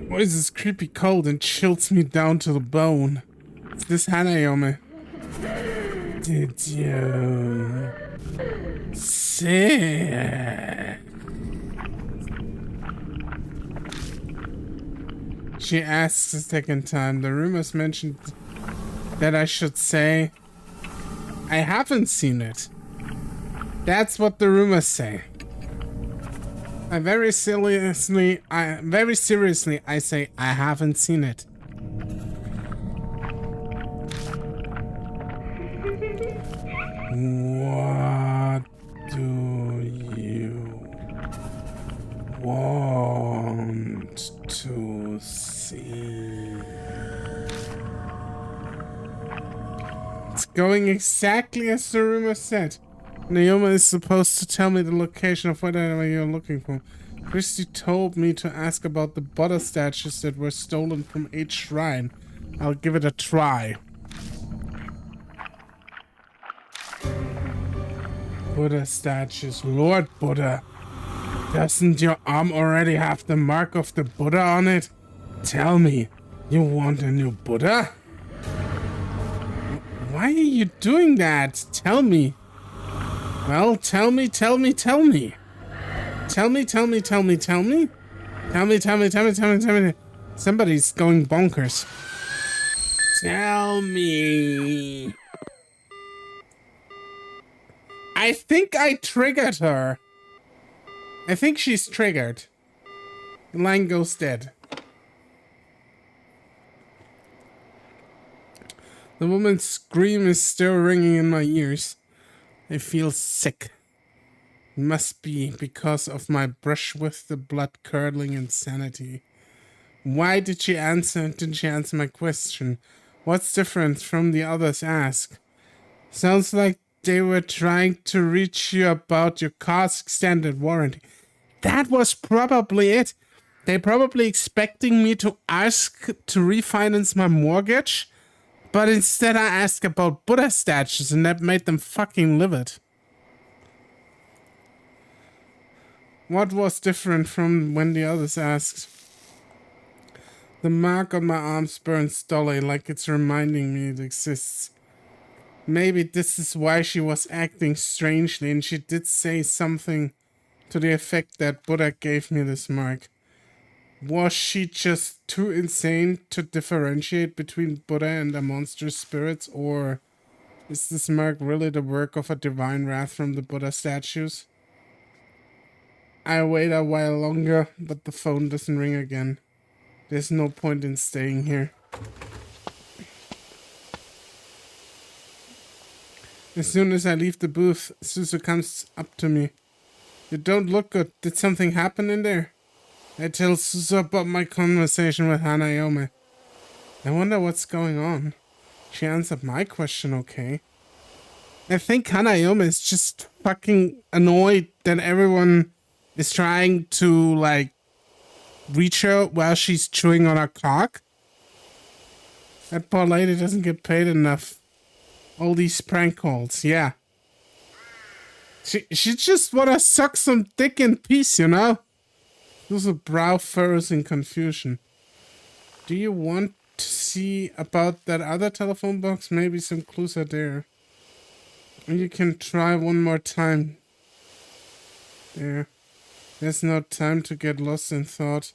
Speaker 1: Voice is creepy cold and chills me down to the bone. It's this Hanayome. Did you see it? She asks a second time. The rumors mentioned that I should say I haven't seen it. That's what the rumors say. Very seriously, I say I haven't seen it. What do you want to see? It's going exactly as the rumor said. Naoma is supposed to tell me the location of whatever you're looking for. Christy told me to ask about the Buddha statues that were stolen from each shrine. I'll give it a try. Buddha statues. Lord Buddha. Doesn't your arm already have the mark of the Buddha on it? Tell me, you want a new Buddha? Why are you doing that? Tell me. Well, tell me. Tell me. Tell me. Tell me. Tell me. Tell me. Tell me. Tell me. Tell me. Tell me. Tell me. Tell me. Somebody's going bonkers. Tell me. I think I triggered her. I think she's triggered. The line goes dead. The woman's scream is still ringing in my ears. I feel sick. It must be because of my brush with the blood-curdling insanity. Why did she answer? Didn't she answer my question? What's different from the others asked? Sounds like they were trying to reach you about your car's extended warranty. That was probably it. They probably expecting me to ask to refinance my mortgage, but instead I asked about Buddha statues and that made them fucking livid. What was different from when the others asked? The mark on my arms burns dully, like it's reminding me it exists. Maybe this is why she was acting strangely, and she did say something to the effect that Buddha gave me this mark. Was she just too insane to differentiate between Buddha and the monstrous spirits, or is this mark really the work of a divine wrath from the Buddha statues? I wait a while longer, but the phone doesn't ring again. There's no point in staying here. As soon as I leave the booth, Suzu comes up to me. You don't look good. Did something happen in there? I tell Suzu about my conversation with Hanayome. I wonder what's going on. She answered my question okay. I think Hanayome is just fucking annoyed that everyone is trying to, like, reach her while she's chewing on her cock. That poor lady doesn't get paid enough. All these prank calls, yeah. She just wanna suck some dick in peace, you know? Those brow furrows in confusion. Do you want to see about that other telephone box? Maybe some clues are there. And you can try one more time. There. There's no time to get lost in thought.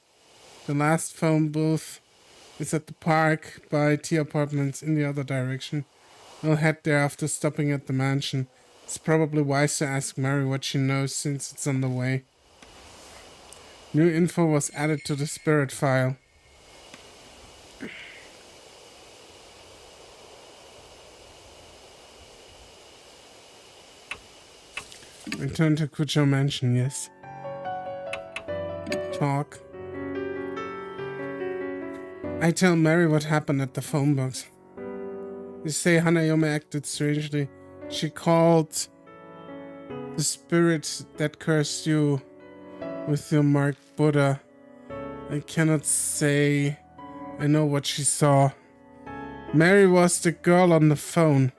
Speaker 1: The last phone booth is at the park by T apartments in the other direction. I'll head there after stopping at the mansion. It's probably wise to ask Mary what she knows since it's on the way. New info was added to the spirit file. Return to Kucho Mansion, yes. Talk. I tell Mary what happened at the phone box. You say Hanayome acted strangely. She called the spirit that cursed you with your marked Buddha. I cannot say I know what she saw. Mary was the girl on the phone.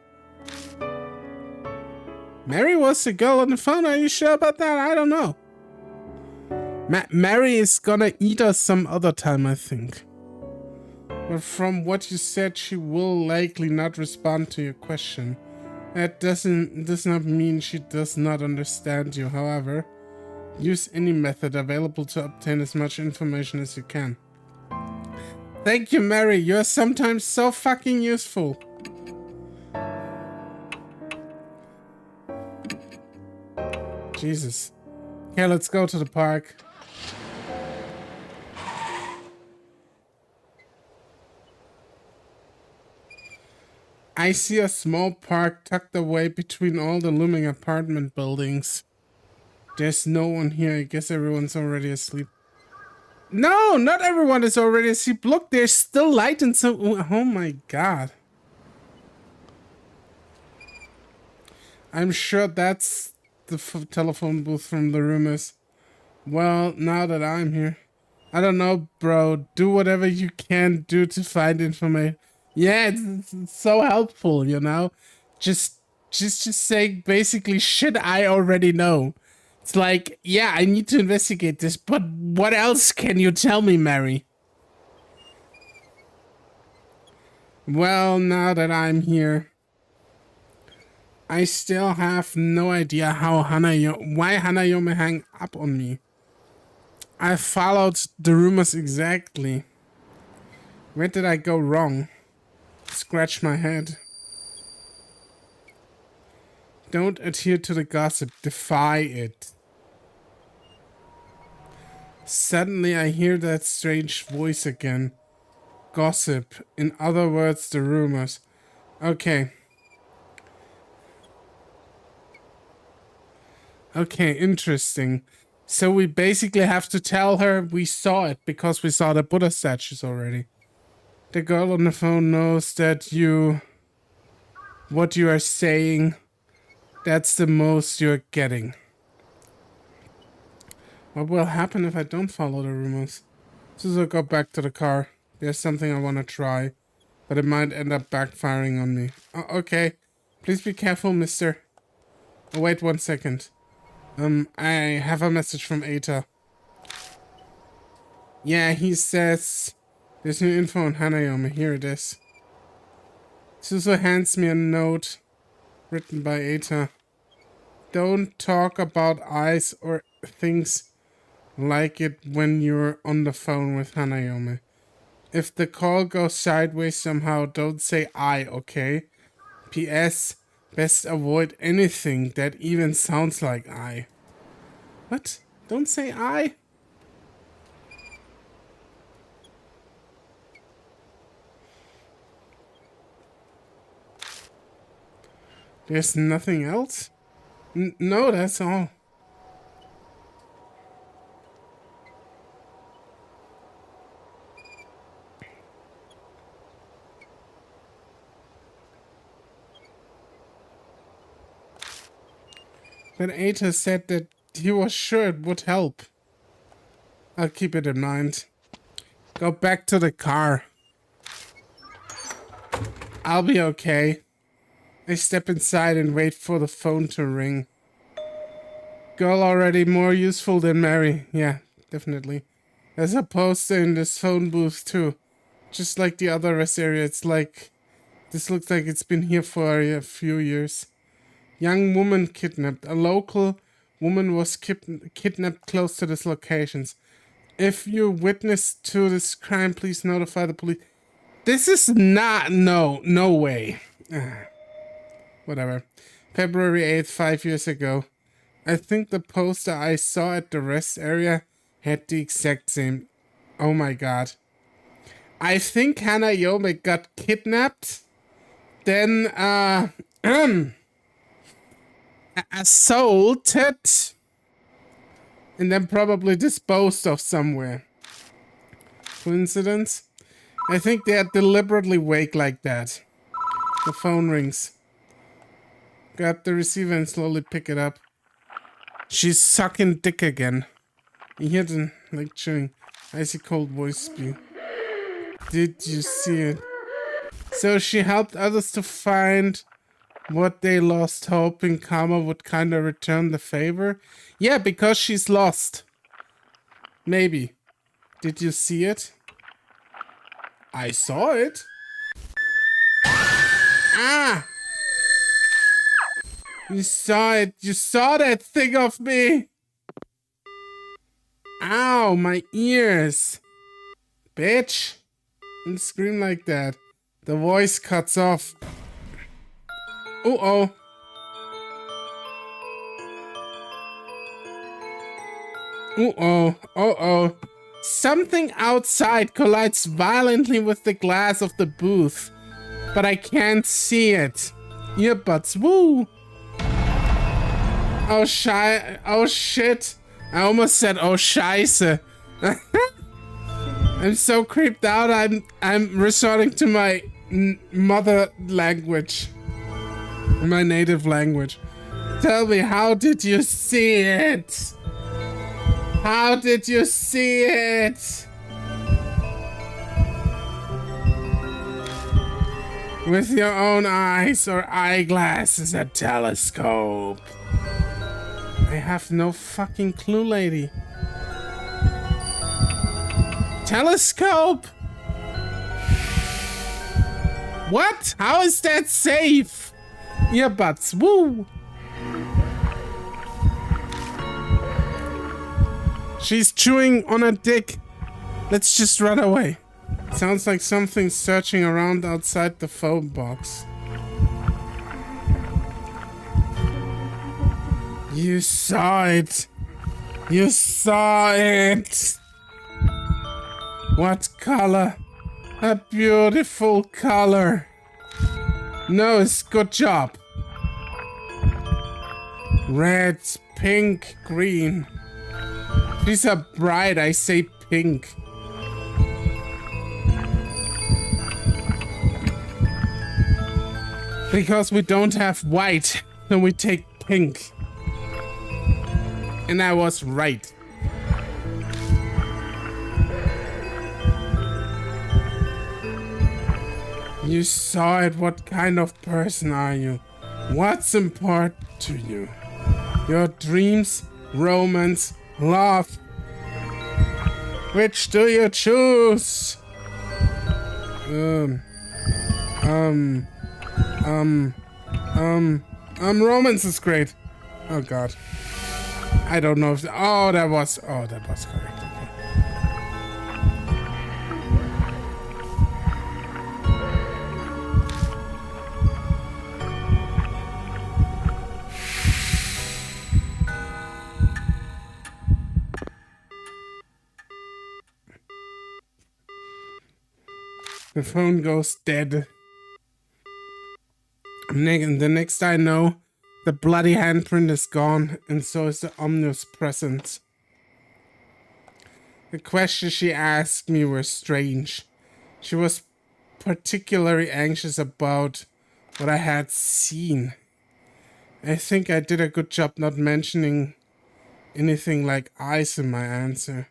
Speaker 1: Mary was the girl on the phone? Are you sure about that? I don't know. Mary is gonna eat us some other time, I think. But from what you said, she will likely not respond to your question. That does not mean she does not understand you, however. Use any method available to obtain as much information as you can. Thank you, Mary. You're sometimes so fucking useful. Jesus. Okay, let's go to the park. I see a small park tucked away between all the looming apartment buildings. There's no one here. I guess everyone's already asleep. No, not everyone is already asleep. Look, there's still light and so... Oh my god. I'm sure that's the telephone booth from the rumors. Well, now that I'm here. I don't know, bro. Do whatever you can do to find information. Yeah, it's so helpful, you know? Just say basically shit I already know. It's like, yeah, I need to investigate this, but what else can you tell me, Mary? Well, now that I'm here, I still have no idea how why Hanayome hung up on me. I followed the rumors exactly. Where did I go wrong? Scratch my head. Don't adhere to the gossip. Defy it. Suddenly I hear that strange voice again. Gossip. In other words, the rumors. Okay. Okay, interesting. So we basically have to tell her we saw it because we saw the Buddha statues already. The girl on the phone knows that what you are saying, that's the most you're getting. What will happen if I don't follow the rumors? So go back to the car. There's something I want to try, but it might end up backfiring on me. Oh, okay. Please be careful, mister. Oh, wait 1 second. I have a message from Eta. Yeah, he says there's new info on Hanayome. Here it is. Suzu hands me a note written by Eta. Don't talk about eyes or things like it when you're on the phone with Hanayome. If the call goes sideways somehow, don't say I, okay? P.S. Best avoid anything that even sounds like I. What? Don't say I? There's nothing else? No, that's all. But Eta said that he was sure it would help. I'll keep it in mind. Go back to the car. I'll be okay. I step inside and wait for the phone to ring. Girl already more useful than Mary. Yeah, definitely. There's a poster in this phone booth too. Just like the other rest area, it's like... This looks like it's been here for a few years. Young woman kidnapped. A local woman was kidnapped close to this locations. If you witness to this crime, please notify the police. This is not... No way. Whatever. February 8th, 5 years ago. I think the poster I saw at the rest area had the exact same. Oh my god. I think Hanayome got kidnapped. Then, assaulted. And then probably disposed of somewhere. Coincidence? I think they are deliberately vague like that. The phone rings. Grab the receiver and slowly pick it up. She's sucking dick again. You hear the, like, chewing, icy cold voice speak. Did you see it? So she helped others to find what they lost, hoping karma would kind of return the favor. Yeah, because she's lost. Maybe. Did you see it? I saw it. Ah! You saw it. You saw that thing of me. Ow, my ears. Bitch. Don't scream like that. The voice cuts off. Uh-oh. Uh-oh. Uh-oh. Something outside collides violently with the glass of the booth. But I can't see it. Earbuds. Woo! Oh, oh, shit. I almost said, oh, scheiße. I'm so creeped out, I'm resorting to my mother language. My native language. Tell me, how did you see it? How did you see it? With your own eyes or eyeglasses, a telescope. I have no fucking clue, lady. Telescope? What? How is that safe? Earbuds. Woo! She's chewing on a dick. Let's just run away. Sounds like something searching around outside the phone box. You saw it. You saw it. What color? A beautiful color. Nose, good job. Red, pink, green. These are bright, I say pink. Because we don't have white, then we take pink. And I was right. You saw it. What kind of person are you? What's important to you? Your dreams, romance, love. Which do you choose? Romance is great. Oh god. I don't know if... that was correct. Okay. The phone goes dead. The next I know, the bloody handprint is gone, and so is the ominous presence. The questions she asked me were strange. She was particularly anxious about what I had seen. I think I did a good job not mentioning anything like eyes in my answer.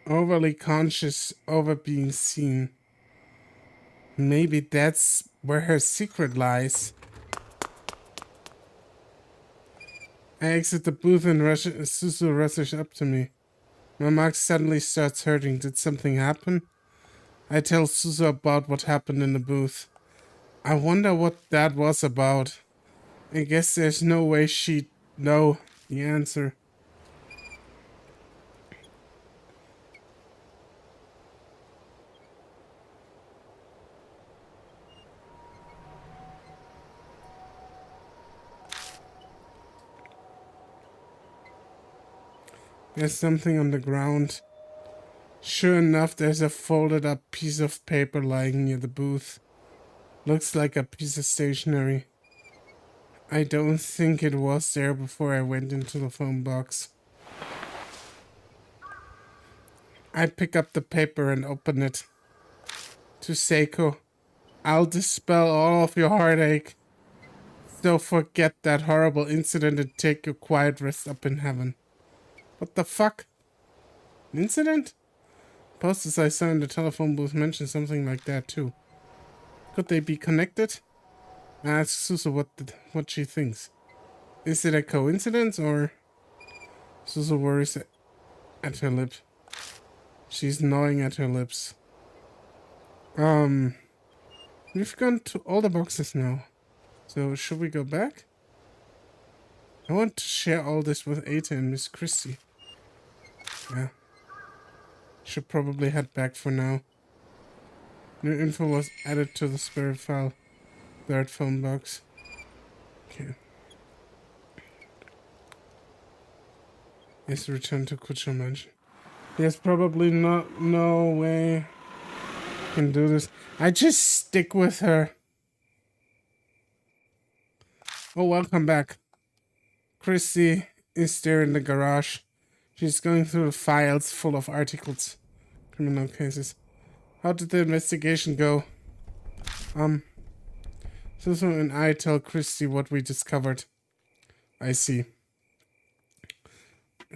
Speaker 1: Overly conscious over being seen. Maybe that's where her secret lies. I exit the booth and Suzu rushes up to me. My mouth suddenly starts hurting. Did something happen? I tell Suzu about what happened in the booth. I wonder what that was about. I guess there's no way she'd know the answer. There's something on the ground. Sure enough, there's a folded up piece of paper lying near the booth. Looks like a piece of stationery. I don't think it was there before I went into the phone box. I pick up the paper and open it. To Seiko, I'll dispel all of your heartache. So forget that horrible incident and take your quiet rest up in heaven. What the fuck? An incident? Posters I saw in the telephone booth mentioned something like that too. Could they be connected? I ask Suzu what she thinks. Is it a coincidence or... Suzu worries at her lip. She's gnawing at her lips. We've gone to all the boxes now. So should we go back? I want to share all this with Ada and Miss Christie. Yeah. Should probably head back for now. New info was added to the spirit file. Third phone box. Okay. Yes, return to Kucho Mansion. There's probably no way I can do this. I just stick with her. Oh, welcome back. Christy is there in the garage. She's going through the files full of articles. Criminal cases. How did the investigation go? Susan and I tell Christy what we discovered. I see.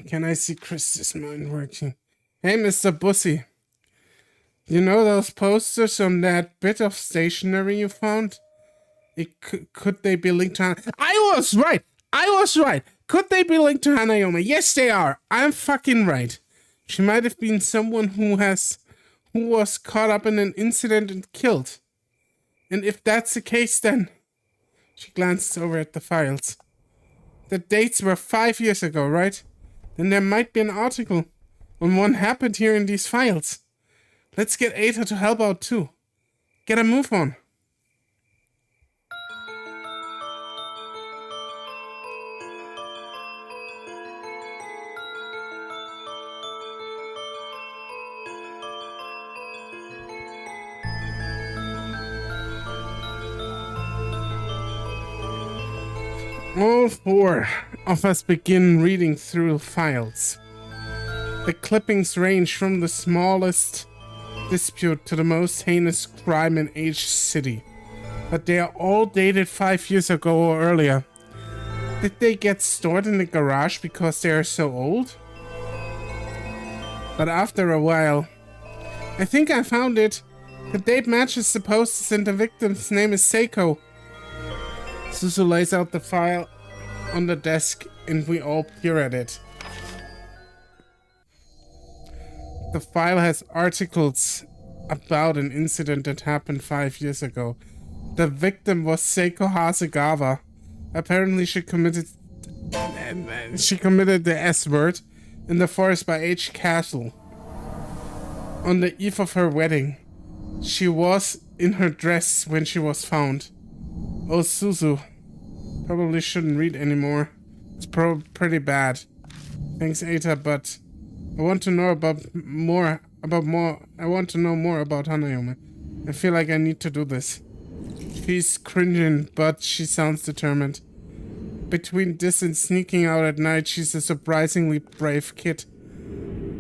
Speaker 1: Can I see Christy's mind working? Hey, Mr. Bussy. You know those posters on that bit of stationery you found? Could they be linked to... I was right! Could they be linked to Hanayome? Yes, they are. I'm fucking right. She might have been someone who who was caught up in an incident and killed. And if that's the case, then... She glanced over at the files. The dates were 5 years ago, right? Then there might be an article on what happened here in these files. Let's get Ada to help out too. Get a move on. All four of us begin reading through files. The clippings range from the smallest dispute to the most heinous crime in each city, but they are all dated 5 years ago or earlier. Did they get stored in the garage because they are so old? But after a while, I think I found it. The date matches the posters and the victim's name is Seiko. Suzu lays out the file on the desk and we all peer at it. The file has articles about an incident that happened 5 years ago. The victim was Seiko Hasegawa. Apparently she committed the S-word in the forest by H Castle. On the eve of her wedding, she was in her dress when she was found. Oh, Suzu. Probably shouldn't read anymore. It's pretty bad. Thanks, Ada, but I want to know more about Hanayome. I feel like I need to do this. She's cringing, but she sounds determined. Between this and sneaking out at night, she's a surprisingly brave kid.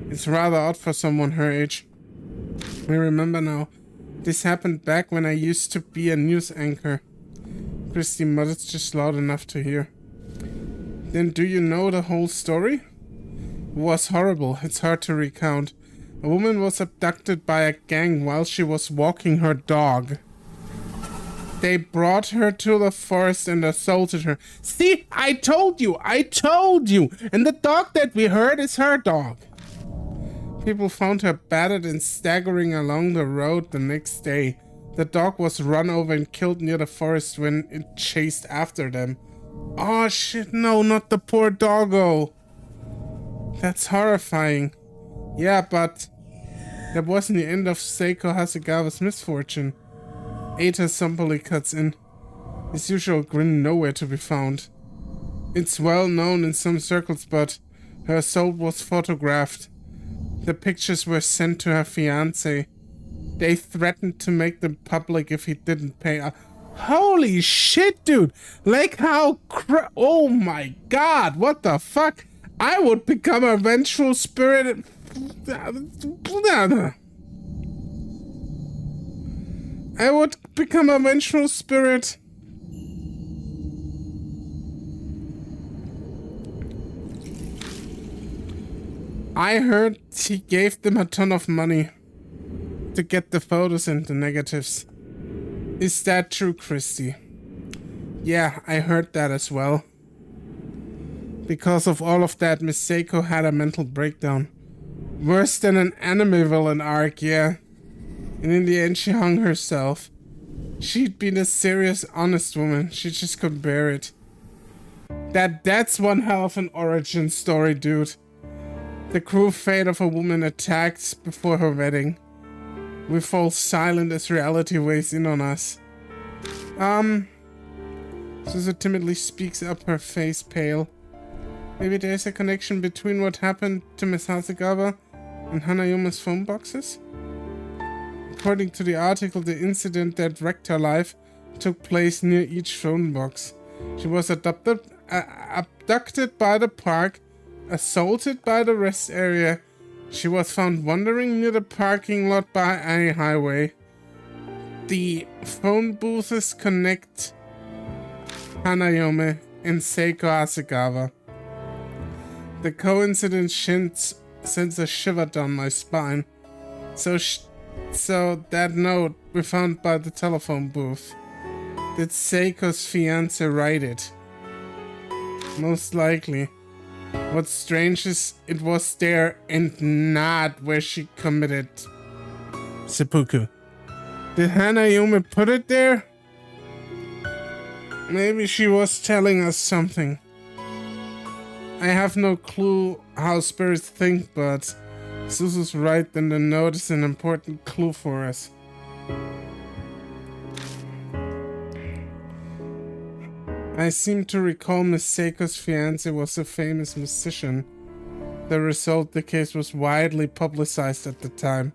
Speaker 1: It's rather odd for someone her age. I remember now. This happened back when I used to be a news anchor. Christy muttered just loud enough to hear. Then do you know the whole story? It was horrible. It's hard to recount. A woman was abducted by a gang while she was walking her dog. They brought her to the forest and assaulted her. See, I told you! And the dog that we heard is her dog. People found her battered and staggering along the road the next day. The dog was run over and killed near the forest when it chased after them. Oh shit, no, not the poor doggo. That's horrifying. Yeah, but that wasn't the end of Seiko Hasegawa's misfortune. Eita somberly cuts in, his usual grin nowhere to be found. It's well known in some circles, but her assault was photographed. The pictures were sent to her fiancé. They threatened to make them public if he didn't pay. Holy shit, dude! Like how oh my god, what the fuck? I would become a vengeful spirit. I would become a vengeful spirit. I heard he gave them a ton of money to get the photos and the negatives. Is that true, Christy? Yeah, I heard that as well. Because of all of that, Miss Seiko had a mental breakdown. Worse than an anime villain arc, yeah. And in the end, she hung herself. She'd been a serious, honest woman. She just couldn't bear it. That's one hell of an origin story, dude. The cruel fate of a woman attacked before her wedding. We fall silent as reality weighs in on us. Suzu timidly speaks up, her face pale. Maybe there's a connection between what happened to Miss Hasegawa and Hanayome's phone boxes? According to the article, the incident that wrecked her life took place near each phone box. She was abducted by the park, assaulted by the rest area. She was found wandering near the parking lot by a highway. The phone booths connect Hanayome and Seiko Hasegawa. The coincidence sends a shiver down my spine. So that note we found by the telephone booth. Did Seiko's fiancé write it? Most likely. What's strange is it was there and not where she committed Seppuku. Did Hanayume put it there? Maybe she was telling us something. I have no clue how spirits think, but Suzu's right, and the note is an important clue for us. I seem to recall Miss Seiko's fiancé was a famous musician. The result, the case was widely publicized at the time.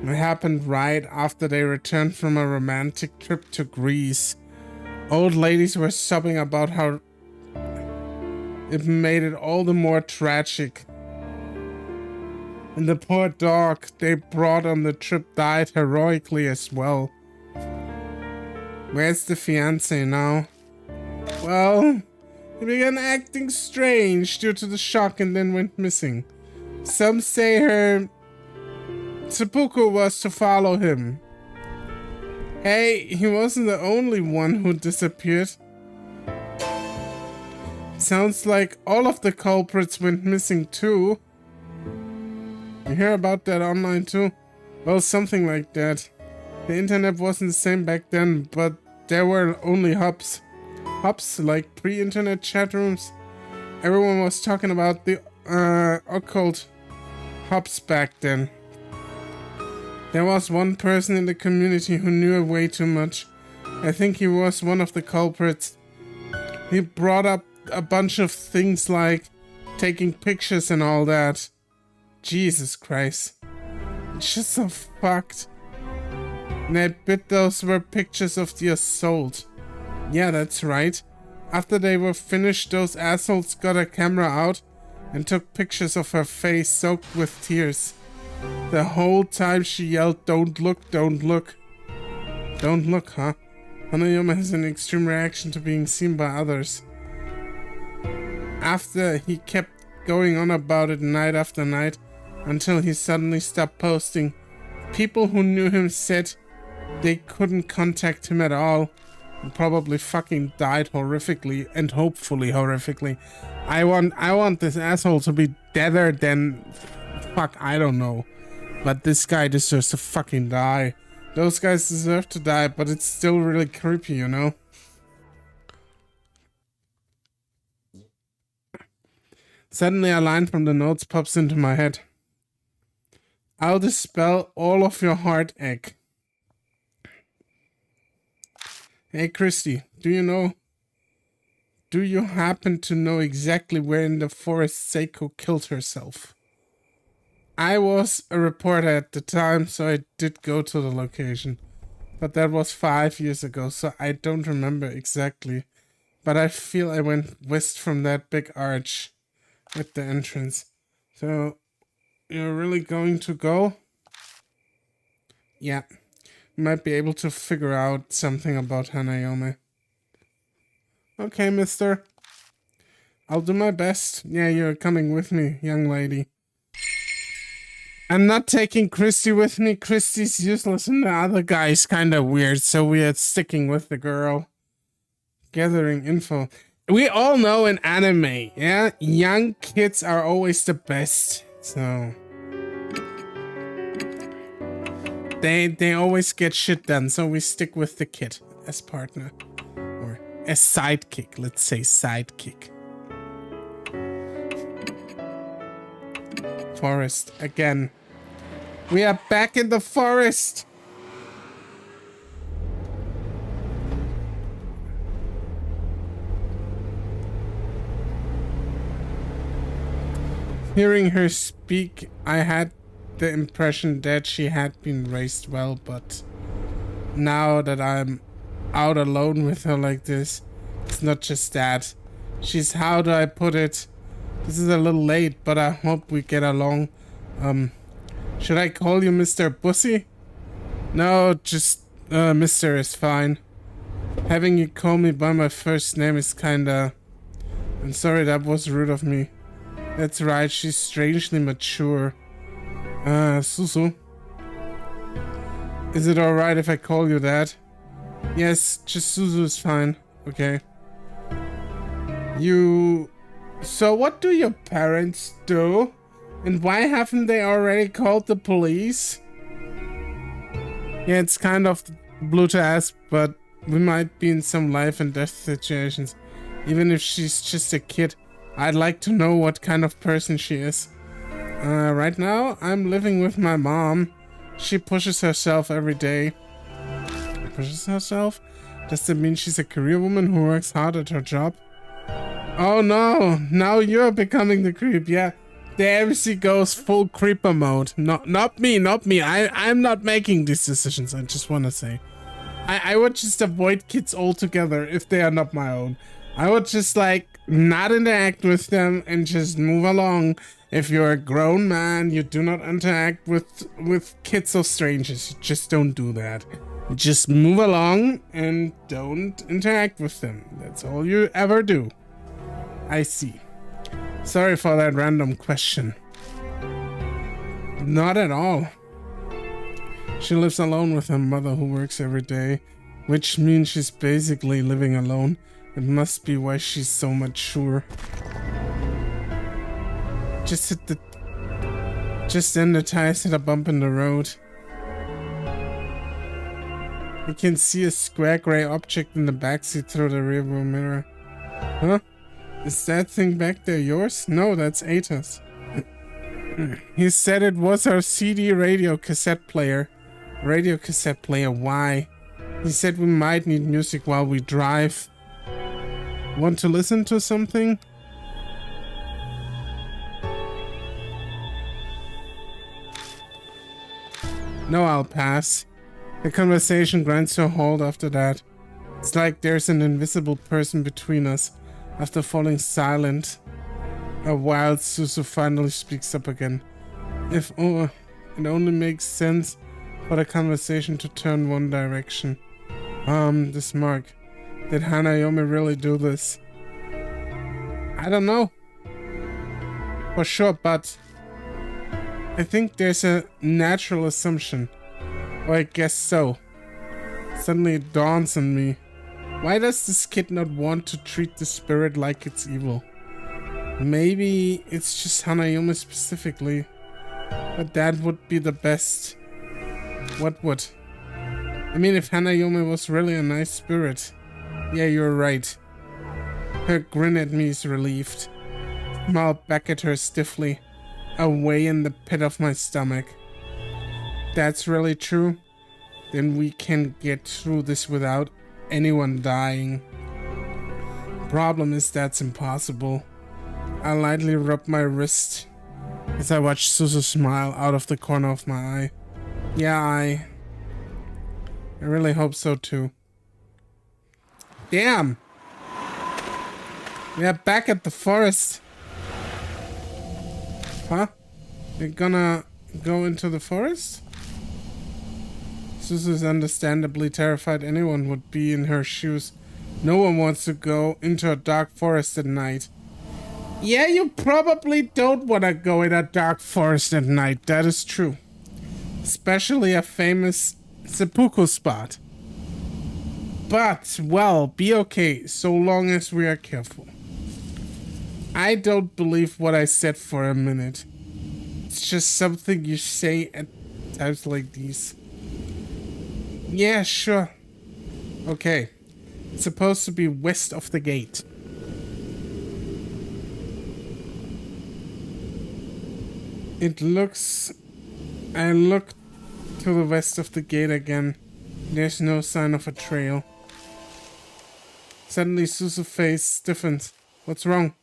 Speaker 1: It happened right after they returned from a romantic trip to Greece. Old ladies were sobbing about how it made it all the more tragic. And the poor dog they brought on the trip died heroically as well. Where's the fiancé now? Well, he began acting strange due to the shock and then went missing. Some say her seppuku was to follow him. Hey, he wasn't the only one who disappeared. Sounds like all of the culprits went missing too. You hear about that online too? Well, something like that. The internet wasn't the same back then, but there were only hubs. Hubs, like pre-internet chat rooms. Everyone was talking about the occult hubs back then. There was one person in the community who knew way too much. I think he was one of the culprits. He brought up a bunch of things like taking pictures and all that. Jesus Christ. It's just so fucked. And I bet those were pictures of the assault. Yeah, that's right. After they were finished, those assholes got a camera out and took pictures of her face soaked with tears. The whole time she yelled, "Don't look, don't look." Don't look, huh? Hanayume has an extreme reaction to being seen by others. After he kept going on about it night after night until he suddenly stopped posting. People who knew him said they couldn't contact him at all. He probably fucking died horrifically and hopefully horrifically. I want this asshole to be deader than fuck, I don't know. But this guy deserves to fucking die. Those guys deserve to die, but it's still really creepy, you know? Suddenly a line from the notes pops into my head. I'll dispel all of your heartache. Hey Christy, do you happen to know exactly where in the forest Seiko killed herself? I was a reporter at the time, so I did go to the location. But that was 5 years ago, so I don't remember exactly. But I feel I went west from that big arch at the entrance. So, you're really going to go? Yeah. You might be able to figure out something about Hanayume. Okay, mister. I'll do my best. Yeah, you're coming with me, young lady. I'm not taking Christy with me. Christy's useless and the other guy's kinda weird, so we are sticking with the girl. Gathering info. We all know in anime, yeah? Young kids are always the best, so... They always get shit done, so we stick with the kid as partner. Or as sidekick, let's say sidekick. Forest, again. We are back in the forest! Hearing her speak, I had the impression that she had been raised well, but now that I'm out alone with her like this, it's not just that. She's, how do I put it? This is a little late, but I hope we get along. Should I call you Mr. Bussy? No, just Mr. is fine. Having you call me by my first name is kinda... I'm sorry, that was rude of me. That's right, she's strangely mature. Suzu. Is it alright if I call you that? Yes, just Suzu is fine. Okay. So what do your parents do? And why haven't they already called the police? Yeah, it's kind of blue to ask, but we might be in some life and death situations. Even if she's just a kid, I'd like to know what kind of person she is. Right now, I'm living with my mom. She pushes herself every day. Pushes herself? Does that mean she's a career woman who works hard at her job? Oh no, now you're becoming the creep, yeah. The MC goes full creeper mode. Not me. I'm not making these decisions, I just want to say. I would just avoid kids altogether if they are not my own. I would just like not interact with them and just move along. If you're a grown man, you do not interact with kids or strangers. You just don't do that. Just move along and don't interact with them. That's all you ever do. I see. Sorry for that random question. Not at all. She lives alone with her mother who works every day, which means she's basically living alone. It must be why she's so mature. Just then the tires hit a bump in the road. You can see a square gray object in the backseat through the rearview mirror. Huh? Is that thing back there yours? No, that's Ata's. He said it was our CD radio cassette player. Radio cassette player, why? He said we might need music while we drive. Want to listen to something? No, I'll pass. The conversation grinds to a halt after that. It's like there's an invisible person between us. After falling silent, a wild Susu finally speaks up again. If it only makes sense for the conversation to turn one direction. This Mark. Did Hanayomi really do this? I don't know. For sure, but I think there's a natural assumption. Or I guess so. Suddenly it dawns on me. Why does this kid not want to treat the spirit like it's evil? Maybe it's just Hanayomi specifically. But that would be the best. What would? I mean, if Hanayomi was really a nice spirit. Yeah, you're right. Her grin at me is relieved. Smile back at her stiffly. Away in the pit of my stomach. That's really true? Then we can get through this without anyone dying. Problem is that's impossible. I lightly rub my wrist as I watch Suzu smile out of the corner of my eye. Yeah, I really hope so too. Damn! We are back at the forest. Huh? You're gonna go into the forest? Suzu is understandably terrified. Anyone would be in her shoes. No one wants to go into a dark forest at night. Yeah, you probably don't want to go in a dark forest at night. That is true. Especially a famous seppuku spot. But, well, be okay so long as we are careful. I don't believe what I said for a minute. It's just something you say at times like these. Yeah, sure. Okay. It's supposed to be west of the gate. It looks... I look to the west of the gate again. There's no sign of a trail. Suddenly Suzu's face stiffens. What's wrong?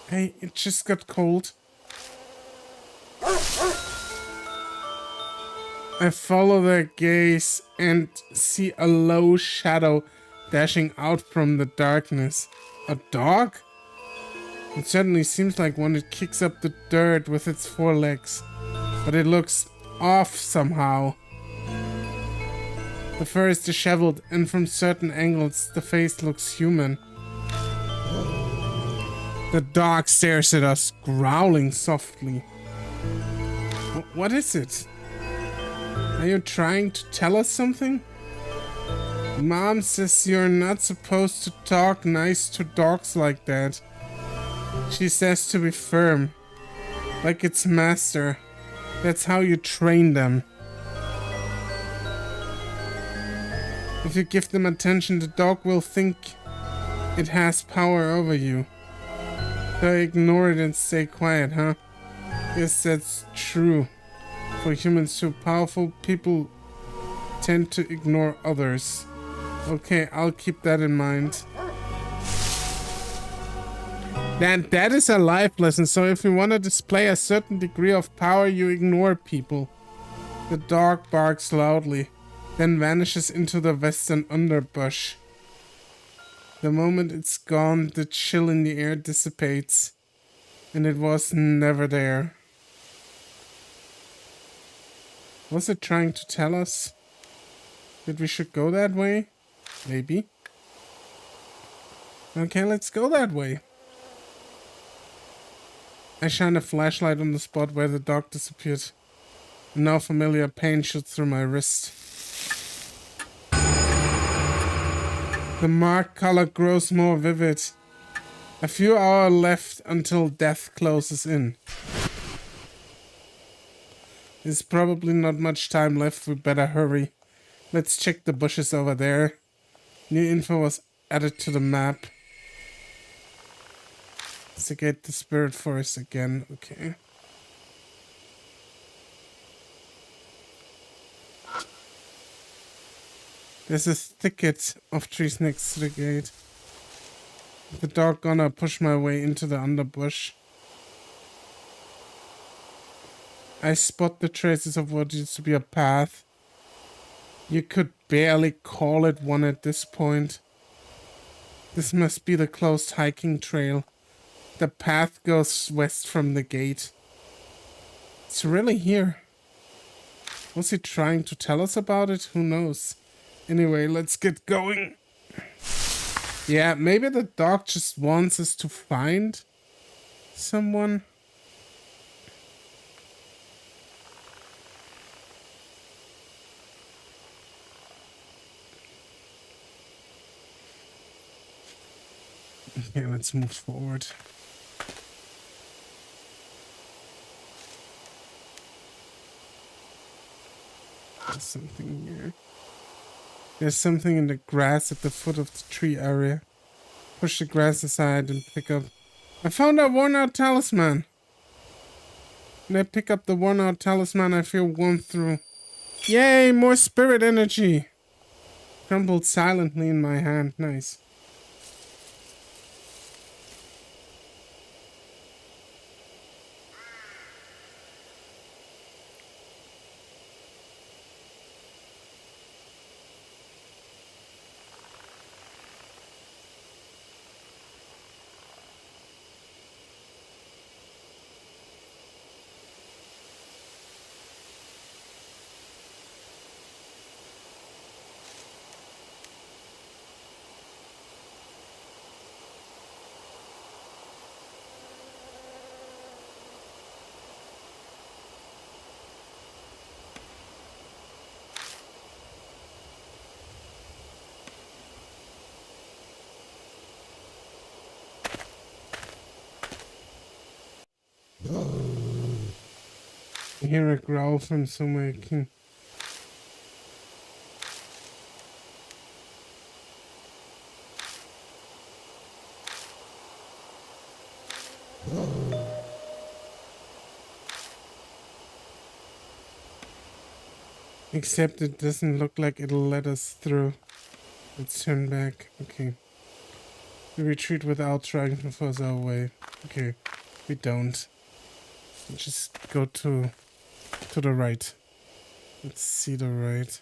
Speaker 1: Hey, it just got cold. I follow their gaze and see a low shadow dashing out from the darkness. A dog? It certainly seems like one that kicks up the dirt with its forelegs, but it looks off somehow. The fur is disheveled, and from certain angles the face looks human. The dog stares at us, growling softly. What is it? Are you trying to tell us something? Mom says you're not supposed to talk nice to dogs like that. She says to be firm, like its master. That's how you train them. If you give them attention, the dog will think it has power over you. So ignore it and stay quiet, huh? Yes, that's true. For humans too, powerful people tend to ignore others. Okay, I'll keep that in mind. That is a life lesson. So if you want to display a certain degree of power, you ignore people. The dog barks loudly, then vanishes into the western underbush. The moment it's gone, the chill in the air dissipates, and it was never there. Was it trying to tell us that we should go that way? Maybe. Okay, let's go that way. I shine a flashlight on the spot where the dog disappeared. And now familiar pain shoots through my wrist. The marked color grows more vivid. A few hours left until death closes in. There's probably not much time left, we better hurry. Let's check the bushes over there. New info was added to the map. Investigate the spirit forest again, okay. There's a thicket of trees next to the gate. The dog gonna push my way into the underbush. I spot the traces of what used to be a path. You could barely call it one at this point. This must be the closed hiking trail. The path goes west from the gate. It's really here. Was he trying to tell us about it? Who knows? Anyway, let's get going. Yeah, maybe the dog just wants us to find someone. Okay, let's move forward. There's something here. There's something in the grass at the foot of the tree area. Push the grass aside and pick up. I found a worn out talisman. When I pick up the worn out talisman, I feel warm through. Yay, more spirit energy. Crumbled silently in my hand. Nice. I hear a growl from somewhere. Except it doesn't look like it'll let us through. Let's turn back. Okay. We retreat without trying to force our way. Okay. We don't. Just go to the right. Let's see the right.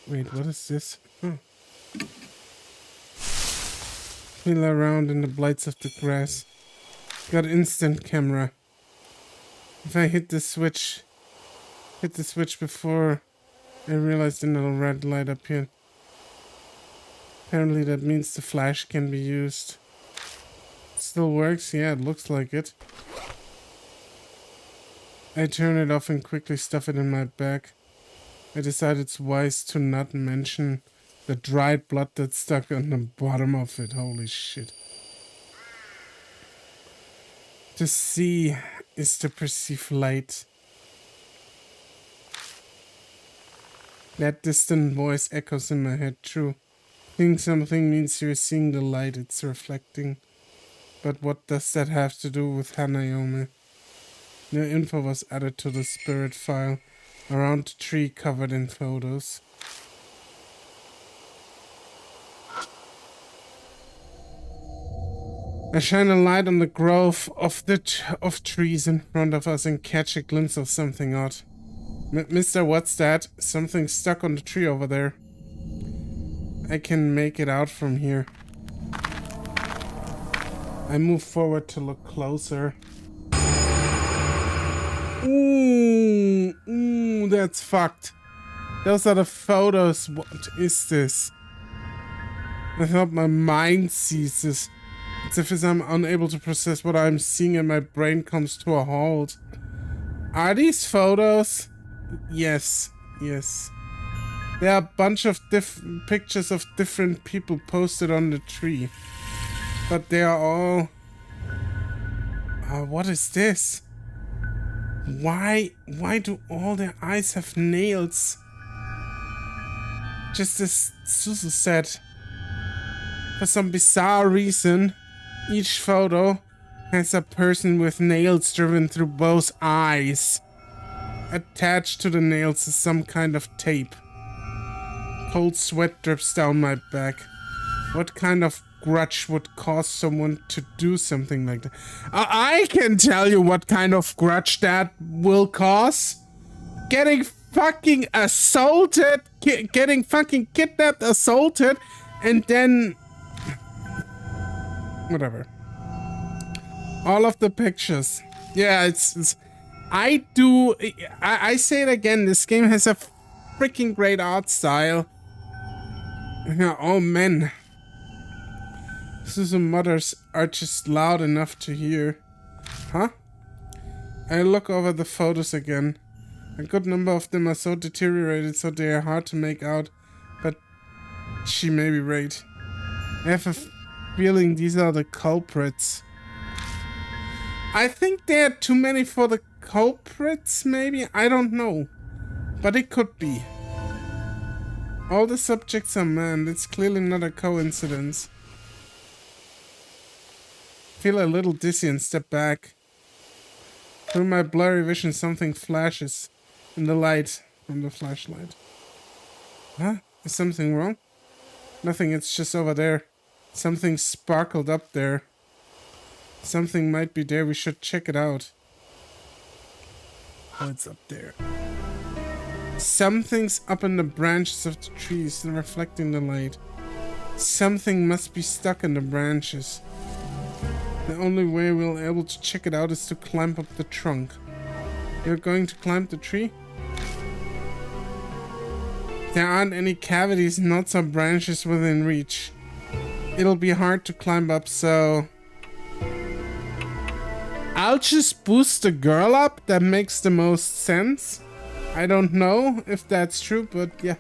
Speaker 1: Wait, what is this? Oh. Feel around in the blights of the grass. Got instant camera. If I hit the switch before I realized a little red light appeared. Apparently that means the flash can be used. It still works? Yeah, it looks like it. I turn it off and quickly stuff it in my bag. I decide it's wise to not mention The dried blood that's stuck on the bottom of it. Holy shit. To see is to perceive light. That distant voice echoes in my head. True. Seeing something means you're seeing the light it's reflecting. But what does that have to do with Hanayome? No info was added to the spirit file. Around the tree covered in photos. I shine a light on the grove of trees in front of us and catch a glimpse of something odd. Mister, what's that? Something stuck on the tree over there. I can make it out from here. I move forward to look closer. Ooh, that's fucked. Those are the photos. What is this? I thought my mind sees this. It's as if I'm unable to process what I'm seeing and my brain comes to a halt. Are these photos? Yes, yes. There are a bunch of pictures of different people posted on the tree. But they are all... what is this? Why do all their eyes have nails? Just as Suzu said. For some bizarre reason, each photo has a person with nails driven through both eyes. Attached to the nails is some kind of tape. Cold sweat drips down my back. What kind of grudge would cause someone to do something like that? I can tell you what kind of grudge that will cause. Getting fucking assaulted, getting fucking kidnapped, assaulted, and then... whatever. All of the pictures. Yeah, it's I say it again, this game has a freaking great art style. Oh man. Suzu mutters are just loud enough to hear. Huh? I look over the photos again. A good number of them are so deteriorated so they are hard to make out, but she may be right. I have a feeling these are the culprits. I think there are too many for the culprits, maybe? I don't know. But it could be. All the subjects are men. It's clearly not a coincidence. Feel a little dizzy and step back. Through my blurry vision, something flashes in the light from the flashlight. Huh? Is something wrong? Nothing, it's just over there. Something sparkled up there. Something might be there, we should check it out. Oh, it's up there. Something's up in the branches of the trees and reflecting the light. Something must be stuck in the branches. The only way we'll be able to check it out is to climb up the trunk. You're going to climb the tree? There aren't any cavities, knots or branches within reach. It'll be hard to climb up, so... I'll just boost the girl up. That makes the most sense. I don't know if that's true, but yeah.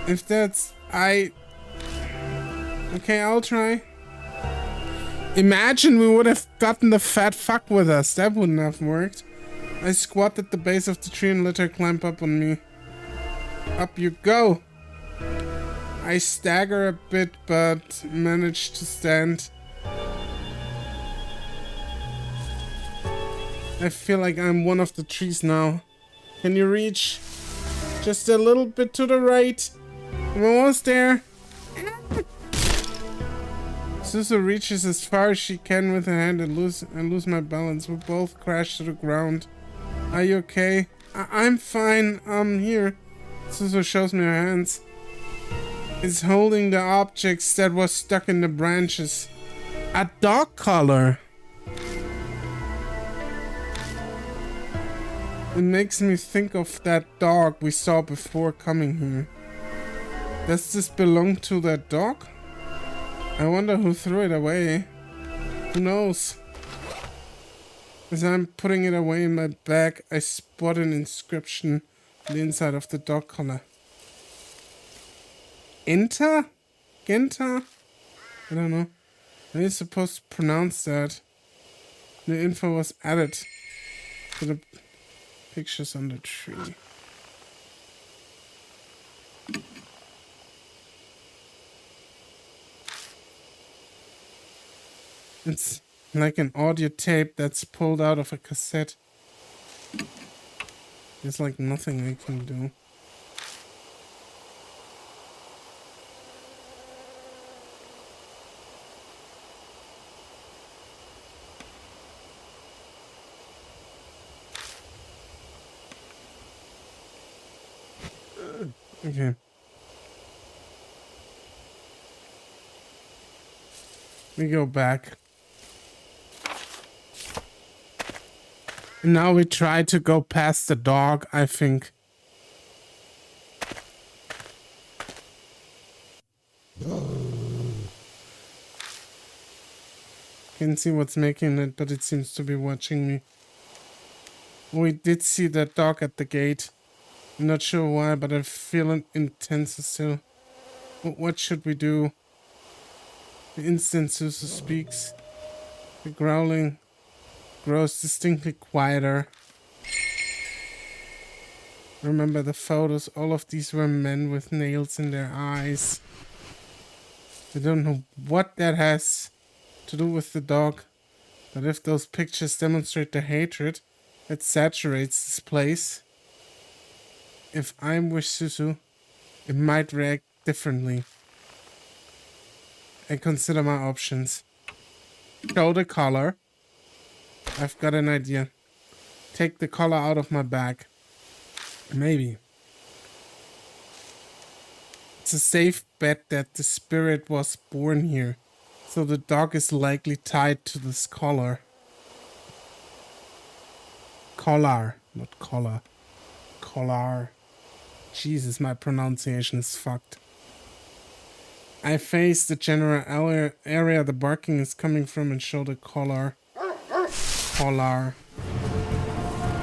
Speaker 1: If that's... Okay, I'll try. Imagine we would have gotten the fat fuck with us. That wouldn't have worked. I squat at the base of the tree and let her climb up on me. Up you go. I stagger a bit, but manage to stand. I feel like I'm one of the trees now. Can you reach? Just a little bit to the right. I'm almost there. Suzu reaches as far as she can with her hand and lose my balance. We both crash to the ground. Are you okay? I'm fine. I'm here. Suzu shows me her hands. It's holding the objects that was stuck in the branches. A dog collar. It makes me think of that dog we saw before coming here. Does this belong to that dog? I wonder who threw it away. Who knows? As I'm putting it away in my bag, I spot an inscription on the inside of the dog collar. Enter? Genta? I don't know. How are you supposed to pronounce that? The info was added to the pictures on the tree. It's like an audio tape that's pulled out of a cassette. There's like nothing I can do. Okay. We go back. And now we try to go past the dog, I think. Can't see what's making it, but it seems to be watching me. We did see that dog at the gate. I'm not sure why, but I feel it intense still. What should we do? The instant Susu speaks. The growling grows distinctly quieter. Remember the photos, all of these were men with nails in their eyes. I don't know what that has to do with the dog, but if those pictures demonstrate the hatred that saturates this place, if I'm with Susu, it might react differently. I consider my options. Show the collar. I've got an idea. Take the collar out of my bag. Maybe. It's a safe bet that the spirit was born here, so the dog is likely tied to this collar. Collar, not collar. Collar. Jesus, my pronunciation is fucked. I face the general area the barking is coming from and show the collar. Collar.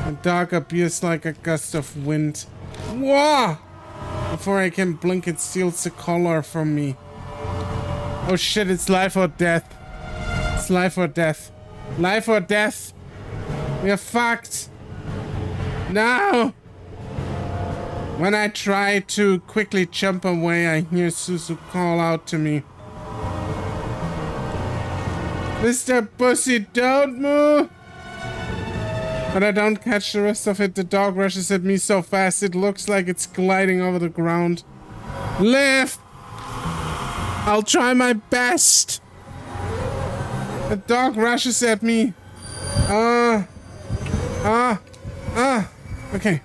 Speaker 1: The dog appears like a gust of wind. Whoa! Before I can blink, it steals the collar from me. Oh shit, it's life or death. It's life or death. Life or death. We are fucked. No! When I try to quickly jump away, I hear Susu call out to me. Mr. Pussy, don't move! But I don't catch the rest of it. The dog rushes at me so fast it looks like it's gliding over the ground. Live! I'll try my best! The dog rushes at me. Okay.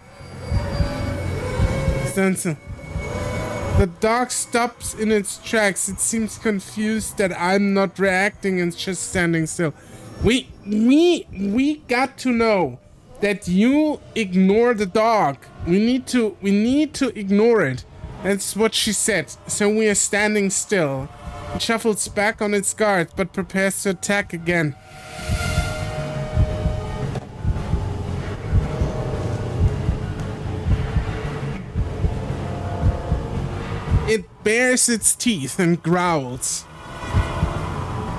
Speaker 1: Stand still. The dog stops in its tracks. It seems confused that I'm not reacting and just standing still. We got to know that you ignore the dog. We need to ignore it. That's what she said. So we are standing still. It shuffles back on its guard, but prepares to attack again. It bares its teeth and growls.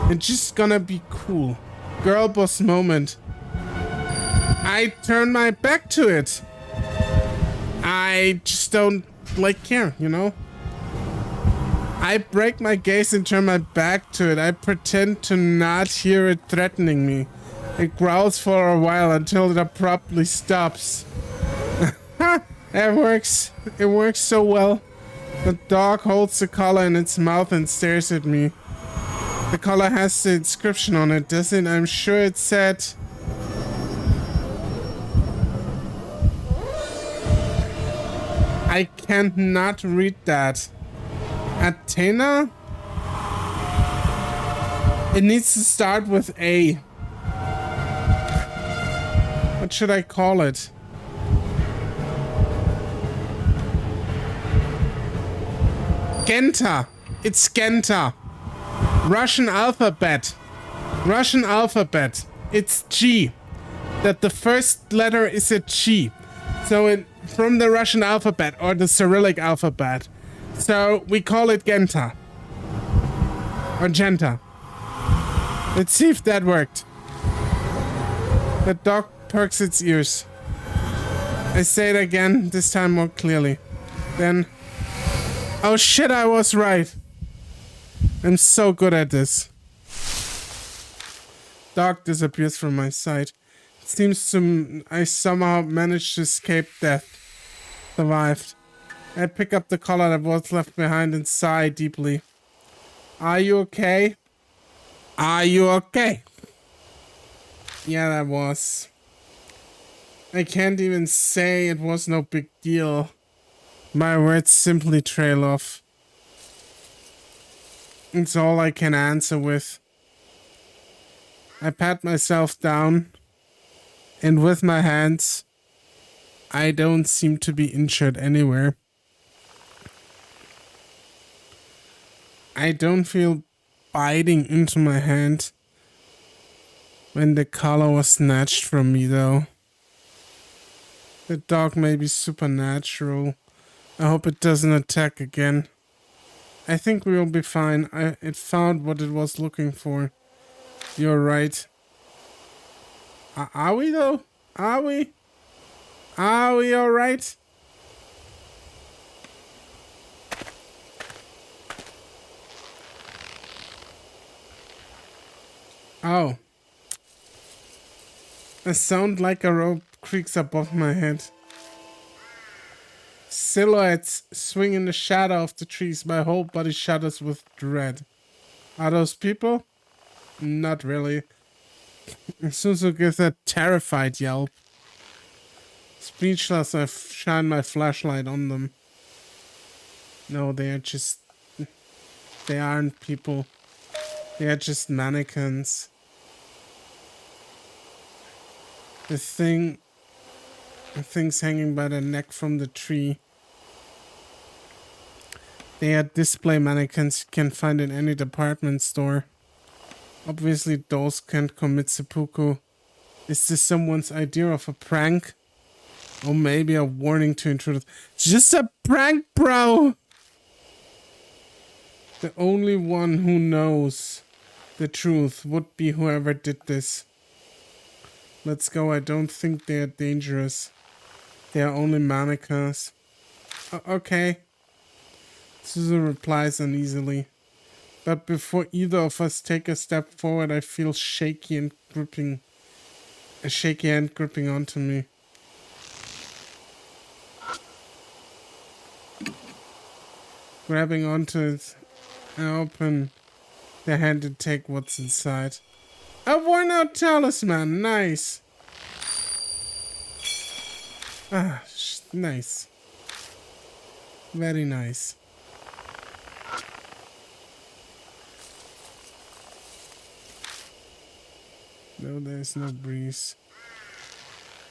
Speaker 1: It's just gonna be cool. Girl boss moment. I turn my back to it. I just don't care, you know? I break my gaze and turn my back to it. I pretend to not hear it threatening me. It growls for a while until it abruptly stops. It works. It works so well. The dog holds the collar in its mouth and stares at me. The collar has the inscription on it, doesn't it? I'm sure it said... I cannot read that. Athena? It needs to start with A. What should I call it? Genta. It's Genta. Russian alphabet. Russian alphabet. It's G. That the first letter is a G. So from the Russian alphabet or the Cyrillic alphabet. So we call it Genta. Or Genta. Let's see if that worked. The dog perks its ears. I say it again, this time more clearly. Then... Oh shit, I was right. I'm so good at this. Dog disappears from my sight. It seems I somehow managed to escape death. Survived. I pick up the collar that was left behind and sigh deeply. Are you okay? Are you okay? Yeah, that was. I can't even say it was no big deal. My words simply trail off. It's all I can answer with. I pat myself down, and with my hands, I don't seem to be injured anywhere. I don't feel biting into my hand when the collar was snatched from me, though. The dog may be supernatural. I hope it doesn't attack again. I think we will be fine. It found what it was looking for. You're right. Are we, though? Are we? Are we alright? Oh. A sound like a rope creaks above my head. Silhouettes swing in the shadow of the trees. My whole body shudders with dread. Are those people? Not really. Suzu gives a terrified yelp. Speechless, I shine my flashlight on them. No, they aren't people. They are just mannequins. The things hanging by their neck from the tree. They are display mannequins you can find in any department store. Obviously, those can't commit seppuku. Is this someone's idea of a prank? Or maybe a warning to intruders? Just a prank, bro! The only one who knows the truth would be whoever did this. Let's go. I don't think they are dangerous. They are only mannequins. Okay. Suzu replies uneasily. But before either of us take a step forward, I feel shaky and gripping. A shaky hand gripping onto me. Grabbing onto it, I open the hand and take what's inside. A worn out talisman, nice. Ah, nice. Very nice. No, there's no breeze.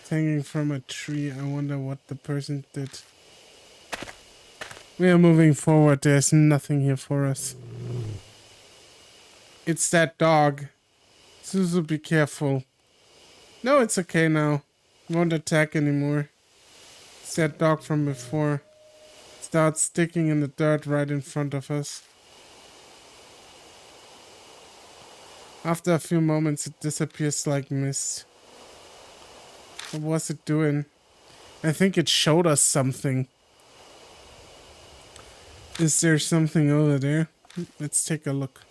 Speaker 1: It's hanging from a tree. I wonder what the person did. We are moving forward. There's nothing here for us. It's that dog. Suzu, be careful. No, it's okay now. Won't attack anymore. It's that dog from before. Starts sticking in the dirt right in front of us. After a few moments, it disappears like mist. What was it doing? I think it showed us something. Is there something over there? Let's take a look.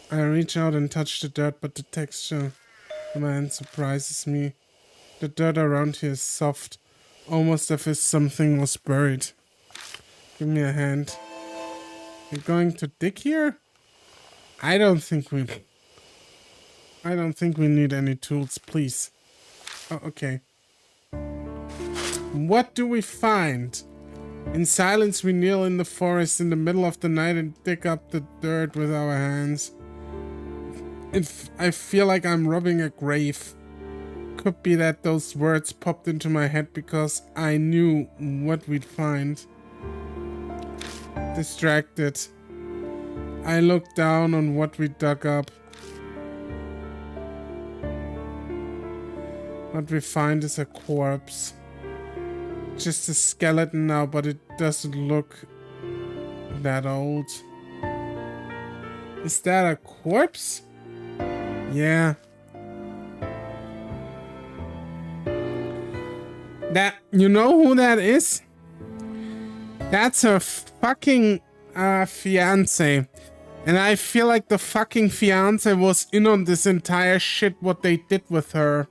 Speaker 1: I reach out and touch the dirt, but the texture of my hand surprises me. The dirt around here is soft, almost as if something was buried. Give me a hand. You're going to dig here? I don't think we need any tools, please. Oh, okay. What do we find? In silence, we kneel in the forest in the middle of the night and dig up the dirt with our hands. I feel like I'm robbing a grave. Could be that those words popped into my head because I knew what we'd find. Distracted, I looked down on what we dug up. What we find is a corpse. Just a skeleton now, but it doesn't look that old. Is that a corpse? Yeah. That, you know who that is? That's her fucking fiance. And I feel like the fucking fiance was in on this entire shit, what they did with her.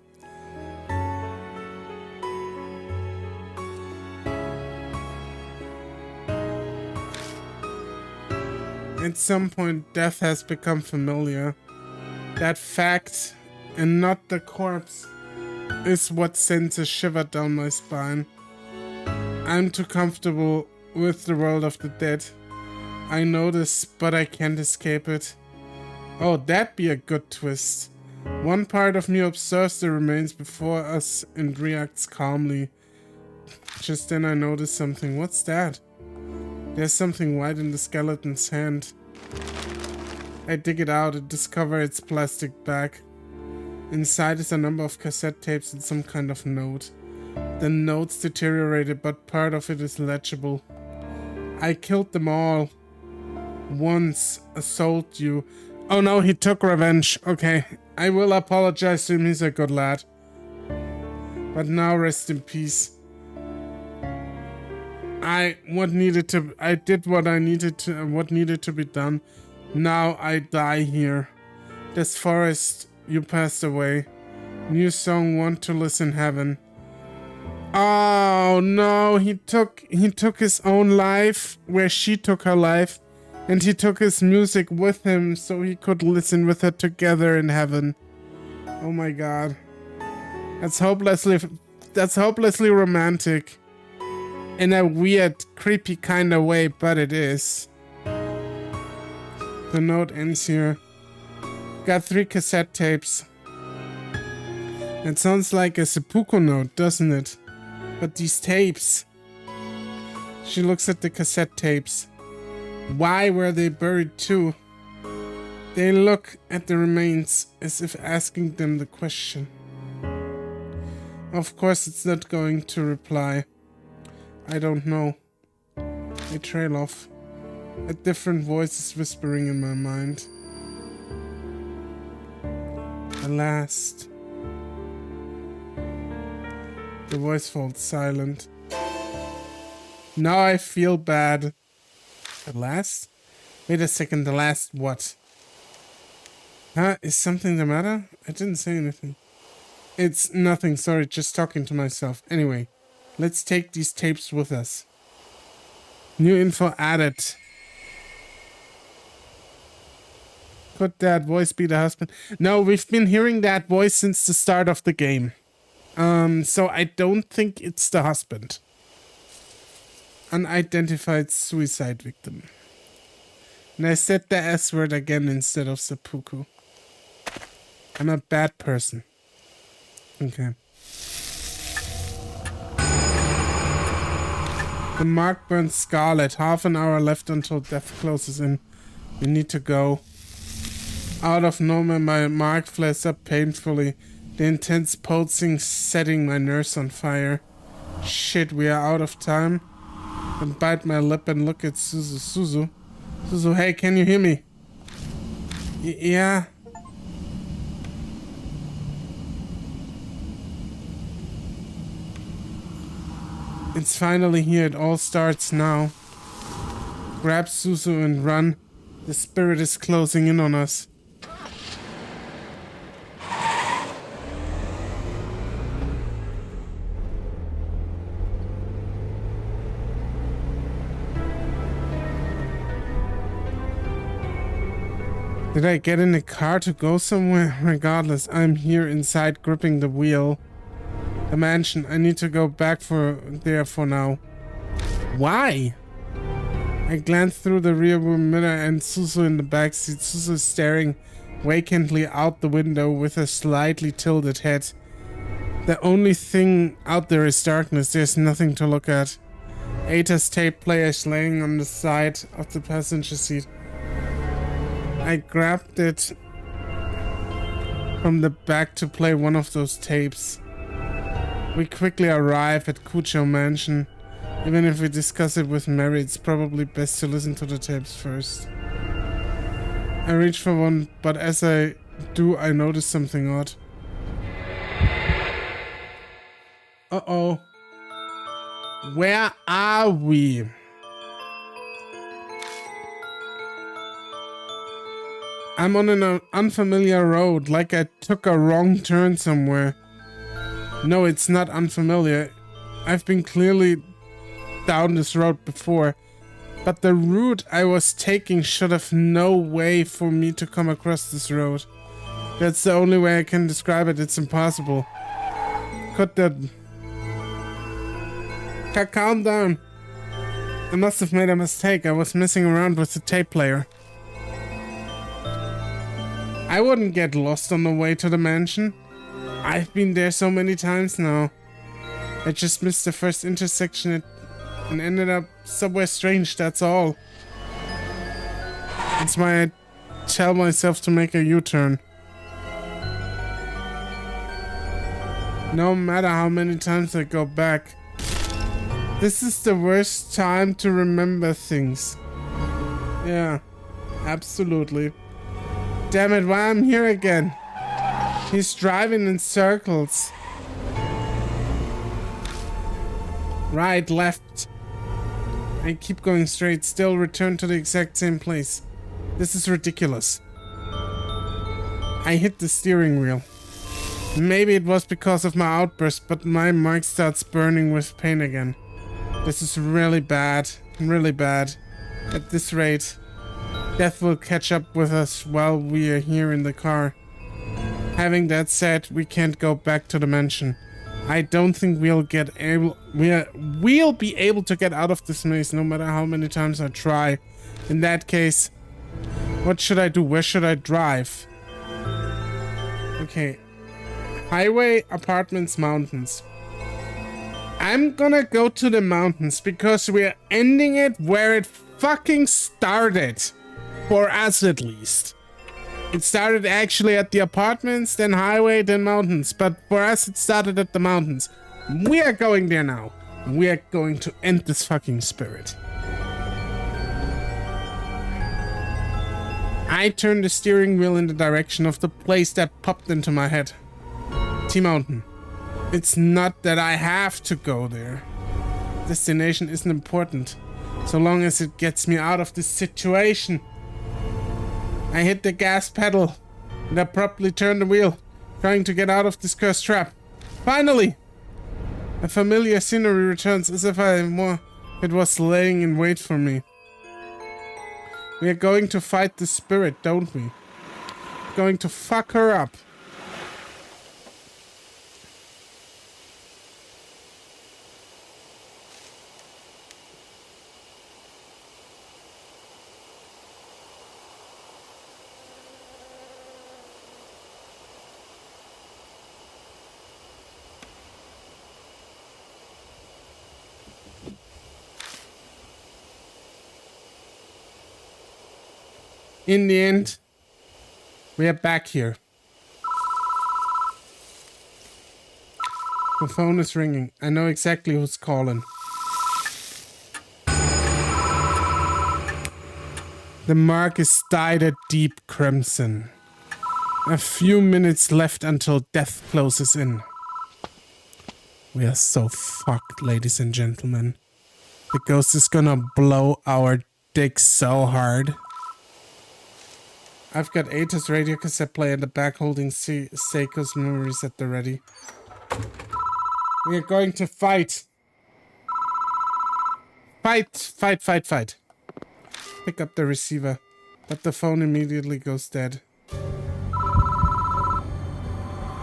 Speaker 1: At some point, death has become familiar. That fact, and not the corpse, is what sends a shiver down my spine. I'm too comfortable with the world of the dead. I know this, but I can't escape it. Oh, that'd be a good twist. One part of me observes the remains before us and reacts calmly. Just then I notice something. What's that? There's something white in the skeleton's hand. I dig it out and discover its plastic bag. Inside is a number of cassette tapes and some kind of note. The note's deteriorated, but part of it is legible. I killed them all. Once, assault you. Oh no, he took revenge. Okay, I will apologize to him, he's a good lad. But now rest in peace. I did what needed to be done. Now I die here. This forest, you passed away. New song, Want to Listen Heaven. Oh no, he took his own life where she took her life, and he took his music with him so he could listen with her together in heaven. Oh my god. That's hopelessly romantic. In a weird, creepy kind of way, but it is. The note ends here. Got 3 cassette tapes. It sounds like a seppuku note, doesn't it? But these tapes. She looks at the cassette tapes. Why were they buried too? They look at the remains as if asking them the question. Of course it's not going to reply. I don't know. I trail off. A different voice is whispering in my mind. The last. The voice falls silent. Now I feel bad. The last? Wait a second, the last what? Huh? Is something the matter? I didn't say anything. It's nothing, sorry, just talking to myself. Anyway, let's take these tapes with us. New info added. Could that voice be the husband? No, we've been hearing that voice since the start of the game. So I don't think it's the husband. Unidentified suicide victim. And I said the S word again instead of seppuku. I'm a bad person. Okay. The mark burns scarlet. Half an hour left until death closes in. We need to go. Out of nowhere, my mark flares up painfully. The intense pulsing setting my nerves on fire. Shit, we are out of time. I bite my lip and look at Suzu. Suzu, hey, can you hear me? Yeah. It's finally here. It all starts now. Grab Suzu and run. The spirit is closing in on us. Did I get in a car to go somewhere? Regardless, I'm here inside gripping the wheel. The mansion. I need to go back there for now. Why? I glance through the rear view mirror and Suzu in the backseat. Suzu is staring vacantly out the window with a slightly tilted head. The only thing out there is darkness. There's nothing to look at. Ata's tape player is laying on the side of the passenger seat. I grabbed it from the back to play one of those tapes. We quickly arrive at Cucho Mansion. Even if we discuss it with Mary, it's probably best to listen to the tapes first. I reach for one, but as I do, I notice something odd. Uh-oh. Where are we? I'm on an unfamiliar road, like I took a wrong turn somewhere. No, it's not unfamiliar. I've been clearly down this road before, but the route I was taking should have no way for me to come across this road. That's the only way I can describe it. It's impossible. Cut that. Calm down. I must have made a mistake. I was messing around with the tape player. I wouldn't get lost on the way to the mansion. I've been there so many times now. I just missed the first intersection and ended up somewhere strange, that's all. That's why I tell myself to make a U-turn. No matter how many times I go back, this is the worst time to remember things. Yeah, absolutely. Damn it, why I'm here again? He's driving in circles. Right, left. I keep going straight, still return to the exact same place. This is ridiculous. I hit the steering wheel. Maybe it was because of my outburst, but my mark starts burning with pain again. This is really bad. Really bad. At this rate, death will catch up with us while we are here in the car. Having that said, we can't go back to the mansion. I don't think we'll be able to get out of this maze no matter how many times I try. In that case, what should I do? Where should I drive? Okay. Highway, apartments, mountains. I'm gonna go to the mountains because we're ending it where it fucking started. For us at least. It started actually at the apartments, then highway, then mountains. But for us, it started at the mountains. We are going there now. We are going to end this fucking spirit. I turned the steering wheel in the direction of the place that popped into my head. T-Mountain. It's not that I have to go there. Destination isn't important, so long as it gets me out of this situation. I hit the gas pedal and abruptly turned the wheel, trying to get out of this cursed trap. Finally! A familiar scenery returns as if it was laying in wait for me. We are going to fight the spirit, don't we? Going to fuck her up. In the end, we are back here. The phone is ringing. I know exactly who's calling. The mark is dyed a deep crimson. A few minutes left until death closes in. We are so fucked, ladies and gentlemen. The ghost is gonna blow our dicks so hard. I've got Ata's radio cassette player in the back holding Seiko's memories at the ready. We are going to fight. Fight. Pick up the receiver, but the phone immediately goes dead.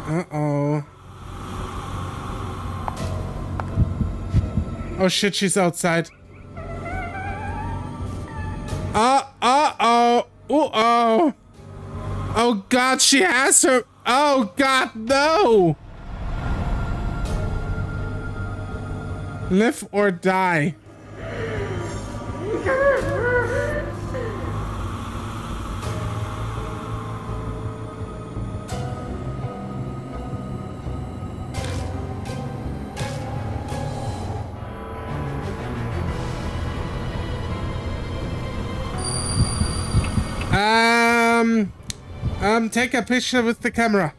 Speaker 1: Uh-oh. Oh shit, she's outside. Uh-oh. Uh-oh. Oh god, she has her. Oh god, no. Live or die. Take a picture with the camera.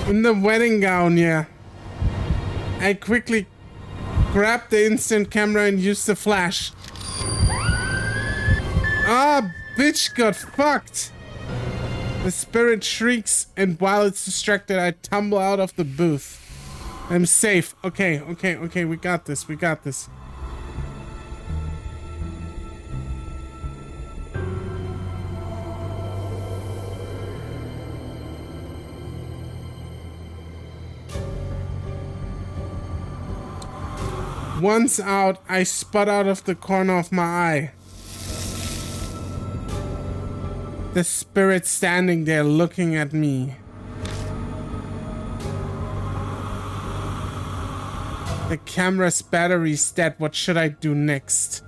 Speaker 1: In the wedding gown, yeah. I quickly grabbed the instant camera and used the flash. Ah, bitch got fucked. The spirit shrieks, and while it's distracted, I tumble out of the booth. I'm safe. Okay, we got this, Once out, I spot out of the corner of my eye. The spirit standing there looking at me. The camera's battery's dead. What should I do next?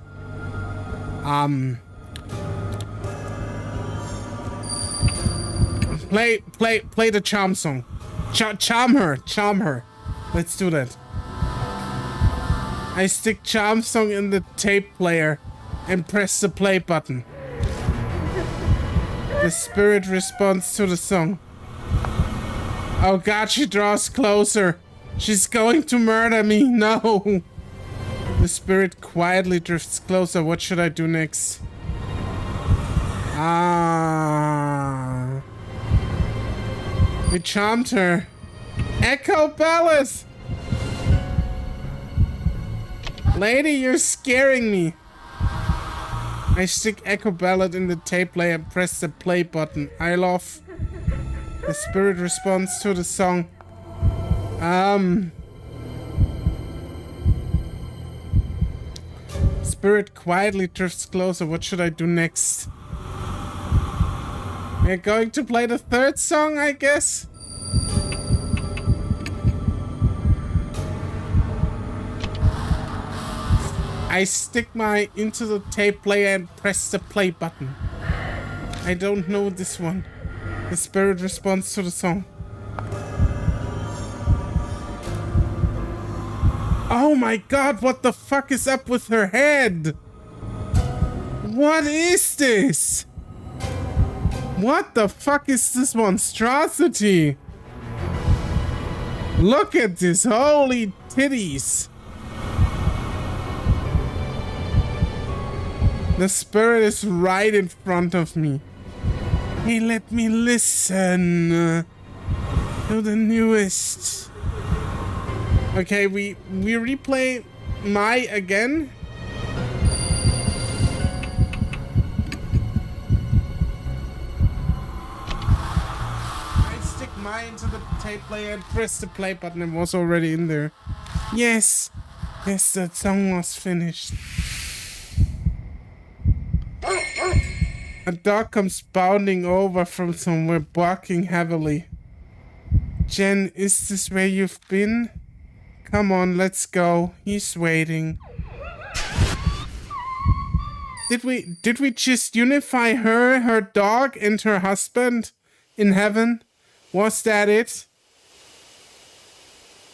Speaker 1: Play the charm song. Charm her. Let's do that. I stick charm song in the tape player and press the play button. The spirit responds to the song. Oh god, she draws closer. She's going to murder me. No. The spirit quietly drifts closer. What should I do next? We charmed her. Echo Palace! Lady, you're scaring me. I stick Echo Ballad in the tape player and press the play button. I love. The spirit responds to the song. Spirit quietly drifts closer. What should I do next? We're going to play the third song, I guess. I stick my into the tape player and press the play button. I don't know this one. The spirit responds to the song. Oh my god, what the fuck is up with her head? What is this? What the fuck is this monstrosity? Look at this, holy titties. The spirit is right in front of me. Hey, let me listen to the newest. Okay, we replay Mai again. I stick Mai into the tape player and press the play button. It was already in there. Yes, that song was finished. A dog comes bounding over from somewhere, barking heavily. Jen, is this where you've been? Come on, let's go. He's waiting. Did we just unify her dog, and her husband in heaven? Was that it?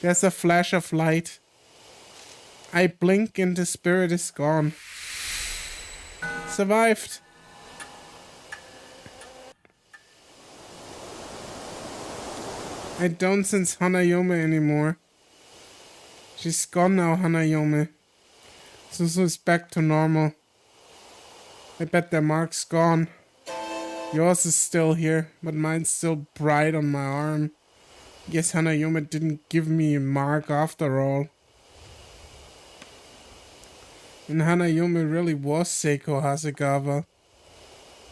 Speaker 1: There's a flash of light. I blink and the spirit is gone. Survived. I don't sense Hanayome anymore. She's gone now, Hanayome. Suzu is back to normal. I bet their mark's gone. Yours is still here, but mine's still bright on my arm. Guess Hanayome didn't give me a mark after all. And Hanayome really was Seiko Hasegawa.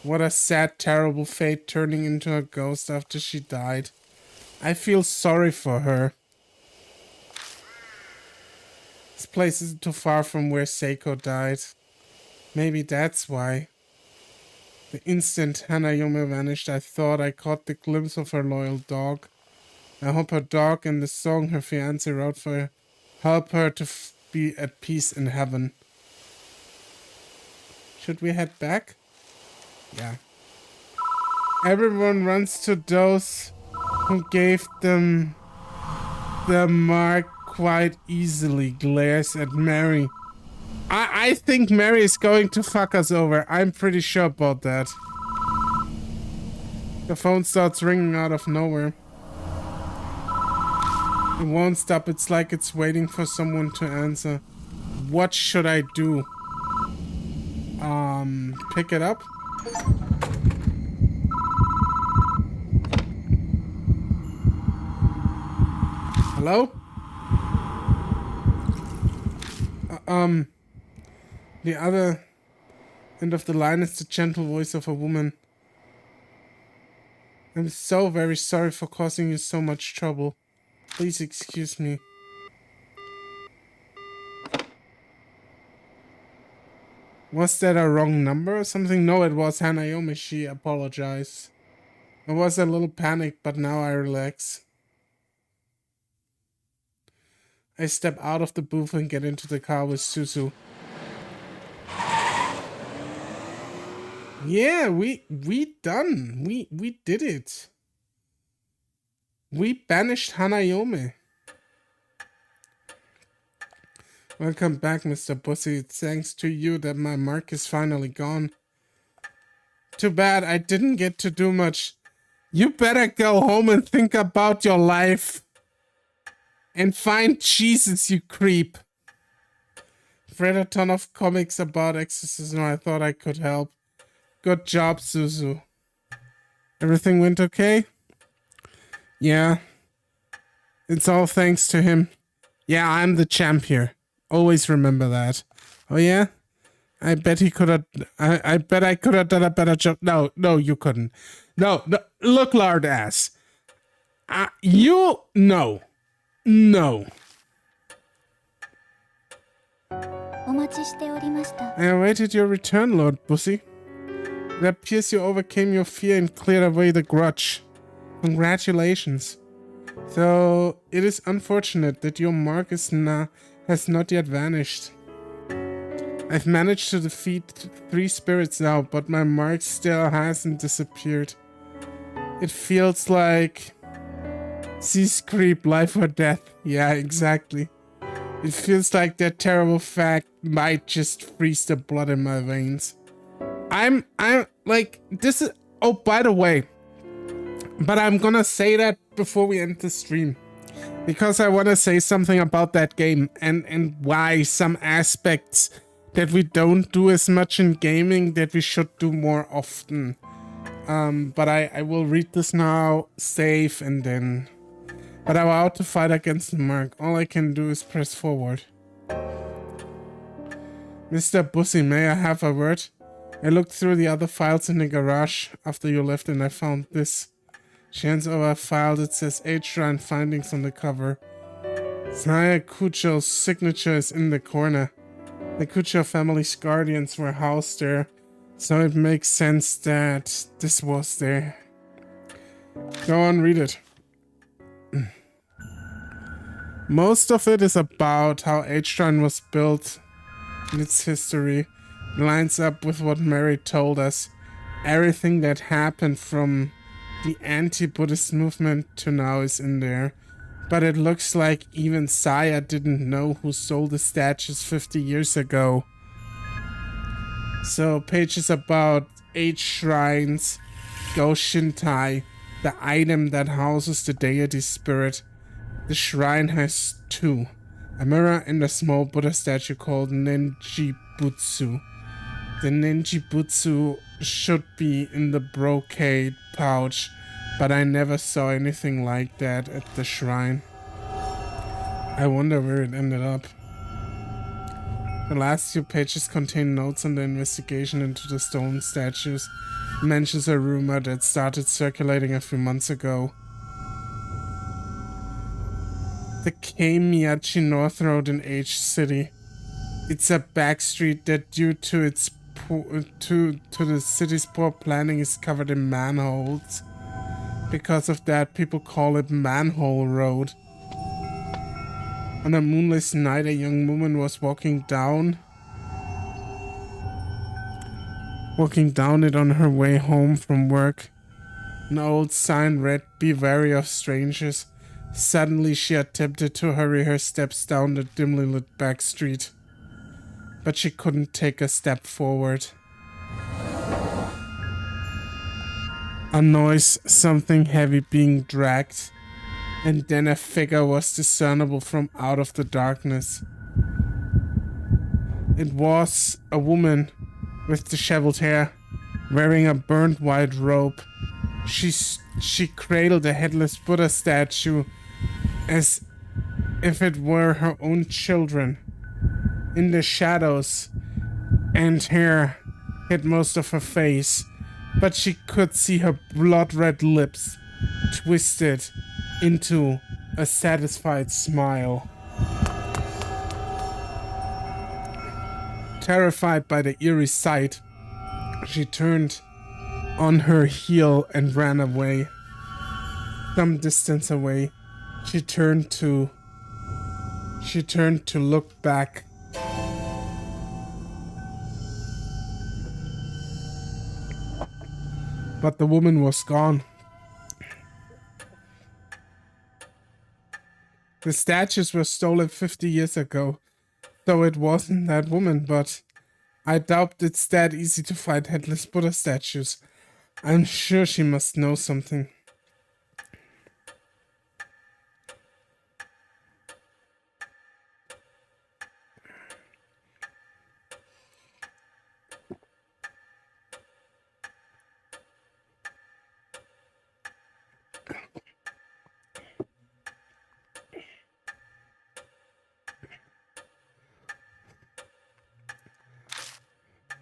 Speaker 1: What a sad, terrible fate, turning into a ghost after she died. I feel sorry for her. This place isn't too far from where Seiko died. Maybe that's why. The instant Hanayome vanished, I thought I caught the glimpse of her loyal dog. I hope her dog and the song her fiancé wrote for her help her to be at peace in heaven. Should we head back? Yeah. Everyone runs to those who gave them the mark quite easily, glares at Mary. I think Mary is going to fuck us over. I'm pretty sure about that. The phone starts ringing out of nowhere. It won't stop. It's like it's waiting for someone to answer. What should I do? Pick it up? Hello? The other end of the line is the gentle voice of a woman. I'm so very sorry for causing you so much trouble. Please excuse me. Was that a wrong number or something? No, it was Hanayomi. She apologized. I was a little panicked, but now I relax. I step out of the booth and get into the car with Suzu. Yeah, we done. We did it. We banished Hanayomi. Welcome back, Mr. Bussy. It's thanks to you that my mark is finally gone. Too bad I didn't get to do much. You better go home and think about your life. And find Jesus, you creep. I've read a ton of comics about exorcism. I thought I could help. Good job, Suzu. Everything went okay? Yeah. It's all thanks to him. Yeah, I'm the champ here. Always remember that. Oh yeah? I bet he could have... I bet I could have done a better job. No, you couldn't. No. Look, lard ass. You... No. I awaited your return, Lord Bussy. It appears you overcame your fear and cleared away the grudge. Congratulations. Though it is unfortunate that your mark has not yet vanished. I've managed to defeat 3 spirits now, but my mark still hasn't disappeared. It feels like... Seas creep, life or death. Yeah, exactly. It feels like that terrible fact might just freeze the blood in my veins. I'm like, this is... Oh, by the way. But I'm gonna say that before we end the stream. Because I want to say something about that game and why some aspects that we don't do as much in gaming that we should do more often. But I will read this now, save, and then... But I'm out to fight against the mark. All I can do is press forward. Mr. Bussy, may I have a word? I looked through the other files in the garage after you left and I found this. She hands over a file that says H-Shrine Findings on the cover. Saya Kucho's signature is in the corner. The Kucho family's guardians were housed there, so it makes sense that this was there. Go on, read it. Most of it is about how H-Shrine was built and its history. It lines up with what Mary told us. Everything that happened from the anti-Buddhist movement to now is in there. But it looks like even Saya didn't know who sold the statues 50 years ago. So pages about 8 shrines, Go Shintai, the item that houses the deity spirit. The shrine has 2, a mirror and a small Buddha statue called Nenjibutsu. The Nenjibutsu should be in the brocade pouch, but I never saw anything like that at the shrine. I wonder where it ended up. The last few pages contain notes on the investigation into the stone statues. It mentions a rumor that started circulating a few months ago. The Keimiyachi North Road in H City. It's a back street that, due to its to the city's poor planning, is covered in manholes. Because of that, people call it Manhole Road. On a moonless night, a young woman was walking down it on her way home from work. An old sign read, "Be wary of strangers." Suddenly, she attempted to hurry her steps down the dimly lit back street. but she couldn't take a step forward. A noise, something heavy being dragged, and then a figure was discernible from out of the darkness. It was a woman with disheveled hair, wearing a burnt white robe. She cradled a headless Buddha statue as if it were her own children. In the shadows, and hair hid most of her face, but she could see her blood-red lips twisted into a satisfied smile. Terrified by the eerie sight, she turned on her heel and ran away. Some distance away, she turned to look back. But the woman was gone. The statues were stolen 50 years ago, so it wasn't that woman, but I doubt it's that easy to find headless Buddha statues. I'm sure she must know something.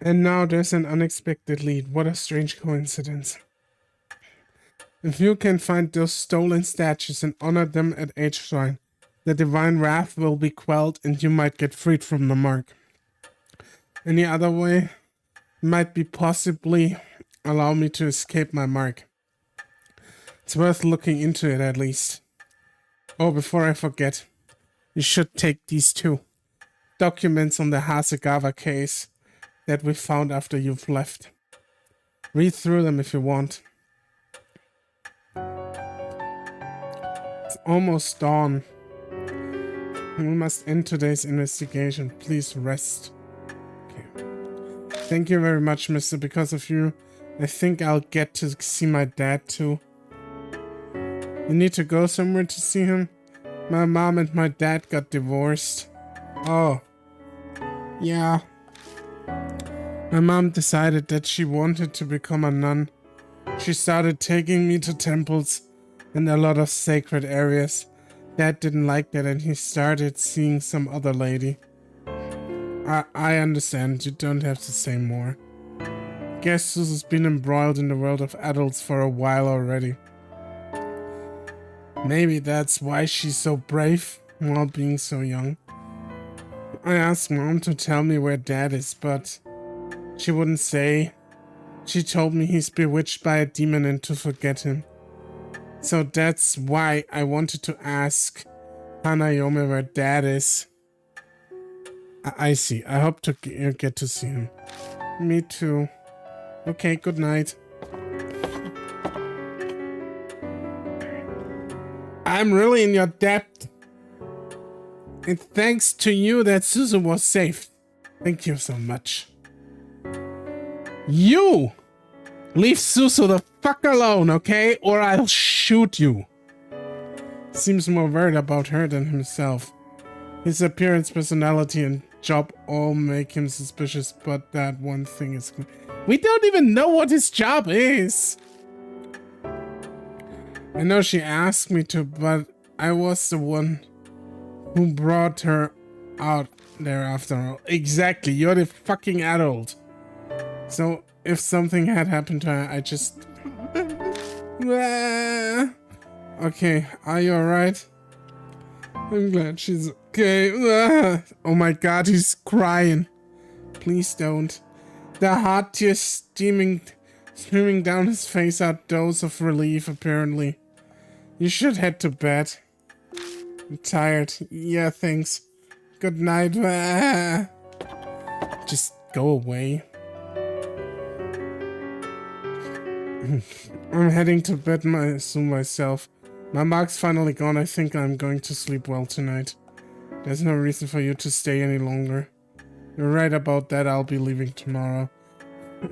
Speaker 1: And now there's an unexpected lead. What a strange coincidence. If you can find those stolen statues and honor them at Age Shrine, the divine wrath will be quelled and you might get freed from the mark. Any other way might be possibly allow me to escape my mark. It's worth looking into it at least. Oh, before I forget, you should take these two documents on the Hasegawa case that we found after you've left. Read through them if you want. It's almost dawn. We must end today's investigation. Please rest. Okay. Thank you very much, mister. Because of you, I think I'll get to see my dad too. You need to go somewhere to see him? My mom and my dad got divorced. Oh. Yeah. My mom decided that she wanted to become a nun. She started taking me to temples and a lot of sacred areas. Dad didn't like that and he started seeing some other lady. I understand, you don't have to say more. Guess Suzu's been embroiled in the world of adults for a while already. Maybe that's why she's so brave while being so young. I asked Mom to tell me where Dad is, but she wouldn't say. She told me he's bewitched by a demon and to forget him. So that's why I wanted to ask Hanayome where Dad is. I see. I hope to get to see him. Me too. Okay, good night. I'm really in your debt. It's thanks to you that Suzu was safe. Thank you so much. You! Leave Suzu the fuck alone, okay? Or I'll shoot you. Seems more worried about her than himself. His appearance, personality, and job all make him suspicious, but that one thing is clear. We don't even know what his job is! I know she asked me to, but I was the one who brought her out there after all. Exactly, you're the fucking adult. So, if something had happened to her, I just... Okay, are you alright? I'm glad she's okay. Oh my god, he's crying. Please don't. The hot tears streaming down his face are those of relief, apparently. You should head to bed. I'm tired. Yeah, thanks. Good night. Just go away. I'm heading to bed soon myself. My mark's finally gone. I think I'm going to sleep well tonight. There's no reason for you to stay any longer. You're right about that. I'll be leaving tomorrow.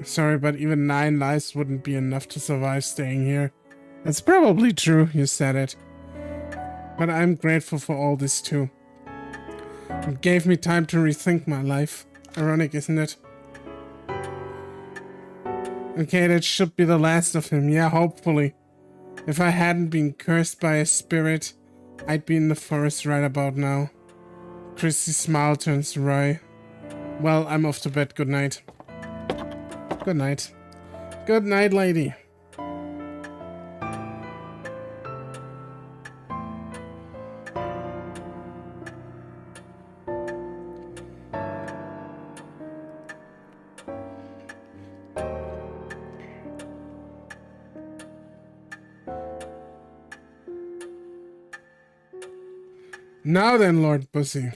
Speaker 1: Sorry, but even 9 lives wouldn't be enough to survive staying here. That's probably true, you said it. But I'm grateful for all this too. It gave me time to rethink my life. Ironic, isn't it? Okay, that should be the last of him. Yeah, hopefully. If I hadn't been cursed by a spirit, I'd be in the forest right about now. Chrissy's smile turns wry. Well, I'm off to bed. Good night. Good night. Good night, lady. Now then, Lord Bussy.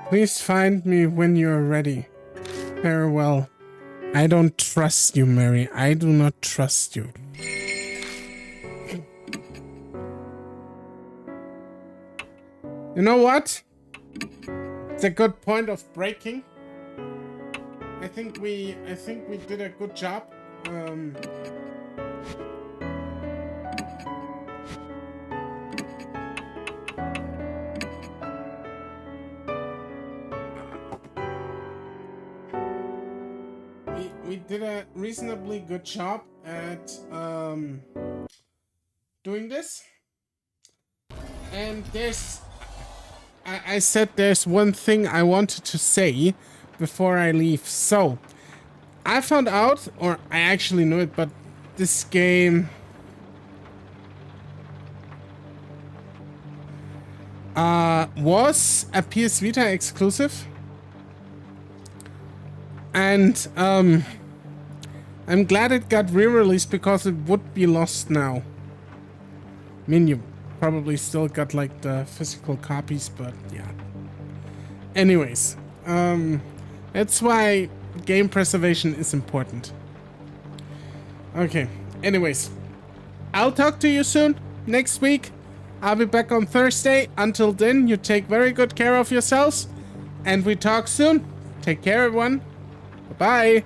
Speaker 1: Please find me when you are ready. Farewell. I don't trust you, Mary. I do not trust you. You know what? It's a good point of breaking. I think we did a good job. We did a reasonably good job at doing this. And I said there's one thing I wanted to say before I leave. So, I found out, or I actually knew it, but this game was a PS Vita exclusive. And I'm glad it got re-released because it would be lost now. I mean, you probably still got like the physical copies, but yeah. Anyways, that's why game preservation is important. Okay, anyways, I'll talk to you soon next week. I'll be back on Thursday. Until then, you take very good care of yourselves, and we talk soon. Take care, everyone. Bye.